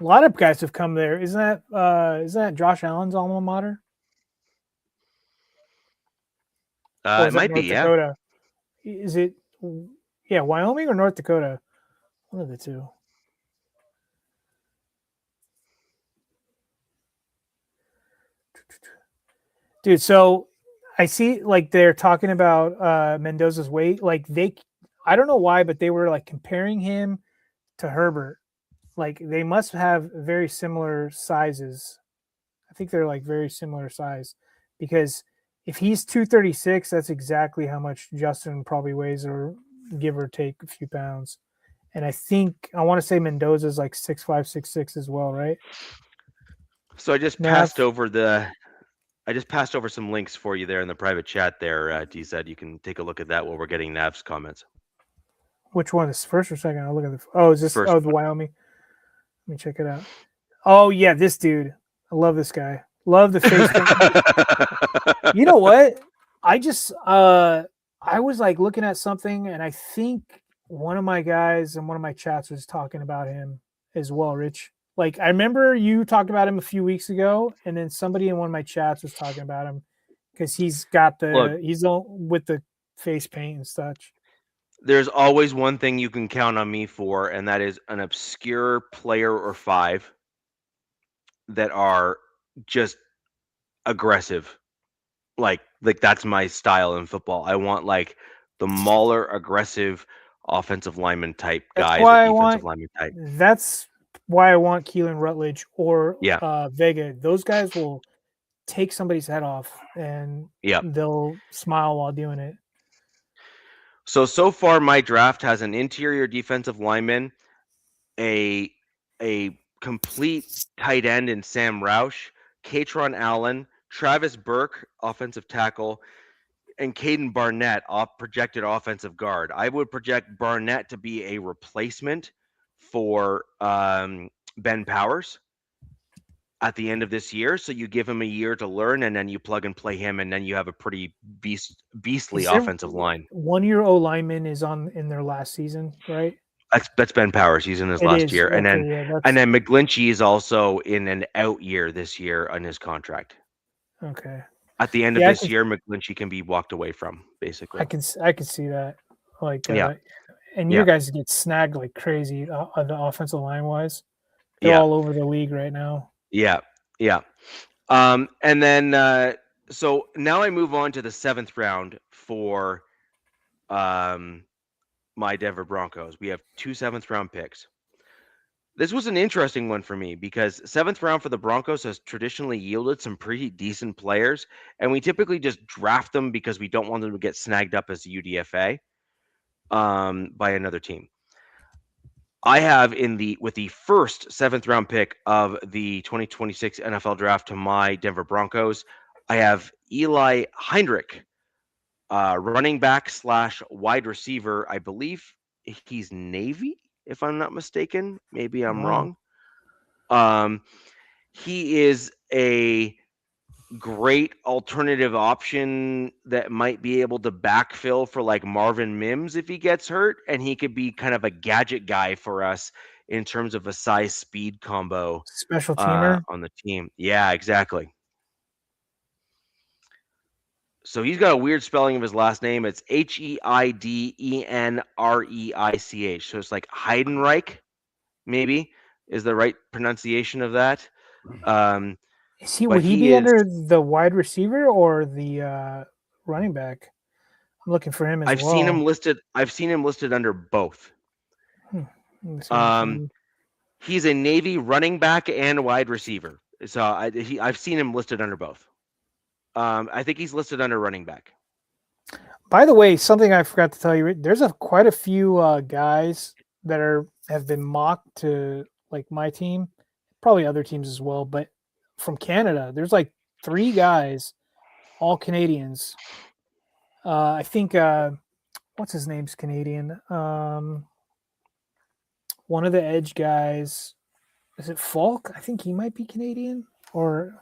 A lot of guys have come there. Isn't that Josh Allen's alma mater? It might be, Dakota? Yeah. Is it, yeah, Wyoming or North Dakota? One of the two. Dude, so I see like they're talking about Mendoza's weight. Like I don't know why, but they were like comparing him to Herbert. Like they must have very similar sizes. I think they're like very similar size because if he's 236, that's exactly how much Justin probably weighs, or give or take a few pounds. And I want to say Mendoza's like 6'5", 6'6" as well, right? So I just passed over some links for you there in the private chat there, D-Zed. You can take a look at that while we're getting Nav's comments. Which one is first or second? I'll look at is this first. The Wyoming? Let me check it out. Oh yeah, this dude. I love this guy. Love the face. You know what? I just I was like looking at something, and I think one of my guys in one of my chats was talking about him as well, Rich. Like I remember you talked about him a few weeks ago, and then somebody in one of my chats was talking about him because he's got he's with the face paint and such. There's always one thing you can count on me for, and that is an obscure player or five that are just aggressive. Like that's my style in football. I want like the mauler, aggressive offensive lineman type guys or defensive lineman type. That's why I want Keelan Rutledge or Vega. Those guys will take somebody's head off and they'll smile while doing it. So far, my draft has an interior defensive lineman, a complete tight end in Sam Roush, Katron Allen, Travis Burke, offensive tackle, and Caden Barnett, projected offensive guard. I would project Barnett to be a replacement for Ben Powers at the end of this year. So you give him a year to learn, and then you plug and play him, and then you have a pretty beastly offensive line. 1 year old lineman is in their last season, right? That's Ben Powers. He's in his last year, and then McGlinchey is also in an out year this year on his contract. Okay. At the end of this year, McGlinchey can be walked away from, basically. I can see that. Like, and you guys get snagged like crazy on the offensive line wise. They're all over the league right now. Yeah. And then so now I move on to the 7th round for my Denver Broncos. We have 2 7th round picks. This was an interesting one for me because 7th round for the Broncos has traditionally yielded some pretty decent players, and we typically just draft them because we don't want them to get snagged up as a UDFA by another team. I have with the first 7th round pick of the 2026 NFL draft to my Denver Broncos, I have Eli Heinrich, running back / wide receiver. I believe he's Navy, if I'm not mistaken. Maybe I'm wrong. He is a great alternative option that might be able to backfill for like Marvin Mims if he gets hurt, and he could be kind of a gadget guy for us in terms of a size speed combo. Special teamer on the team. Yeah, exactly. So he's got a weird spelling of his last name. It's Heidenreich. So it's like Heidenreich, maybe, is the right pronunciation of that. Would he be under the wide receiver or the running back? I'm looking for him as I've seen him listed under both. He's a Navy running back and wide receiver. So I've seen him listed under both. I think he's listed under running back. By the way, something I forgot to tell you, there's quite a few guys that have been mocked to like my team, probably other teams as well, but from Canada, there's like 3 guys, all Canadians. I think what's his name's Canadian. one of the edge guys, is it Falk? I think he might be Canadian, or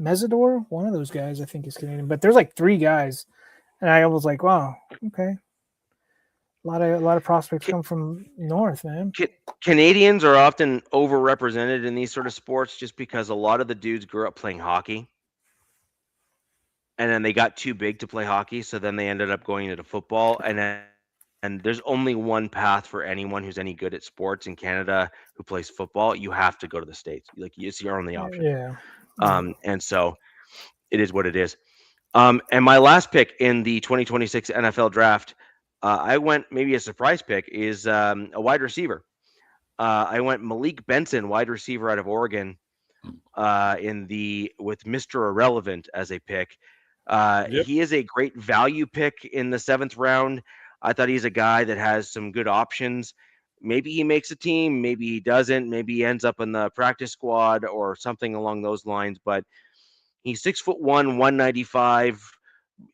Mesidor. One of those guys I think is Canadian. But there's like 3 guys, and I was like, wow, okay. A lot of prospects come from north, man. Canadians are often overrepresented in these sort of sports just because a lot of the dudes grew up playing hockey. And then they got too big to play hockey, so then they ended up going into football. And there's only one path for anyone who's any good at sports in Canada who plays football. You have to go to the States. Like, it's your only option. Yeah. And so it is what it is. And my last pick in the 2026 NFL draft, I went, maybe a surprise pick, is a wide receiver. I went Malik Benson, wide receiver out of Oregon, with Mr. Irrelevant as a pick. Yep. He is a great value pick in the 7th round. I thought he's a guy that has some good options. Maybe he makes a team, maybe he doesn't, maybe he ends up in the practice squad or something along those lines. But he's 6'1", 195.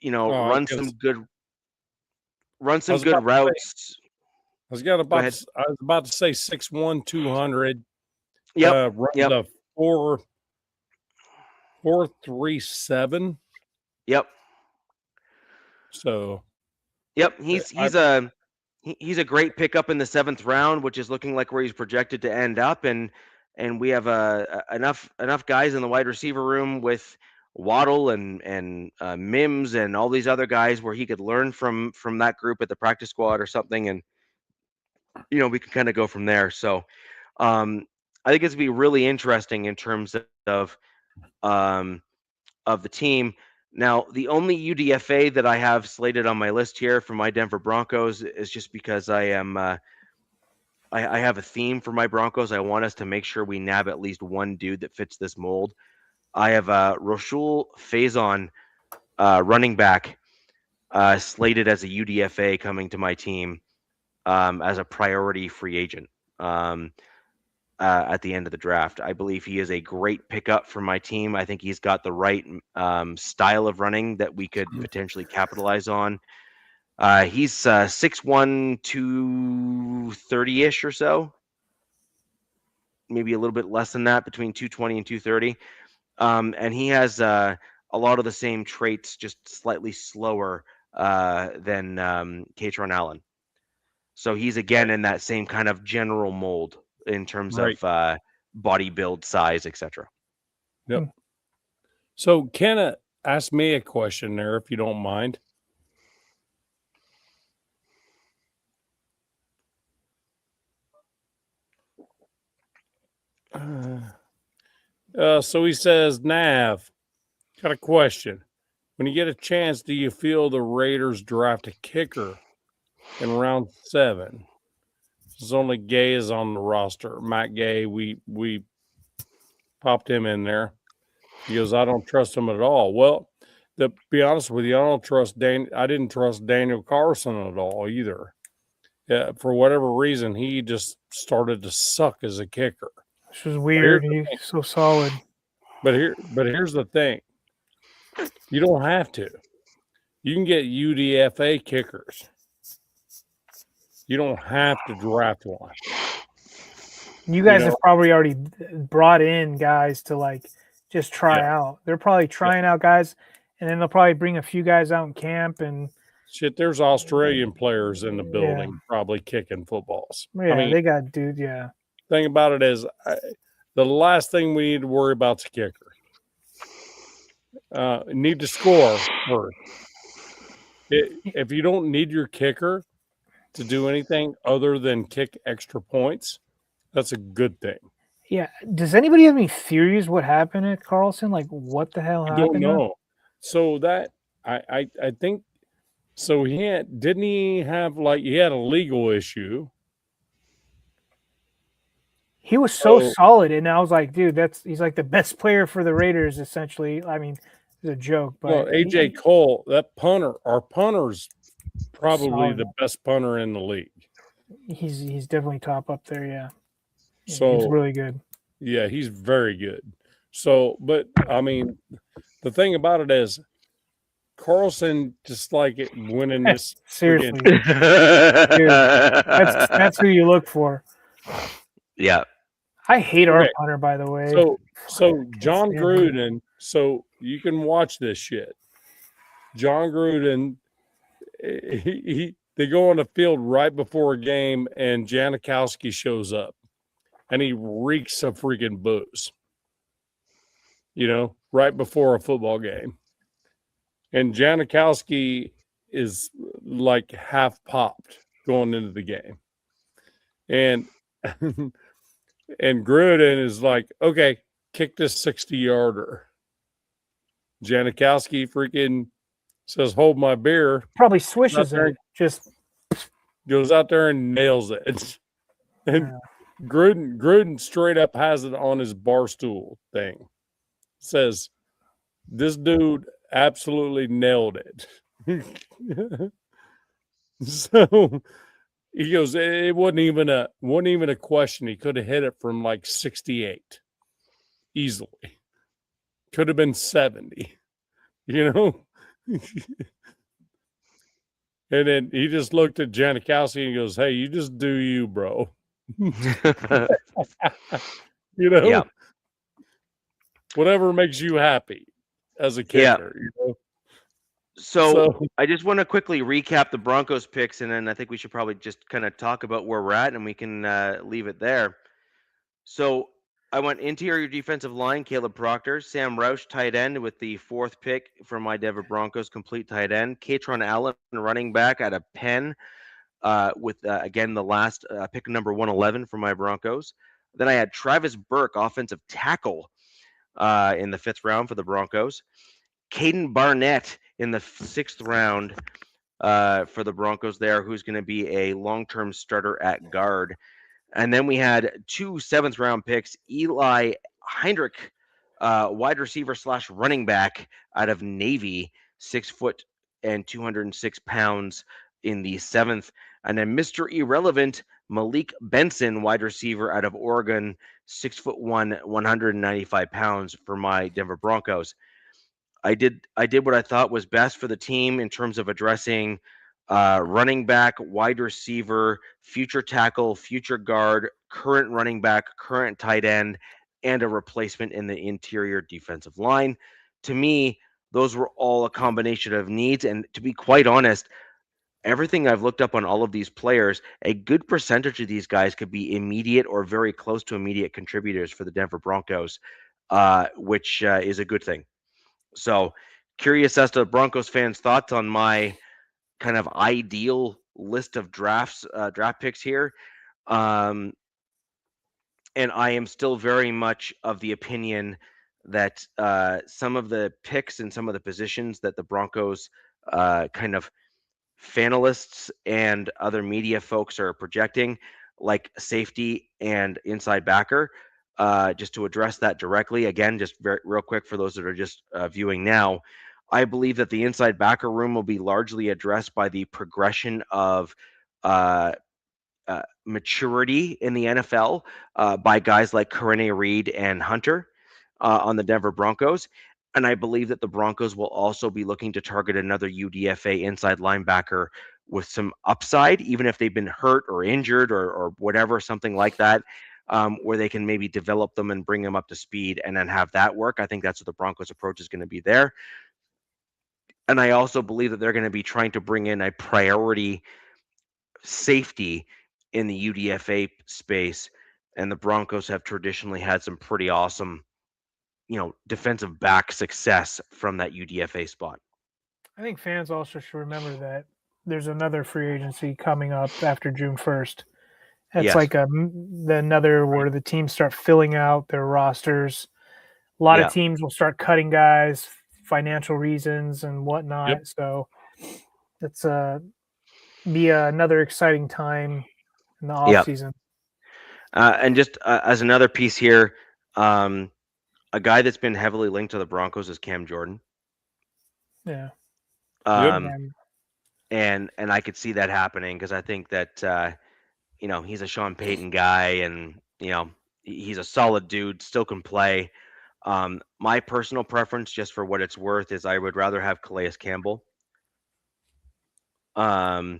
Runs some good routes. I was about to say 6'1", 200. Yep. Runs a 4.37. Yep. So. Yep, he's a great pickup in the 7th round, which is looking like where he's projected to end up, and we have enough guys in the wide receiver room with Waddle and Mims and all these other guys where he could learn from that group at the practice squad or something, and we can kind of go from there. So I think it's gonna be really interesting in terms of the team. Now, the only UDFA that I have slated on my list here for my Denver Broncos is just because I am I have a theme for my Broncos. I want us to make sure we nab at least one dude that fits this mold. I have Rochul Faison, running back, slated as a UDFA coming to my team as a priority free agent at the end of the draft. I believe he is a great pickup for my team. I think he's got the right style of running that we could potentially capitalize on. He's 6'1", 230-ish or so. Maybe a little bit less than that, between 220 and 230. And he has a lot of the same traits, just slightly slower than Katron Allen. So he's, again, in that same kind of general mold in terms of body build, size, etc. Yep. So Kenna asked me a question there, if you don't mind. So he says, Nav, got a question. When you get a chance, do you feel the Raiders draft a kicker in round 7? There's only Gay is on the roster. Matt Gay, we popped him in there. He goes, I don't trust him at all. Well, to be honest with you, I didn't trust Daniel Carlson at all either. For whatever reason, he just started to suck as a kicker. Which was weird. He's so solid. But here's the thing. You don't have to. You can get UDFA kickers. You don't have to draft one. You guys have probably already brought in guys to just try out. They're probably trying out guys, and then they'll probably bring a few guys out in camp and shit. There's Australian players in the building probably kicking footballs. Yeah, they got dude. Yeah. Thing about it is, the last thing we need to worry about is a kicker. Need to score first. If you don't need your kicker to do anything other than kick extra points, that's a good thing. Yeah. Does anybody have any theories what happened at Carlson? Like, what the hell happened? I don't know. So that I think so. He had he had a legal issue. He was so solid, and I was like, dude, he's like the best player for the Raiders, essentially. I mean, it's a joke, but AJ Cole, our punter's probably the best punter in the league. He's definitely top up there, yeah. So he's really good. Yeah, he's very good. So, but I mean, the thing about it is, Carlson just winning this. Seriously, dude, that's who you look for. Yeah. I hate our Okay. punter, by the way. So John stand him. Gruden, so you can watch this shit. John Gruden, they go on the field right before a game, and Janikowski shows up, and he reeks of freaking booze. Right before a football game, and Janikowski is like half popped going into the game, and and Gruden is like, okay, kick this 60-yarder. Janikowski freaking says, hold my beer. Probably swishes it. Just goes out there and nails it. And Gruden straight up has it on his barstool thing. Says, this dude absolutely nailed it. So he goes, it wasn't even a question. He could have hit it from like 68 easily. Could have been 70, And then he just looked at Janikowski and goes, hey, you just do you, bro. Yeah. Whatever makes you happy as a kicker. So I just want to quickly recap the Broncos picks, and then I think we should probably just kind of talk about where we're at, and we can leave it there. So I went interior defensive line, Caleb Proctor, Sam Roush, tight end with the 4th pick from my Denver Broncos, complete tight end, Katron Allen, running back out of Penn, with again the last pick number 111 for my Broncos. Then I had Travis Burke, offensive tackle, in the 5th round for the Broncos. Caden Barnett in the 6th round for the Broncos there, who's going to be a long-term starter at guard. And then we had 2 7th-round picks, Eli Heinrich, wide receiver / running back out of Navy, 6 foot and 206 pounds in the 7th. And then Mr. Irrelevant, Malik Benson, wide receiver out of Oregon, 6'1", 195 pounds for my Denver Broncos. I did what I thought was best for the team in terms of addressing running back, wide receiver, future tackle, future guard, current running back, current tight end, and a replacement in the interior defensive line. To me, those were all a combination of needs. And to be quite honest, everything I've looked up on all of these players, a good percentage of these guys could be immediate or very close to immediate contributors for the Denver Broncos, which is a good thing. So curious as to Broncos fans' thoughts on my kind of ideal list of draft picks here. And I am still very much of the opinion that some of the picks and some of the positions that the Broncos kind of fanalists and other media folks are projecting, like safety and inside backer, just to address that directly. Again, just real quick for those that are just viewing now, I believe that the inside backer room will be largely addressed by the progression of maturity in the NFL by guys like Karene Reed and Hunter on the Denver Broncos. And I believe that the Broncos will also be looking to target another UDFA inside linebacker with some upside, even if they've been hurt or injured or whatever, something like that, where they can maybe develop them and bring them up to speed and then have that work. I think that's what the Broncos' approach is going to be there. And I also believe that they're going to be trying to bring in a priority safety in the UDFA space. And the Broncos have traditionally had some pretty awesome, defensive back success from that UDFA spot. I think fans also should remember that there's another free agency coming up after June 1st. It's like another where the teams start filling out their rosters. A lot of teams will start cutting guys, financial reasons and whatnot. Yep. So it's be another exciting time in the off season. And just as another piece here, a guy that's been heavily linked to the Broncos is Cam Jordan. Yeah. And I could see that happening because I think that he's a Sean Payton guy, and he's a solid dude, still can play. My personal preference, just for what it's worth, is I would rather have Calais Campbell. But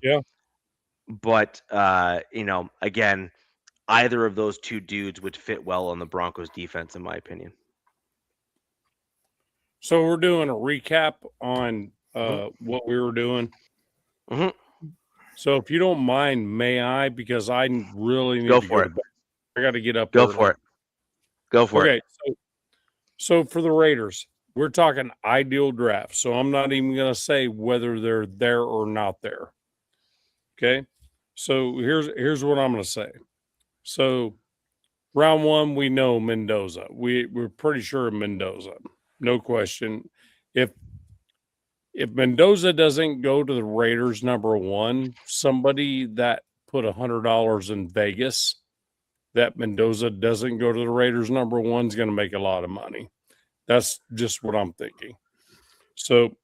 again, either of those two dudes would fit well on the Broncos defense, in my opinion. So we're doing a recap on what we were doing. Mhm. So if you don't mind, may I? Because I really need Go to for go it. to bed. I got to get up Go early. for it. Go for it. Okay, so for the Raiders, we're talking ideal draft. So I'm not even going to say whether they're there or not there. Okay, so here's what I'm going to say. So round one, we know Mendoza. We're pretty sure Mendoza, no question. If Mendoza doesn't go to the Raiders, number one, somebody that put $100 in Vegas that Mendoza doesn't go to the Raiders, number one, is going to make a lot of money. That's just what I'm thinking. So,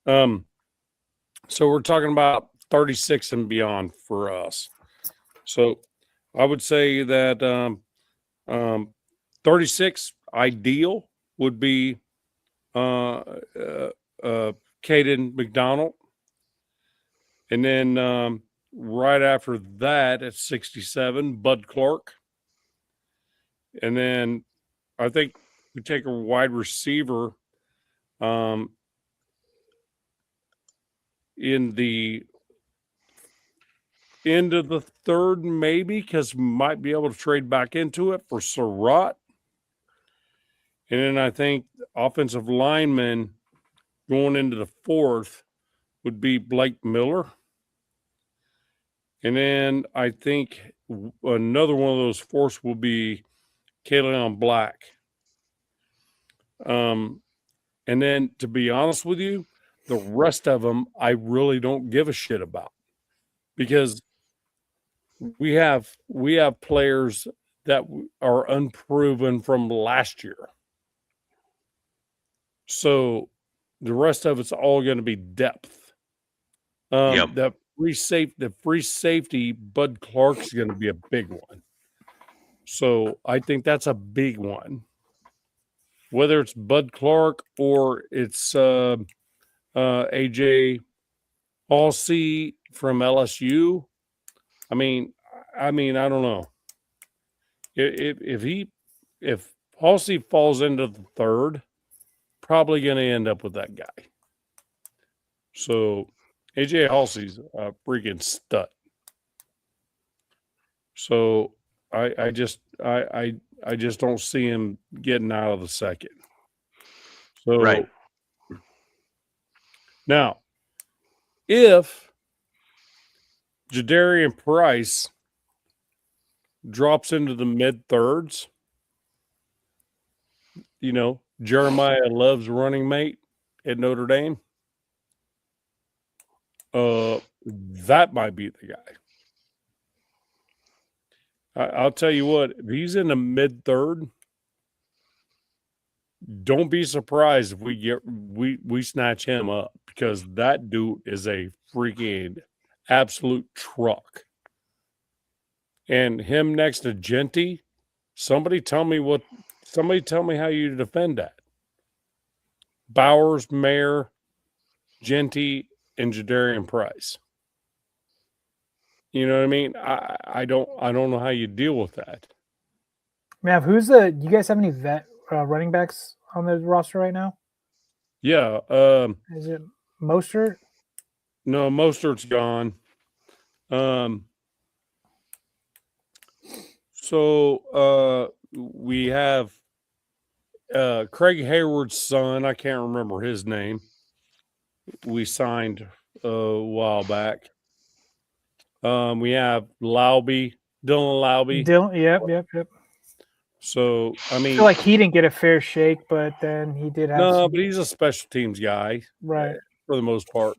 so we're talking about 36 and beyond for us. So I would say that 36 ideal would be Caden McDonald. And then right after that at 67, Bud Clark. And then I think we take a wide receiver in the end of the third, maybe, because we might be able to trade back into it for Surratt. And then I think offensive lineman going into the fourth would be Blake Miller. And then I think another one of those fourths will be Kayleon Black. And then, to be honest with you, the rest of them I really don't give a shit about, because we have players that are unproven from last year. So the rest of it's all going to be depth. The free safety, Bud Clark's going to be a big one. So I think that's a big one. Whether it's Bud Clark or it's AJ Halsey from LSU, I mean, I don't know. If Halsey falls into the third, probably going to end up with that guy. So AJ Halsey's a freaking stud. So I just don't see him getting out of the second. So Right. Now, if Jadarian Price drops into the mid thirds, Jeremiah Love's running mate at Notre Dame, that might be the guy. I'll tell you what, if he's in the mid third, don't be surprised if we snatch him up, because that dude is a freaking absolute truck. And him next to Genty, somebody tell me how you defend that. Bowers, Mayer, Genty, and Jadarian Price. You know what I mean? I don't know how you deal with that. Mav, do you guys have any vet running backs on the roster right now? Yeah. Is it Mostert? No, Mostert's gone. So we have Craig Hayward's son. I can't remember his name. We signed a while back. We have Dylan Laube. Yep. So, I mean, I feel like he didn't get a fair shake, but then he did have but he's a special teams guy, right, for the most part.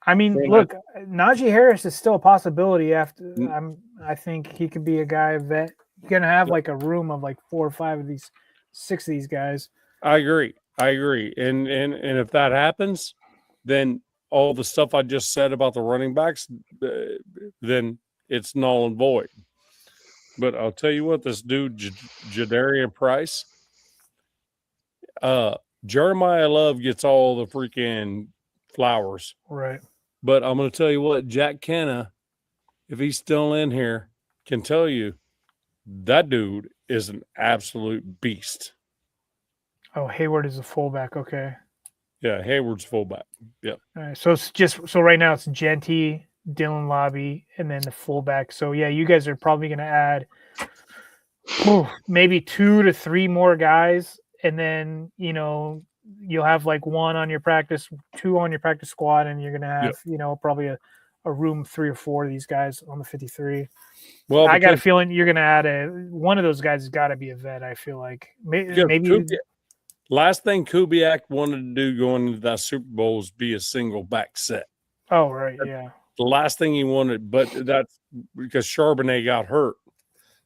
I mean, look, Najee Harris is still a possibility. I think he could be a guy that you're gonna have like a room of like 4 or 5 of these, 6 of these guys. I agree, and if that happens, then all the stuff I just said about the running backs, then it's null and void. But I'll tell you what, this dude, Jadarian Price, Jeremiah Love gets all the freaking flowers. Right. But I'm going to tell you what, Jack Kenna, if he's still in here, can tell you That dude is an absolute beast. Oh, Hayward is a fullback. Okay. Yeah, Hayward's fullback. Yep. All right. So it's just so right now it's Genty, Dylan Lobby, and then the fullback. So yeah, you guys are probably going to add maybe 2 to 3 more guys, and then you'll have like 1 on your practice, 2 on your practice squad, and you're going to have probably a room 3 or 4 of these guys on the 53. Well, I got a feeling you're going to add one of those guys has got to be a vet. I feel like maybe. Last thing Kubiak wanted to do going into that Super Bowl was be a single back set. Oh, right. Yeah. The last thing he wanted, but that's because Charbonnet got hurt.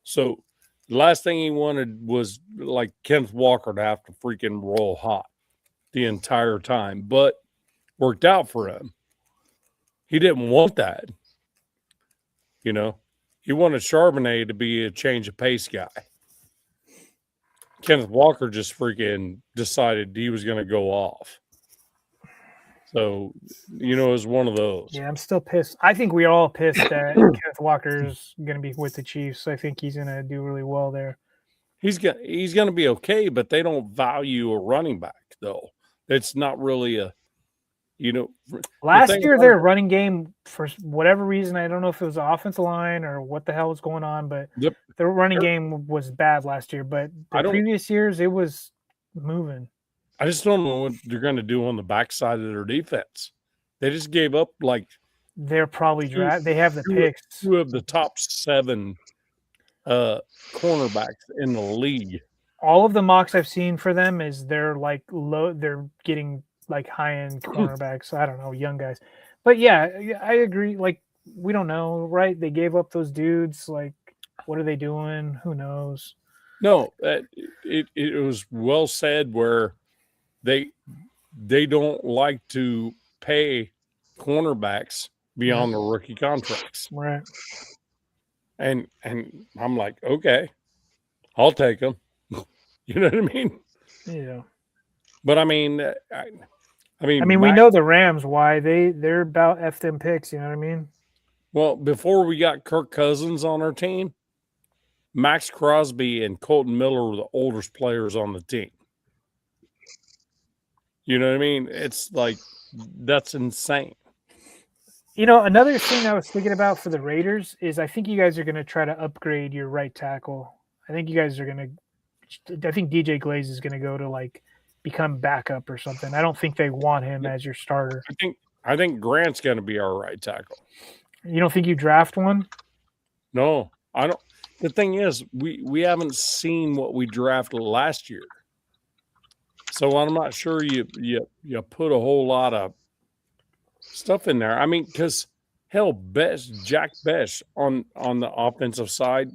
So the last thing he wanted was like Kenneth Walker to have to freaking roll hot the entire time, but worked out for him. He didn't want that. He wanted Charbonnet to be a change of pace guy. Kenneth Walker just freaking decided he was going to go off. So, it was one of those. Yeah, I'm still pissed. I think we're all pissed that Kenneth Walker's going to be with the Chiefs. I think he's going to do really well there. He's going to be okay, but they don't value a running back, though. It's not really a, Last year, their running game, for whatever reason, I don't know if it was the offensive line or what the hell was going on, but their running game was bad last year. But the previous years, it was moving. I just don't know what they're going to do on the backside of their defense. They just gave up they're probably they have the picks. 2 of the top 7 cornerbacks in the league. All of the mocks I've seen for them is they're like low. They're getting like high-end cornerbacks. I don't know, young guys. But yeah, I agree. Like, we don't know, right? They gave up those dudes. Like, what are they doing? Who knows? No, it was well said where they don't like to pay cornerbacks beyond the rookie contracts. Right. And I'm like, okay, I'll take them. You know what I mean? Yeah. But I mean, we know the Rams, why they're about F them picks. You know what I mean? Well, before we got Kirk Cousins on our team, Max Crosby and Colton Miller were the oldest players on the team. You know what I mean? It's like, that's insane. Another thing I was thinking about for the Raiders is I think you guys are going to try to upgrade your right tackle. I think you guys are going to – I think DJ Glaze is going to go to, like, become backup or something. I don't think they want him as your starter. I think Grant's going to be our right tackle. You don't think you draft one? No, I don't. The thing is, we haven't seen what we drafted last year, so I'm not sure you put a whole lot of stuff in there. I mean, because hell, Jack Bech on the offensive side,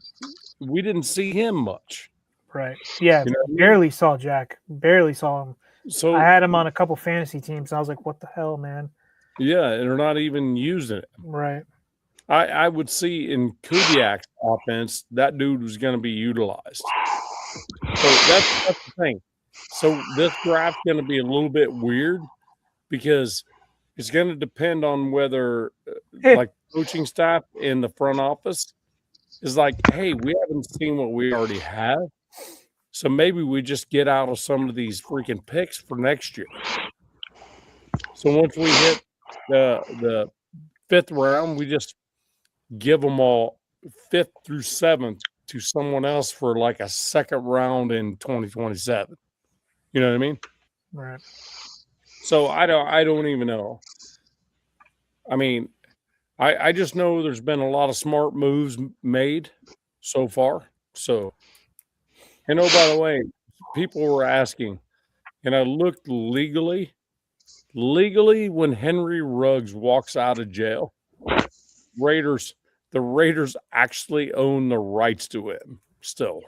we didn't see him much. Right. Yeah. Barely saw Jack. Barely saw him. So I had him on a couple fantasy teams. And I was like, what the hell, man? Yeah. And they're not even using it. Right. I would see in Kubiak's offense, that dude was going to be utilized. So that's the thing. So this draft's going to be a little bit weird because it's going to depend on whether like coaching staff in the front office is like, hey, we haven't seen what we already have. So maybe we just get out of some of these freaking picks for next year. So once we hit the 5th round, we just give them all 5th through 7th to someone else for like a 2nd round in 2027. You know what I mean? Right. So I don't even know. I mean, I just know there's been a lot of smart moves made so far. So. And oh, by the way, people were asking, and I looked legally, when Henry Ruggs walks out of jail, the Raiders actually own the rights to him still.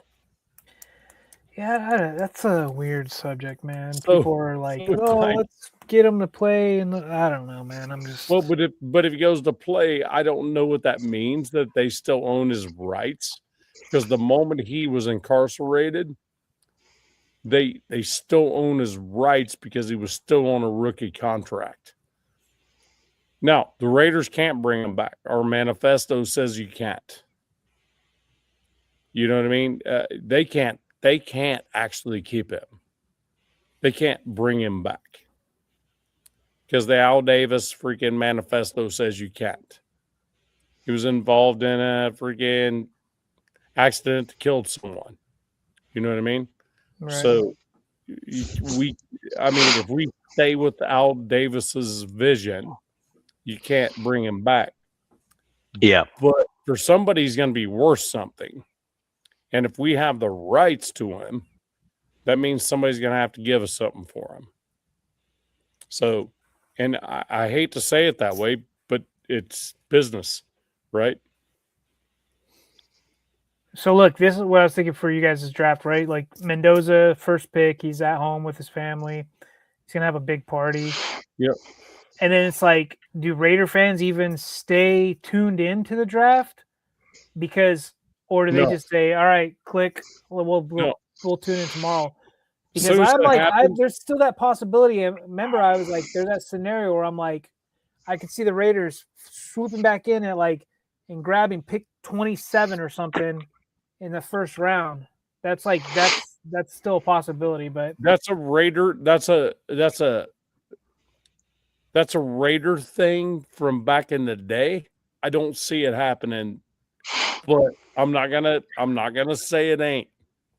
Yeah, that's a weird subject, man. People are like, let's get him to play. And I don't know, man. I'm just. Well, but if he goes to play, I don't know what that means, that they still own his rights. Because the moment he was incarcerated, they still own his rights because he was still on a rookie contract. Now, the Raiders can't bring him back. Our manifesto says you can't. You know what I mean? They can't actually keep him. They can't bring him back because the Al Davis freaking manifesto says you can't. He was involved in a freaking accident that killed someone. You know what I mean? Right. So if we stay with Al Davis's vision, you can't bring him back. Yeah. But for somebody, he's going to be worth something. And if we have the rights to him, that means somebody's going to have to give us something for him. So, and I hate to say it that way, but it's business, right? So look, this is what I was thinking for you guys' draft, right? Like Mendoza, first pick, he's at home with his family. He's gonna have a big party. Yep. And then it's like, do Raider fans even stay tuned into the draft? Because, or do they just say, "All right, click, we'll tune in tomorrow"? Because I'm like, there's still that possibility. And remember, I was like, there's that scenario where I'm like, I could see the Raiders swooping back in and grabbing pick 27 or something in the first round. That's still a possibility, but that's a Raider. That's a Raider thing from back in the day. I don't see it happening, but I'm not gonna say it ain't.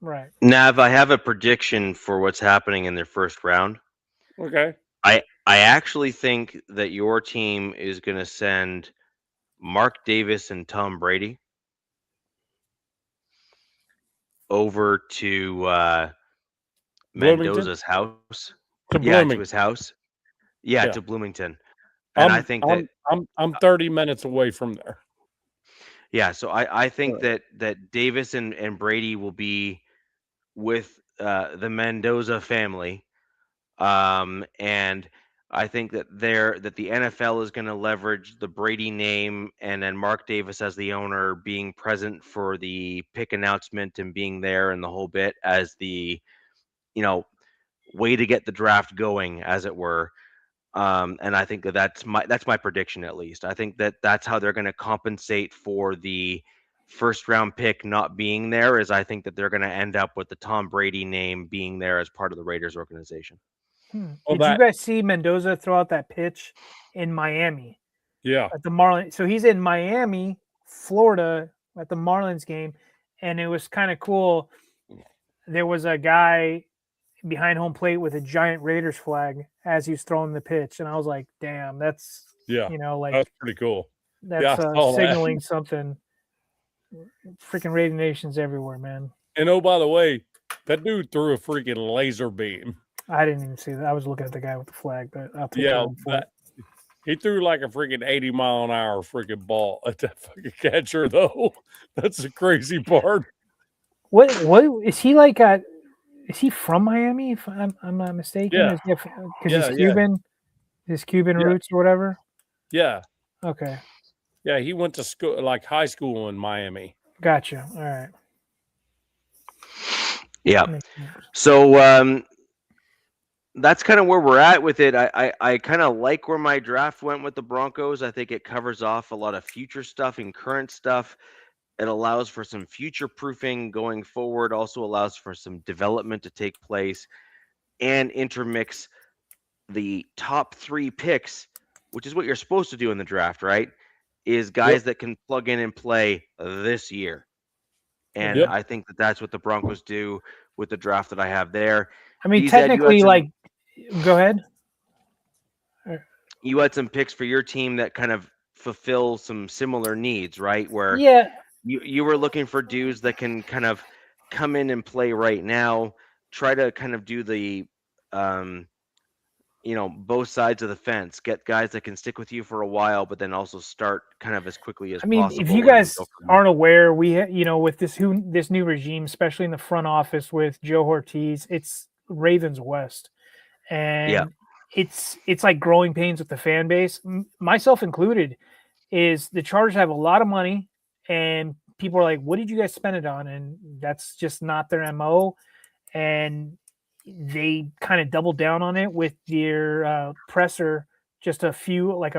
Right. Nav, I have a prediction for what's happening in their first round. Okay. I actually think that your team is going to send Mark Davis and Tom Brady over to Mendoza's house. To Bloomington. To his house. Yeah, to Bloomington. And I think I'm 30 minutes away from there. Yeah, so I think that Davis and Brady will be with the Mendoza family, and I think that the NFL is going to leverage the Brady name, and then Mark Davis as the owner being present for the pick announcement and being there and the whole bit as the way to get the draft going, as it were. And I think that's my prediction, at least. I think that's how they're going to compensate for the first round pick not being there. Is I think that they're going to end up with the Tom Brady name being there as part of the Raiders organization. Did you guys see Mendoza throw out that pitch in Miami? Yeah, at the Marlins. So he's in Miami, Florida, at the Marlins game, and it was kind of cool. There was a guy behind home plate with a giant Raiders flag as he was throwing the pitch, and I was like, "Damn, that's that's pretty cool. That's signaling something." Freaking Raider Nation's everywhere, man. And oh, by the way, that dude threw a freaking laser beam. I didn't even see that. I was looking at the guy with the flag, but I'll take he threw like a freaking 80-mile-an-hour freaking ball at that fucking catcher, though. That's the crazy part. What is he like? Is he from Miami? If I'm not mistaken. Yeah, because he's Cuban. His Cuban roots or whatever. Yeah. Okay. Yeah, he went to school, like high school in Miami. Gotcha. All right. Yeah. So that's kind of where we're at with it. I kind of like where my draft went with the Broncos. I think it covers off a lot of future stuff and current stuff. It allows for some future proofing going forward, also allows for some development to take place, and intermix the top 3 picks, which is what you're supposed to do in the draft, right? Is guys that can plug in and play this year. And I think that's what the Broncos do with the draft that I have there. I mean, technically, go ahead. You had some picks for your team that kind of fulfill some similar needs, right? Where you were looking for dudes that can kind of come in and play right now, try to kind of do the both sides of the fence, get guys that can stick with you for a while, but then also start kind of as quickly as possible. If you guys aren't aware, we with this new regime, especially in the front office with Joe Ortiz, it's Ravens West, and it's like growing pains with the fan base, myself included. Is the Chargers have a lot of money, and people are like, "What did you guys spend it on?" And that's just not their MO, and they kind of doubled down on it with their presser just a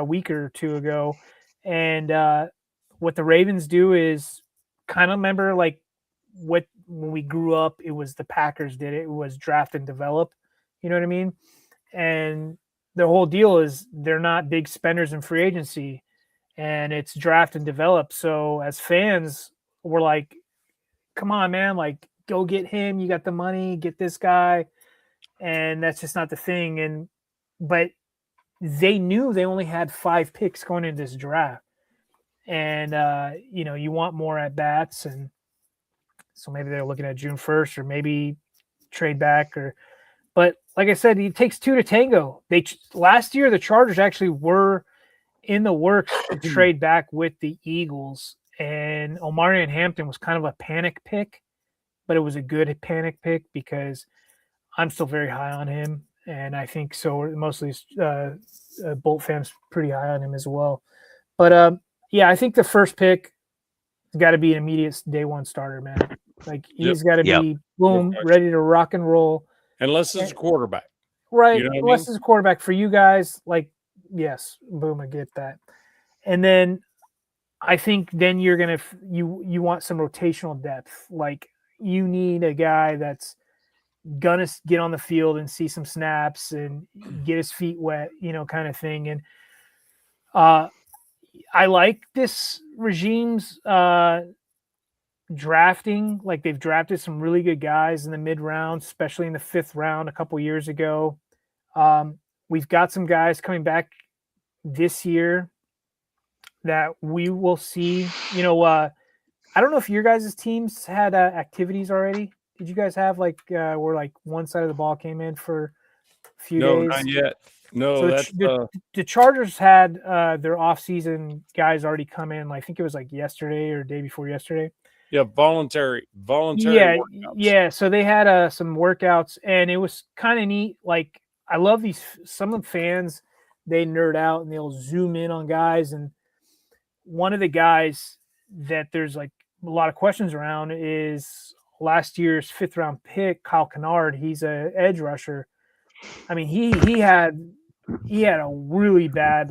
week or two ago. And what the Ravens do is kind of remember like when we grew up, it was the Packers did it. It was draft and develop. You know what I mean? And the whole deal is they're not big spenders in free agency, and it's draft and develop. So as fans, we're like, come on, man, like go get him. You got the money, get this guy. And that's just not the thing. But they knew they only had 5 picks going into this draft. And, you want more at bats. And so maybe they're looking at June 1st or maybe trade back but like I said, it takes 2 to tango. Last year, the Chargers actually were in the works to trade back with the Eagles, and Omarion Hampton was kind of a panic pick, but it was a good panic pick because I'm still very high on him, and I think so. Mostly Bolt fans pretty high on him as well. But I think the first pick has got to be an immediate day one starter, man. Like he's got to be boom, ready to rock and roll. Unless it's a quarterback. Right. You know Unless it's a quarterback for you guys, like, yes, boom, I get that. And then I think then you're going to, you want some rotational depth. Like you need a guy that's going to get on the field and see some snaps and get his feet wet, kind of thing. And I like this regime's drafting. Like they've drafted some really good guys in the mid round, especially in the 5th round a couple years ago. We've got some guys coming back this year that we will see. I don't know if your guys' teams had activities already. Did you guys have where one side of the ball came in for a few days? No, not yet. No, so the Chargers had their off-season guys already come in. I think it was yesterday or day before yesterday. Yeah, voluntary. Yeah, workouts. yeah. So they had some workouts, and it was kind of neat. Like I love these. Some of the fans, they nerd out and they'll zoom in on guys. And one of the guys that there's a lot of questions around is last year's 5th round pick, Kyle Kennard. He's a edge rusher. I mean, he had a really bad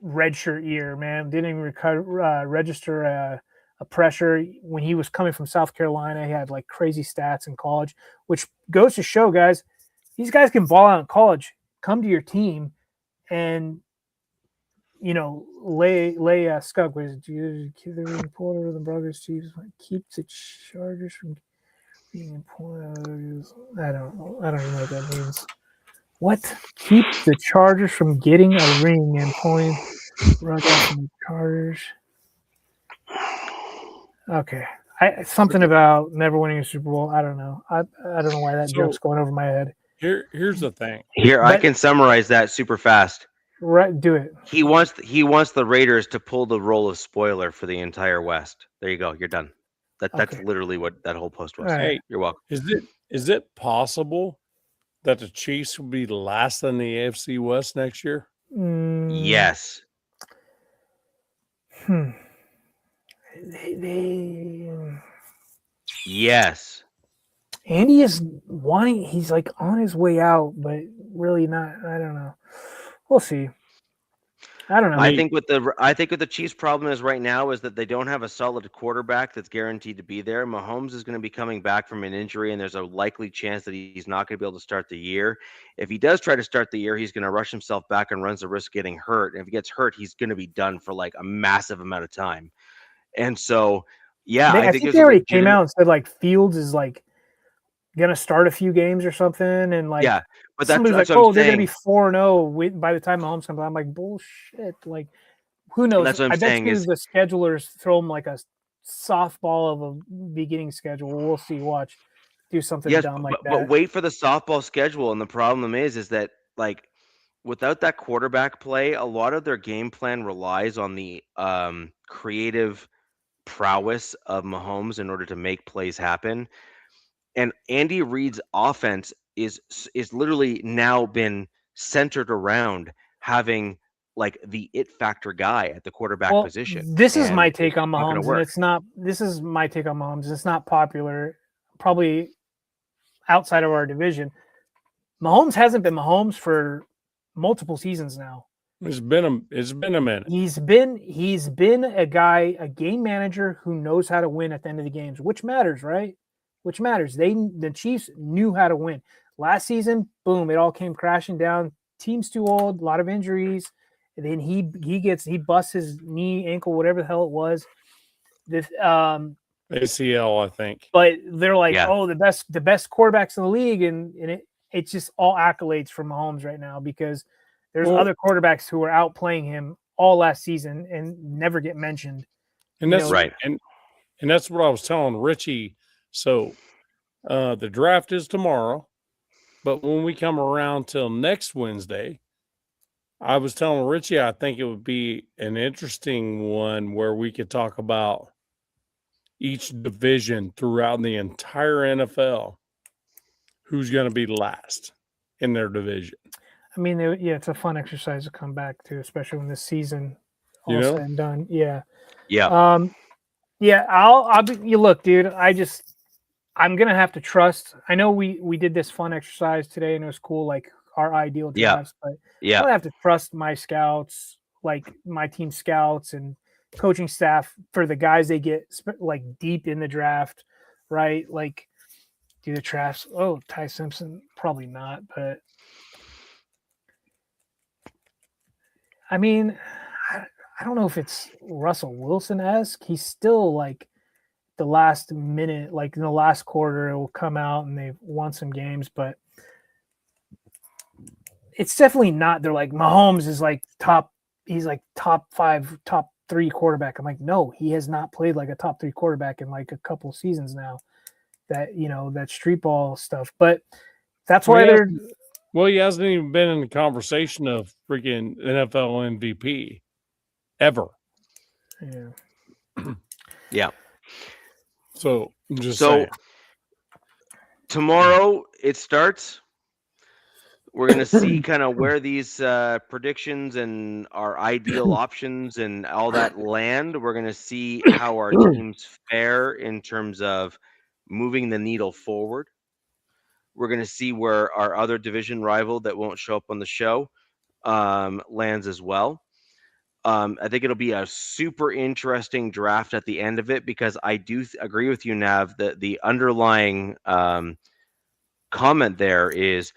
redshirt year, man. Didn't even register a pressure when he was coming from South Carolina. He had crazy stats in college, which goes to show, guys, these guys can ball out in college. Come to your team and lay a skunk. What is it? Keep the reporter of the Broncos Chiefs. Keep the Chargers from being important. I don't know. I don't even know what that means. What keeps the Chargers from getting a ring and pulling rug out from the Chargers? Okay. Something about never winning a Super Bowl. I don't know. I don't know why that joke's going over my head. Here's the thing. I can summarize that super fast. Right, do it. He wants the Raiders to pull the role of spoiler for the entire West. There you go. You're done. That's literally what that whole post was. Right. Hey, you're welcome. Is it possible that the Chiefs will be last in the AFC West next year? Yes. Yes. Andy is wanting. He's on his way out, but really not. I don't know. We'll see. I don't know. I think what the Chiefs' problem is right now is that they don't have a solid quarterback that's guaranteed to be there. Mahomes is going to be coming back from an injury, and there's a likely chance that he's not going to be able to start the year. If he does try to start the year, he's going to rush himself back and runs the risk of getting hurt. And if he gets hurt, he's going to be done for a massive amount of time. And so, yeah, I think they already came out and said Fields is going to start a few games or something, and yeah. But somebody's they're going to be 4-0 by the time Mahomes comes out. I'm like, bullshit. Who knows? That's what I'm saying is the schedulers throw them a softball of a beginning schedule. We'll see. Watch. Do something dumb like that. But wait for the softball schedule. And the problem is that without that quarterback play, a lot of their game plan relies on the creative prowess of Mahomes in order to make plays happen. And Andy Reid's offense is literally now been centered around having the it factor guy at the quarterback position. This is my take on Mahomes, and it's not. This is my take on Mahomes. It's not popular, probably outside of our division. Mahomes hasn't been Mahomes for multiple seasons now. It's been a minute. He's been a game manager who knows how to win at the end of the games, which matters, right? Which matters. The Chiefs knew how to win. Last season, boom, it all came crashing down. Team's too old, a lot of injuries. And then he busts his knee, ankle, whatever the hell it was. This ACL, I think. But they're like, oh, the best quarterbacks in the league, and it's just all accolades from Mahomes right now because there's other quarterbacks who are outplaying him all last season and never get mentioned. And that's right. And that's what I was telling Richie. So the draft is tomorrow, but when we come around till next Wednesday, I was telling Richie I think it would be an interesting one where we could talk about each division throughout the entire NFL, who's going to be last in their division. I mean, it's a fun exercise to come back to, especially when this season all said and done. Yeah. I'll be. You look, dude. I'm gonna have to trust. I know we did this fun exercise today, and it was cool, like our ideal drafts. But I'm gonna have to trust my scouts, like my team scouts and coaching staff for the guys they get like deep in the draft, right? Like, do the drafts. Oh, Ty Simpson, probably not, but I mean, I don't know if it's Russell Wilson-esque. He's still like the last minute, like in the last quarter, it will come out and they've won some games, but it's definitely not. They're like Mahomes is like he's like top 5, top 3 quarterback. I'm like, no, he has not played like a top 3 quarterback in like a couple seasons now. That, that street ball stuff, but that's why they're. Well, he hasn't even been in the conversation of freaking NFL MVP ever. Yeah. Yeah. So I'm just saying. Tomorrow it starts. We're going to see kind of where these predictions and our ideal options and all that land. We're going to see how our teams fare in terms of moving the needle forward. We're going to see where our other division rival that won't show up on the show lands as well. I think it'll be a super interesting draft at the end of it because I do agree with you, Nav, that the underlying comment there is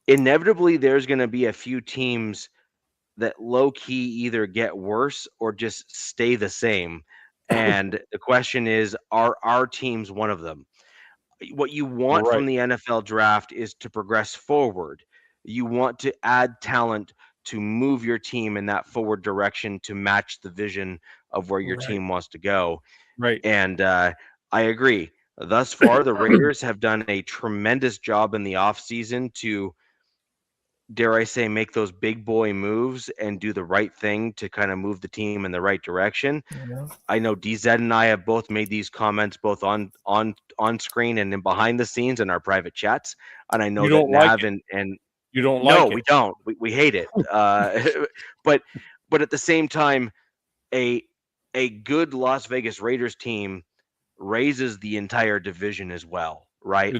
inevitably there's going to be a few teams that low-key either get worse or just stay the same. And the question is, are our teams one of them? What you want from the NFL draft is to progress forward. You want to add talent to move your team in that forward direction to match the vision of where your team wants to go. Right. And I agree. Thus far, the Raiders have done a tremendous job in the offseason to, dare I say, make those big boy moves and do the right thing to kind of move the team in the right direction. Yeah. I know DZ and I have both made these comments both on screen and in behind the scenes in our private chats. And I know that Nav and you don't like it. No, we don't. We hate it. But at the same time, a good Las Vegas Raiders team raises the entire division as well, right?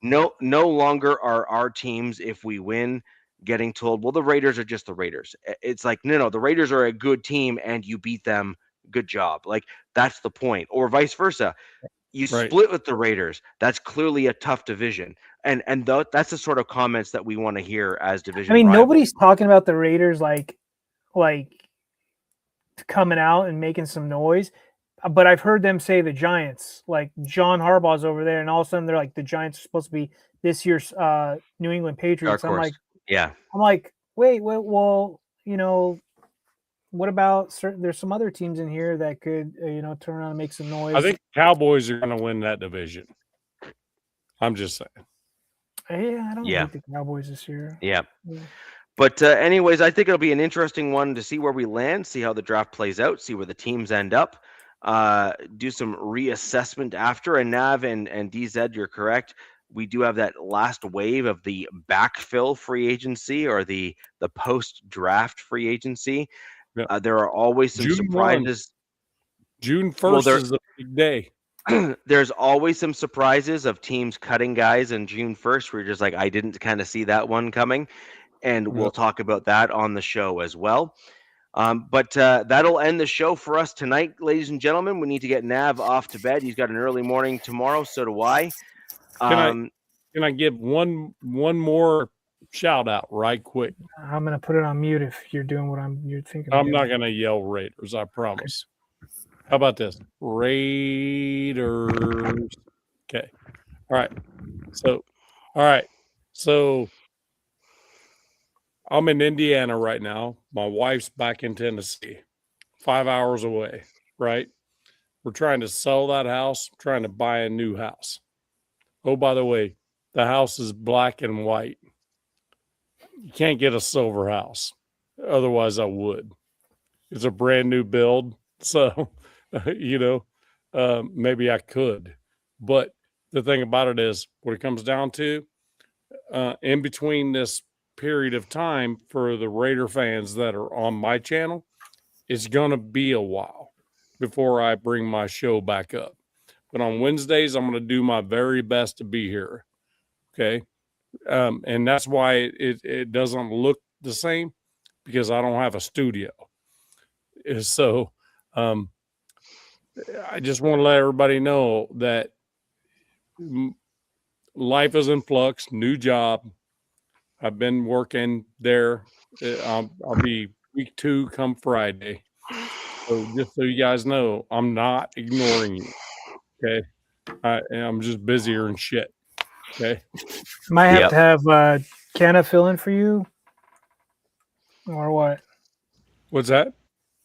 No longer are our teams, if we win, getting told, well, the Raiders are just the Raiders. It's like, no, the Raiders are a good team and you beat them. Good job. Like, that's the point. Or vice versa. You split with the Raiders. That's clearly a tough division. And that's the sort of comments that we want to hear as division. I mean, rivals. Nobody's talking about the Raiders like coming out and making some noise. But I've heard them say the Giants, like John Harbaugh's over there, and all of a sudden they're like the Giants are supposed to be this year's New England Patriots. I'm like, wait, well, what about there's some other teams in here that could, turn around and make some noise. I think Cowboys are going to win that division. I'm just saying. Yeah, I don't like the Cowboys this year. Yeah. But anyways, I think it'll be an interesting one to see where we land, see how the draft plays out, see where the teams end up. Do some reassessment after. And Nav and DZ, you're correct. We do have that last wave of the backfill free agency or the post-draft free agency. Yep. There are always some surprises. June 1st is a big day. There's always some surprises of teams cutting guys on June 1st. We're just like, I didn't kind of see that one coming. and we'll talk about that on the show as well. But that'll end the show for us tonight, ladies and gentlemen. We need to get Nav off to bed. He's got an early morning tomorrow. So do I. Can I give one more shout out right quick? I'm gonna put it on mute if you're doing what you're thinking. I'm not gonna yell Raiders, I promise. How about this? Raiders. Okay. All right. So I'm in Indiana right now. My wife's back in Tennessee, 5 hours away, right? We're trying to sell that house, trying to buy a new house. Oh, by the way, the house is black and white. You can't get a silver house. Otherwise, I would. It's a brand new build. So, maybe I could. But the thing about it is, what it comes down to, in between this period of time for the Raider fans that are on my channel, it's going to be a while before I bring my show back up. But on Wednesdays, I'm going to do my very best to be here. Okay. And that's why it doesn't look the same, because I don't have a studio. So I just want to let everybody know that life is in flux, new job. I've been working there. I'll be week 2 come Friday. So just so you guys know, I'm not ignoring you. Okay. I'm just busier and shit. Okay. Might have to have Kenna fill in for you, or what? What's that?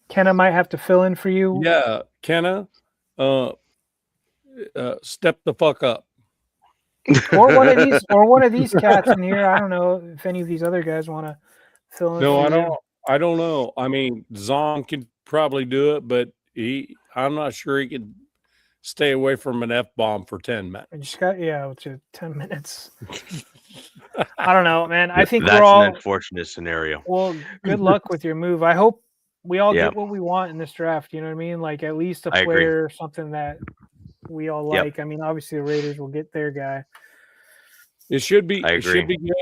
Kenna might have to fill in for you. Yeah, Kenna, step the fuck up. Or one of these cats in here. I don't know if any of these other guys want to fill in. No, for I don't know. I mean, Zong could probably do it, but I'm not sure he could stay away from an F-bomb for 10 minutes. I just got, which is 10 minutes. I don't know, man. I think that's we're all an unfortunate scenario. Well, good luck with your move. I hope we all get what we want in this draft. You know what I mean? Like at least a player or something that we all like. I mean, obviously the Raiders will get their guy. It should be. I agree. It should be good.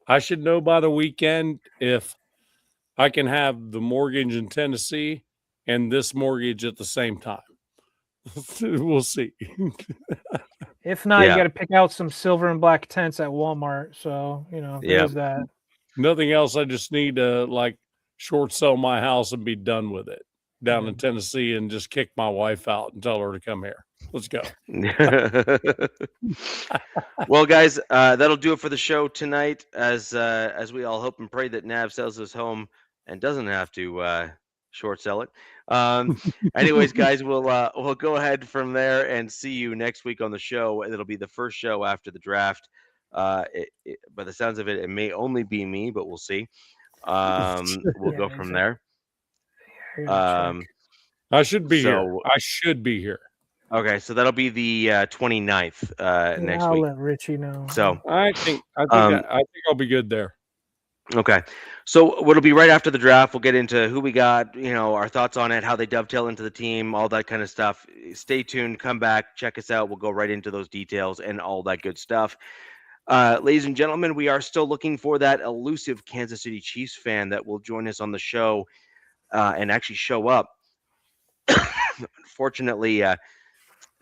I should know by the weekend if I can have the mortgage in Tennessee and this mortgage at the same time. We'll see. If not, you got to pick out some silver and black tents at Walmart. So, there's that. Nothing else. I just need to short sell my house and be done with it down in Tennessee and just kick my wife out and tell her to come here. Let's go. Well, guys, that'll do it for the show tonight. As we all hope and pray that Nav sells his home and doesn't have to short sell it. Anyways, guys, we'll go ahead from there and see you next week on the show. It'll be the first show after the draft. By the sounds of it, it may only be me, but we'll see. We'll go from there. I should be here. I should be here. Okay, so that'll be the 29th next week. I'll let Richie know. So I think I'll be good there. Okay, so what'll be right after the draft, we'll get into who we got, our thoughts on it, how they dovetail into the team, all that kind of stuff. Stay tuned, come back, check us out. We'll go right into those details and all that good stuff. Ladies and gentlemen, we are still looking for that elusive Kansas City Chiefs fan that will join us on the show and actually show up. Unfortunately,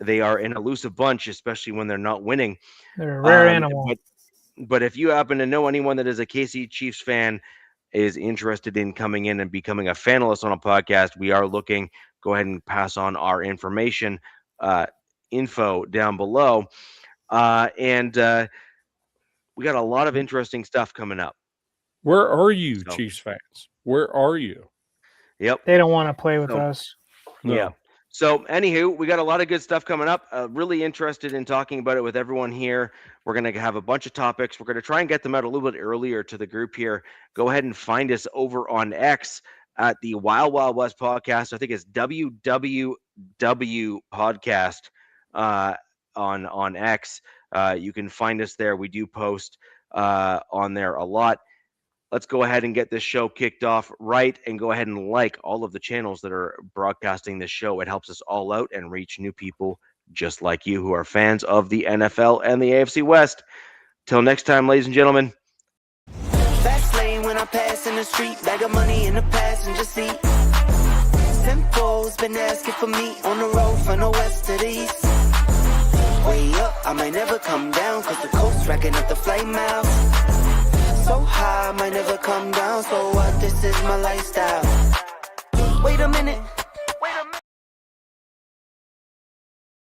they are an elusive bunch, especially when they're not winning. They're a rare animal. But if you happen to know anyone that is a KC Chiefs fan, is interested in coming in and becoming a fanalist on a podcast, we are looking. Go ahead and pass on our information, info down below. And we got a lot of interesting stuff coming up. Where are you, Chiefs fans? Where are you? Yep. They don't want to play with us. No. Yeah. So, anywho, we got a lot of good stuff coming up. Really interested in talking about it with everyone here. We're going to have a bunch of topics. We're going to try and get them out a little bit earlier to the group here. Go ahead and find us over on X at the Wild Wild West podcast. I think it's WWW podcast on X. You can find us there. We do post on there a lot. Let's go ahead and get this show kicked off right and go ahead and like all of the channels that are broadcasting this show. It helps us all out and reach new people just like you who are fans of the NFL and the AFC West. Till next time, ladies and gentlemen. Fast lane when I pass in the street, bag of money in the passenger seat. Simcoe's been asking for me on the road from the west to the east. Way up, I might never come down, cause the coast racking up the flight miles. So high, I might never come down, so what, this is my lifestyle. Wait a minute,